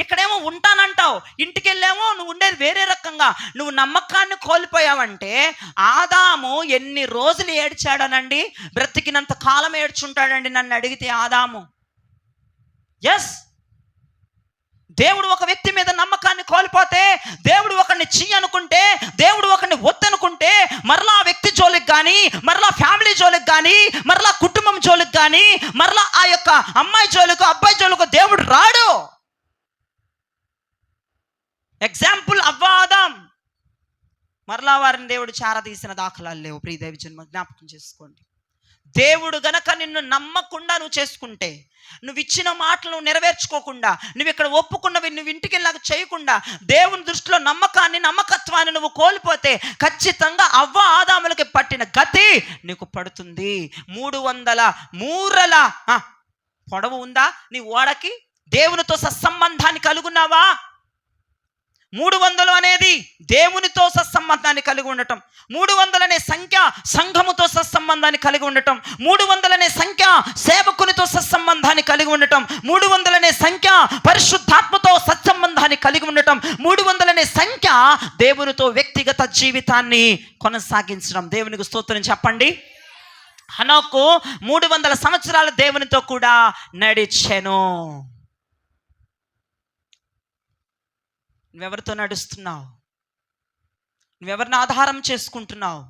ఇక్కడేమో ఉంటానంటావు, ఇంటికి వెళ్ళేమో నువ్వు ఉండేది వేరే రకంగా. నువ్వు నమ్మకాన్ని కోల్పోయావంటే ఆదాము ఎన్ని రోజులు ఏడ్చాడనండి? బ్రతికినంత కాలం ఏడ్చుంటాడండి నన్ను అడిగితే ఆదాము. ఎస్, దేవుడు ఒక వ్యక్తి మీద నమ్మకాన్ని కోల్పోతే, దేవుడు ఒకరిని అనుకుంటే, దేవుడు ఒకరిని వద్దనుకుంటే మరలా ఆ వ్యక్తి జోలికి కానీ, మరలా ఫ్యామిలీ జోలికి కానీ, మరలా కుటుంబం జోలికి కానీ, మరలా ఆ యొక్క అమ్మాయి జోలికి అబ్బాయి జోలికి దేవుడు రాడు. ఎగ్జాంపుల్ అవ్వ ఆదాం. మరలా వారిని దేవుడు చారదీసిన దాఖలాలు లేవు. ప్రియదేవి జన్మ జ్ఞాపకం చేసుకోండి. దేవుడు గనక నిన్ను నమ్మకుండా నువ్వు చేసుకుంటే, నువ్వు ఇచ్చిన మాటలు నువ్వు నెరవేర్చుకోకుండా, నువ్వు ఇక్కడ ఒప్పుకున్నవి నువ్వు ఇంటికి వెళ్ళాక చేయకుండా, దేవుని దృష్టిలో నమ్మకత్వాన్ని నువ్వు కోల్పోతే ఖచ్చితంగా అవ్వ ఆదాములకి పట్టిన గతి నీకు పడుతుంది. 300 మూరల పొడవు ఉందా నీ ఓడకి? దేవునితో సత్సంబంధాన్ని కలుగున్నావా? 300 అనేది దేవునితో సత్సంబంధాన్ని కలిగి ఉండటం. 300 అనే సంఖ్య సంఘముతో సత్సంబంధాన్ని కలిగి ఉండటం. 300 అనే సంఖ్య సేవకునితో సత్సంబంధాన్ని కలిగి ఉండటం. 300 అనే సంఖ్య పరిశుద్ధాత్మతో సత్సంబంధాన్ని కలిగి ఉండటం. 300 అనే సంఖ్య దేవునితో వ్యక్తిగత జీవితాన్ని కొనసాగించడం. దేవునికి స్తోత్రం చెప్పండి. హనోకు 300 సంవత్సరాలు దేవునితో కూడా నడిచెను. నువ్వెవరితో నడుస్తున్నావు? నువ్వెవరిని ఆధారం చేసుకుంటున్నావు?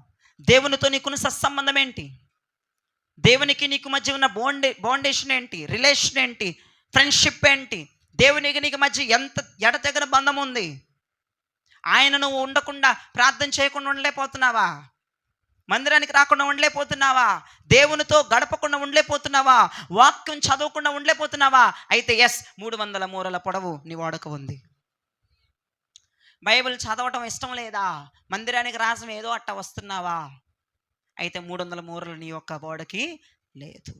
దేవునితో నీకున్న సత్సంబంధం ఏంటి? దేవునికి నీకు మధ్య ఉన్న బాండేషన్ ఏంటి? రిలేషన్ ఏంటి? ఫ్రెండ్షిప్ ఏంటి? దేవునికి నీకు మధ్య ఎంత ఎడతెగని బంధం ఉంది? ఆయన నువ్వు ఉండకుండా ప్రార్థన చేయకుండా ఉండలేకపోతున్నావా? మందిరానికి రాకుండా ఉండలేకపోతున్నావా? దేవునితో గడపకుండా ఉండలేకపోతున్నావా? వాక్యం చదవకుండా ఉండలేకపోతున్నావా? అయితే 300 మూరల పొడవు నీ వాడక ఉంది. బైబిల్ చదవటం ఇష్టం లేదా? మందిరానికి రాసం ఏదో అట్ట వస్తున్నావా? అయితే 300 మూరలు నీ యొక్క బోడకి లేదు.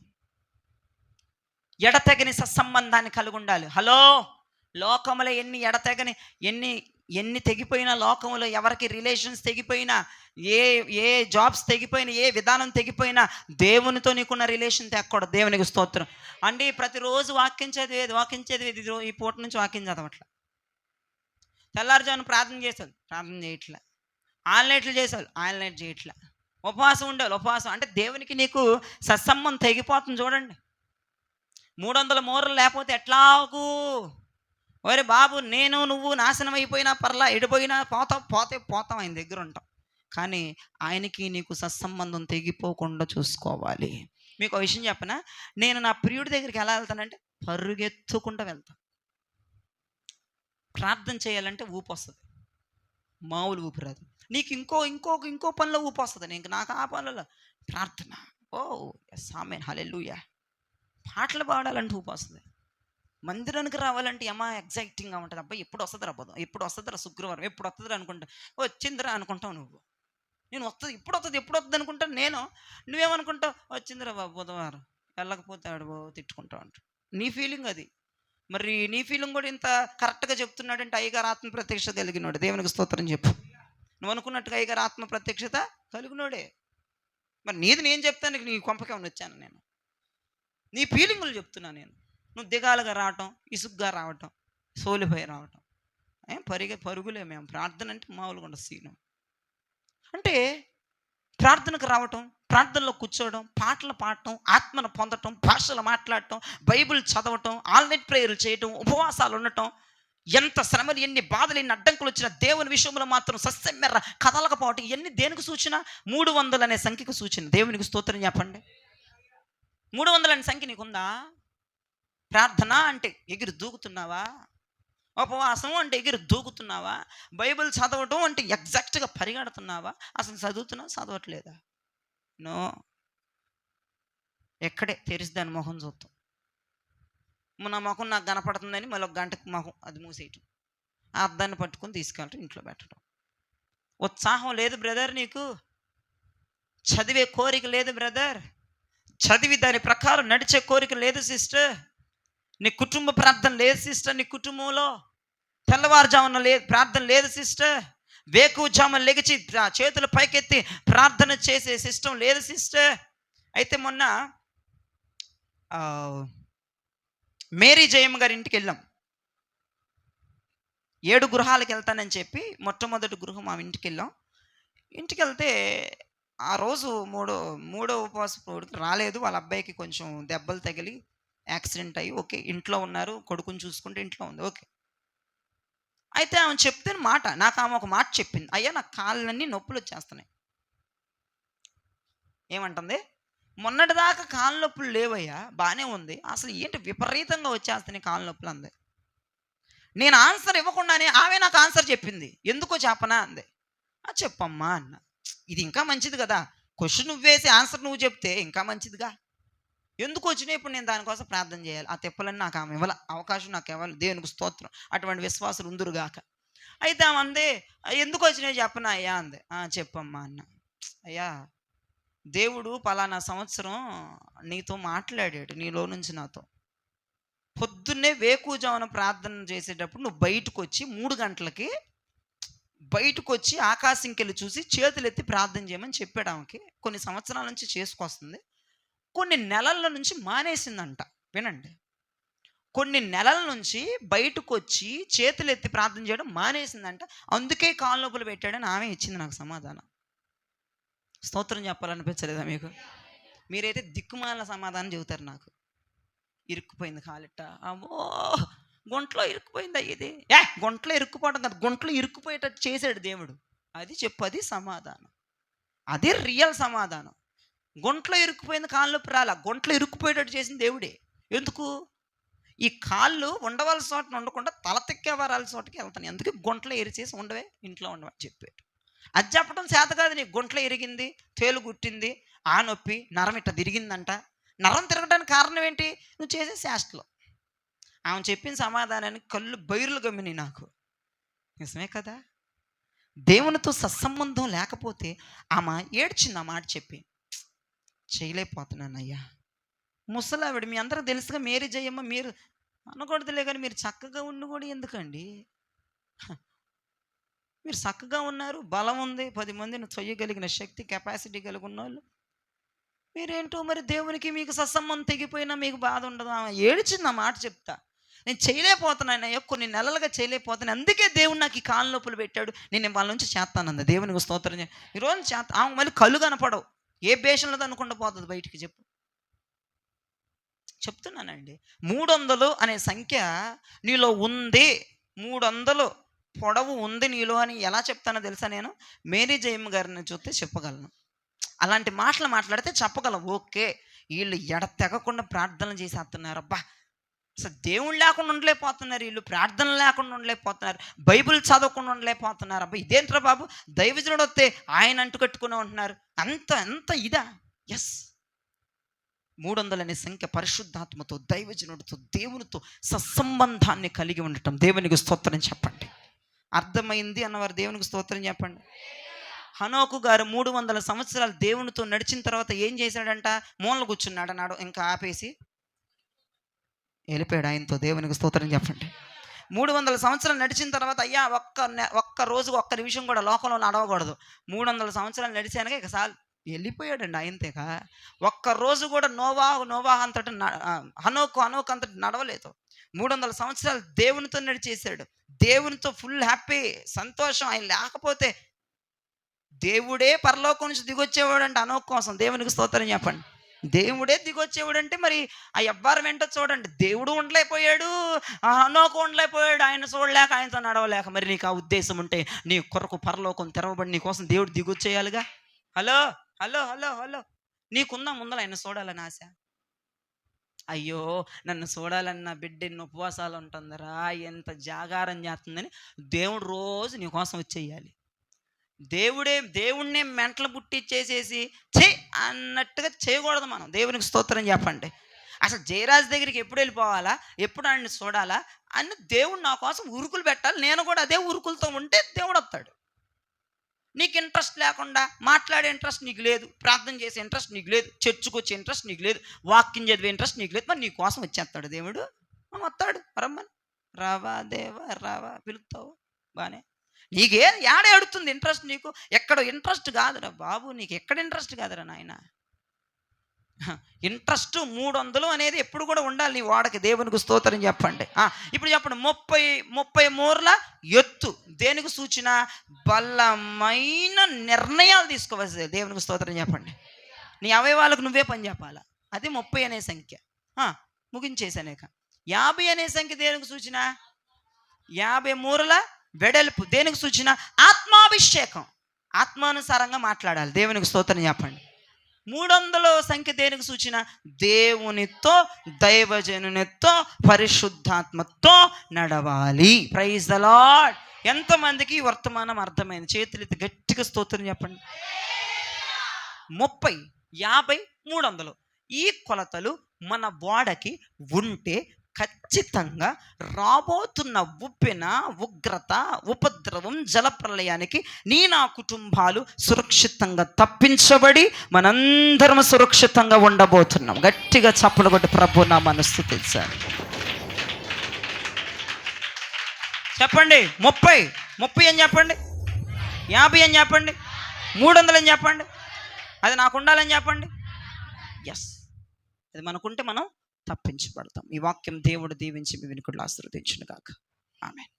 ఎడతెగని సత్సంబంధాన్ని కలిగి ఉండాలి. హలో, లోకములో ఎన్ని తెగిపోయినా, లోకములో ఎవరికి రిలేషన్స్ తెగిపోయినా, ఏ జాబ్స్ తెగిపోయినా, ఏ విధానం తెగిపోయినా, దేవునితో నీకున్న రిలేషన్ తెక్కూడదు. దేవునికి స్తోత్రం అండి. ప్రతిరోజు వాక్యం చదివేది ఈ పూట నుంచి వాక్యం చదవట్ల. తెల్లారుజామున ప్రార్థన చేశారు, ప్రార్థన చేయట్లా. ఆన్లైట్లు చేశారు, ఆన్లైట్ చేయట్లా. ఉపవాసం ఉండాలి. ఉపవాసం అంటే దేవునికి నీకు సత్సంబంధం తెగిపోతుంది చూడండి. 300 మూరలు లేకపోతే ఎట్లాగూ ఒరే బాబు నేను నువ్వు నాశనం అయిపోయినా పర్లా, ఎడిపోయినా పోతాం, పోతే పోతాం, ఆయన దగ్గర ఉంటాం. కానీ ఆయనకి నీకు సత్సంబంధం తెగిపోకుండా చూసుకోవాలి. మీకు ఒక విషయం చెప్పనా, నేను నా ప్రియుడి దగ్గరికి ఎలా వెళ్తానంటే పరుగెత్తుకుంటూ వెళ్తాను. ప్రార్థన చేయాలంటే ఊపు వస్తుంది, మామూలు ఊపి రాదు. నీకు ఇంకో పనిలో ఊపు వస్తుంది, నాకు ఆ పనులలో ప్రార్థన. ఓ ఆమేన్ హల్లెలూయా. పాటలు పాడాలంటే ఊపు వస్తుంది. మందిరానికి రావాలంటే ఎగ్జైటింగ్గా ఉంటుంది. అబ్బాయి ఎప్పుడు వస్తుందిరా బుధం, ఎప్పుడు వస్తుందిరా శుక్రవారం, ఎప్పుడు వస్తుందిరా అనుకుంటా. వచ్చిందిరా అనుకుంటావు నువ్వు. నేను ఎప్పుడు వస్తుంది అనుకుంటాను నేను. నువ్వేమనుకుంటావు, వచ్చిందిరా బాబు బుధవారం, వెళ్ళకపోతే ఆడు తిట్టుకుంటావు అంట. నీ ఫీలింగ్ అది. మరి నీ ఫీలింగ్ కూడా ఇంత కరెక్ట్గా చెప్తున్నాడంటే అయ్యగారు ఆత్మ ప్రత్యక్షత కలిగినోడు. దేవునికి స్తోత్రం చెప్పు. నువ్వు అనుకున్నట్టుగా అయ్యగారు ఆత్మ ప్రత్యక్షత కలిగినోడే. మరి నీది నేను చెప్తాను, నీ కొంపకే వచ్చాను నేను. నీ ఫీలింగులు చెప్తున్నా నేను. నువ్వు దిగాలుగా రావటం, ఇసుగ్గా రావటం, సోలిపోయి రావటం, పరుగులే మేము. ప్రార్థన అంటే మామూలుగా ఉండదు సీను. అంటే ప్రార్థనకు రావటం, ప్రార్థనలో కూర్చోవడం, పాటలు పాడటం, ఆత్మను పొందటం, భాషలు మాట్లాడటం, బైబిల్ చదవటం, ఆల్నైట్ ప్రేయర్లు చేయటం, ఉపవాసాలు ఉండటం, ఎంత శ్రమలు, ఎన్ని బాధలు, ఎన్ని అడ్డంకులు వచ్చినా దేవుని విషయంలో మాత్రం సస్యమెర్ర కదలకపోవటం, ఇవన్నీ దేనికి సూచన? 300 అనే సంఖ్యకు సూచన. దేవునికి స్తోత్రం చెప్పండి. 300 అనే సంఖ్య నీకుందా? ప్రార్థన అంటే ఎగిరి దూకుతున్నావా? ఉపవాసం అంటే ఎగిరి దూకుతున్నావా? బైబిల్ చదవటం అంటే ఎగ్జాక్ట్గా పరిగెడుతున్నావా? అసలు చదువుతున్నావా, చదవట్లేదా? నో. ఎక్కడే తెరిచి దాని మొహం చూస్తాం. నా మొహం నాకు కనపడుతుందని మళ్ళీ ఒక గంటకు మొహం అది మూసేయటం, ఆ అద్దాన్ని పట్టుకొని తీసుకెళ్ళటం, ఇంట్లో పెట్టడం. ఉత్సాహం లేదు బ్రదర్ నీకు, చదివే కోరిక లేదు బ్రదర్, చదివి దాని ప్రకారం నడిచే కోరిక లేదు సిస్టర్, నీ కుటుంబ ప్రార్థన లేదు సిస్టర్, నీ కుటుంబంలో తెల్లవారుజామున ప్రార్థన లేదు సిస్టర్, వేకువజామున లెగిచి చేతులు పైకెత్తి ప్రార్థన చేసే సిస్టమ్ లేదు సిస్టర్. అయితే మొన్న మేరీ జయమ్మ గారి ఇంటికి వెళ్ళాం. 7 గృహాలకు వెళ్తానని చెప్పి మొట్టమొదటి గృహం ఆమె ఇంటికి వెళ్ళాం. ఇంటికి వెళ్తే ఆ రోజు మూడో ఉపవాసపుడికి రాలేదు. వాళ్ళ అబ్బాయికి కొంచెం దెబ్బలు తగిలి యాక్సిడెంట్ అయ్యి ఓకే ఇంట్లో ఉన్నారు, కొడుకుని చూసుకుంటే ఇంట్లో ఉంది ఓకే. అయితే ఆమె చెప్తే నాకు ఆమె ఒక మాట చెప్పింది, అయ్యా నాకు కాళ్ళన్నీ నొప్పులు వచ్చేస్తున్నాయి. ఏమంటుంది? మొన్నటిదాకా కాళ్ళ నొప్పులు లేవయ్యా, బాగానే ఉంది, అసలు ఏంటి విపరీతంగా వచ్చేస్తున్నాయి కాళ్ళ నొప్పులు అంది. నేను ఆన్సర్ ఇవ్వకుండానే ఆమె నాకు ఆన్సర్ చెప్పింది. ఎందుకో చెప్పనా అంది. చెప్పమ్మా అన్న. ఇది ఇంకా మంచిది కదా, క్వశ్చన్ నువ్వేసి ఆన్సర్ నువ్వు చెప్తే ఇంకా మంచిదిగా. ఎందుకు వచ్చినాయి ఇప్పుడు నేను దానికోసం ప్రార్థన చేయాలి? ఆ తెప్పలని నాకు ఆమె ఇవ్వాలి, అవకాశం నాకు ఇవ్వాలి. దేవునికి స్తోత్రం, అటువంటి విశ్వాసాలు ఉందురుగాక. అయితే ఆమె అందే, ఎందుకు వచ్చినాయి చెప్పనా అయ్యా అంది. చెప్పమ్మా అన్న. అయ్యా దేవుడు పలానా సంవత్సరం నీతో మాట్లాడాడు, నీలో నుంచి నాతో. పొద్దున్నే వేకువజామున ప్రార్థన చేసేటప్పుడు నువ్వు బయటకు వచ్చి 3 గంటలకి బయటకు వచ్చి ఆకాశంకెళ్ళి చూసి చేతులు ఎత్తి ప్రార్థన చేయమని చెప్పాడు ఆమెకి. కొన్ని సంవత్సరాల నుంచి చేసుకొస్తుంది, కొన్ని నెలల నుంచి మానేసిందంట. వినండి, కొన్ని నెలల నుంచి బయటకు వచ్చి చేతులు ఎత్తి ప్రార్థన చేయడం మానేసిందంట. అందుకే కాళ్ళ నొప్పులు పెట్టాడని ఆమె ఇచ్చింది నాకు సమాధానం. స్తోత్రం చెప్పాలనిపించలేదా మీకు? మీరైతే దిక్కుమాల సమాధానం చెబుతారు నాకు. ఇరుక్కుపోయింది కాలిట్ట, అమ్మో గుంట్లో ఇరుక్కుపోయింది. ఇది గుంట్లో ఇరుక్కుపోవడం కదా, గుంట్లో ఇరుక్కుపోయేటట్టు చేశాడు దేవుడు. అది చెప్పు, అది సమాధానం, అదే రియల్ సమాధానం. గుంట్లో ఇరుక్కుపోయింది, కాళ్ళు నొప్పి రాలా, గుంట్లో ఇరుక్కుపోయేటట్టు చేసింది దేవుడే. ఎందుకు? ఈ కాళ్ళు ఉండవలసిన చోటను ఉండకుండా తల తిక్కేవారాల్సిన చోటకి వెళ్తాను, అందుకే గుంట్లో ఎరిచేసి ఉండవే, ఇంట్లో ఉండవని చెప్పాడు. అది చెప్పడం చేత కాదు, నీకు గుంట్లో ఇరిగింది, తేలు గుట్టింది, ఆ నొప్పి, నరం ఇట్ట తిరిగిందంట. నరం తిరగడానికి కారణం ఏంటి? నువ్వు చేసే శాస్త్రలో. ఆమె చెప్పిన సమాధానానికి కళ్ళు బైరులు గమ్మినాయి నాకు. నిజమే కదా, దేవునితో సత్సంబంధం లేకపోతే ఆమె ఏడ్చింది ఆ మాట చెప్పి. చేయలేకపోతున్నానయ్యా. ముసలావిడ, మీ అందరూ తెలుసుగా మేరీ జయమ్మ, మీరు అనకూడదులే కానీ మీరు చక్కగా ఉండి కూడా ఎందుకండి? మీరు చక్కగా ఉన్నారు, బలం ఉంది, 10 మందిని చెయ్యగలిగిన శక్తి కెపాసిటీ కలిగి ఉన్న వాళ్ళు, మీరేంటో మరి దేవునికి మీకు సత్సంబంధం తెగిపోయినా మీకు బాధ ఉండదు. ఆమె ఏడ్చింది ఆ మాట చెప్తా. నేను చేయలేకపోతున్నానయ్యా, కొన్ని నెలలుగా చేయలేకపోతున్నాను, అందుకే దేవుడు నాకు ఈ కాళ్ళ నొప్పులు పెట్టాడు, నేను వాళ్ళ నుంచి చేస్తానంద. దేవునికి స్తోత్రం. ఈరోజు చేస్తా, ఆమె మళ్ళీ కళ్ళు కనపడవు, ఏ బేషన్లో అనుకుంటూ పోతుంది బయటికి. చెప్తున్నానండి. 300 అనే సంఖ్య నీలో ఉంది, 300 పొడవు ఉంది నీలో అని ఎలా చెప్తానో తెలుసా? నేను మేరీ జయమ్మ గారిని చూస్తే చెప్పగలను. అలాంటి మాటలు మాట్లాడితే చెప్పగలం. ఓకే, వీళ్ళు ఎడతెగకుండా ప్రార్థనలు చేసేస్తున్నారు, అబ్బా అసలు దేవుడు లేకుండా ఉండలేకపోతున్నారు, వీళ్ళు ప్రార్థనలు లేకుండా ఉండలేకపోతున్నారు, బైబిల్ చదవకుండా ఉండలేకపోతున్నారు, అబ్బా ఇదేంట్రా బాబు, దైవజనుడు వస్తే ఆయన అంటుకట్టుకుని ఉంటున్నారు, అంత ఇదా? ఎస్, 300 అనే సంఖ్య పరిశుద్ధాత్మతో, దైవజనుడితో, దేవునితో సత్సంబంధాన్ని కలిగి ఉండటం. దేవునికి స్తోత్రం చెప్పండి. అర్థమైంది అన్నవారు దేవునికి స్తోత్రం చెప్పండి. హనోకు గారు 300 సంవత్సరాలు దేవునితో నడిచిన తర్వాత ఏం చేశాడంట? మూలన కూర్చున్నాడు అన్నాడు, ఇంకా ఆపేసి వెళ్ళిపోయాడు ఆయనతో. దేవునికి స్తోత్రం చెప్పండి. 300 సంవత్సరాలు నడిచిన తర్వాత, అయ్యా ఒక్క రోజు ఒక్క నిమిషం కూడా లోకంలో నడవకూడదు, 300 సంవత్సరాలు నడిచానుక ఇక సార్ వెళ్ళిపోయాడండి ఆయనతేక. ఒక్కరోజు కూడా నోవాహు అంతటి హనోకు అంతటి నడవలేదు. 300 సంవత్సరాలు దేవునితో నడిచేశాడు, దేవునితో ఫుల్ హ్యాపీ, సంతోషం. ఆయన లేకపోతే దేవుడే పరలోకం నుంచి దిగొచ్చేవాడు అంటే హనోకు కోసం. దేవునికి స్తోత్రం చెప్పండి. దేవుడే దిగొచ్చేవాడు అంటే మరి ఆ ఎవ్వరు వెంట చూడండి, దేవుడు ఉండలేకపోయాడు, హనోకు ఉండలేకపోయాడు, ఆయన చూడలేక, ఆయనతో నడవలేక. మరి నీకు ఆ ఉద్దేశం ఉంటే నీ కొరకు పరలోకం తెరవబడి నీ కోసం దేవుడు దిగొచ్చేయాలిగా. హలో హలో హలో హలో నీకుందా ముందర ఆయన చూడాలని ఆశ? అయ్యో నన్ను చూడాలన్న బిడ్డ ఎన్ని ఉపవాసాలు ఉంటుందరా, ఎంత జాగారం చేస్తుందని దేవుడు రోజు నీ కోసం వచ్చేయాలి. దేవుణ్ణే మెంటలు పుట్టిచ్చేసేసి చే అన్నట్టుగా చేయకూడదు మనం. దేవునికి స్తోత్రం చెప్పండి. అసలు జయరాజు దగ్గరికి ఎప్పుడు వెళ్ళిపోవాలా, ఎప్పుడు ఆయన్ని చూడాలా అని దేవుడు నా కోసం ఉరుకులు పెట్టాలి. నేను కూడా అదే ఉరుకులతో ఉంటే దేవుడు వస్తాడు. నీకు ఇంట్రెస్ట్ లేకుండా, మాట్లాడే ఇంట్రెస్ట్ నీకు లేదు, ప్రార్థన చేసే ఇంట్రెస్ట్ నీకు లేదు, చర్చికి వచ్చే ఇంట్రెస్ట్ నీకు లేదు, వాక్యం చదివే ఇంట్రెస్ట్ నీకు లేదు, మరి నీ కోసం వచ్చేస్తాడు దేవుడు. వస్తాడు, రమ్మని. రావా దేవా రావా పిలుస్తావు బానే. నీకే ఏడ ఎడుతుంది ఇంట్రెస్ట్? నీకు ఎక్కడ ఇంట్రెస్ట్ కాదురా బాబు, నీకు ఎక్కడ ఇంట్రెస్ట్ కాదురా నాయన. ఇంట్రెస్ట్ 300 అనేది ఎప్పుడు కూడా ఉండాలి నీ వాడకి. దేవునికి స్తోత్రం చెప్పండి. ఇప్పుడు చెప్పండి, 30 మూరల ఎత్తు దేనికి సూచన? బలమైన నిర్ణయాలు తీసుకోవాలి. దేవునికి స్తోత్రం చెప్పండి. నీ అవయవాలకు నువ్వే పని చెప్పాలా. అది 30 అనే సంఖ్య. ముగించేసానేక. 50 అనే సంఖ్య దేనికి సూచన? 50 మూరల వెడల్పు దేనికి సూచన? ఆత్మాభిషేకం, ఆత్మానుసారంగా మాట్లాడాలి. దేవునికి స్తోత్రం చెప్పండి. 300 సంఖ్య దేనికి సూచన? దేవునితో, దైవజనునితో, పరిశుద్ధాత్మతో నడవాలి. Praise the lord. ఎంతమందికి వర్తమానం అర్థమైంది? చేతులెత్తి గట్టిగా స్తోత్రం చెప్పండి. 30, 50, 300 ఈ కొలతలు మన వాడకి ఉంటే ఖచ్చితంగా రాబోతున్న ఉప్పెన, ఉగ్రత, ఉపద్రవం, జలప్రలయానికి నా కుటుంబాలు సురక్షితంగా తప్పించబడి మనందరం సురక్షితంగా ఉండబోతున్నాం. గట్టిగా చప్పలు కొట్టి ప్రభు నామమును స్తుతించాలి. చెప్పండి. 30 అని చెప్పండి, 50 అని చెప్పండి, 300 అని చెప్పండి. అది నాకు ఉండాలని చెప్పండి. ఎస్, అది మనకుంటే మనం తప్పించబడతాం. ఈ వాక్యం దేవుడు దీవించి మీ వినుకులు ఆశీర్వదించును గాక. ఆమేన్.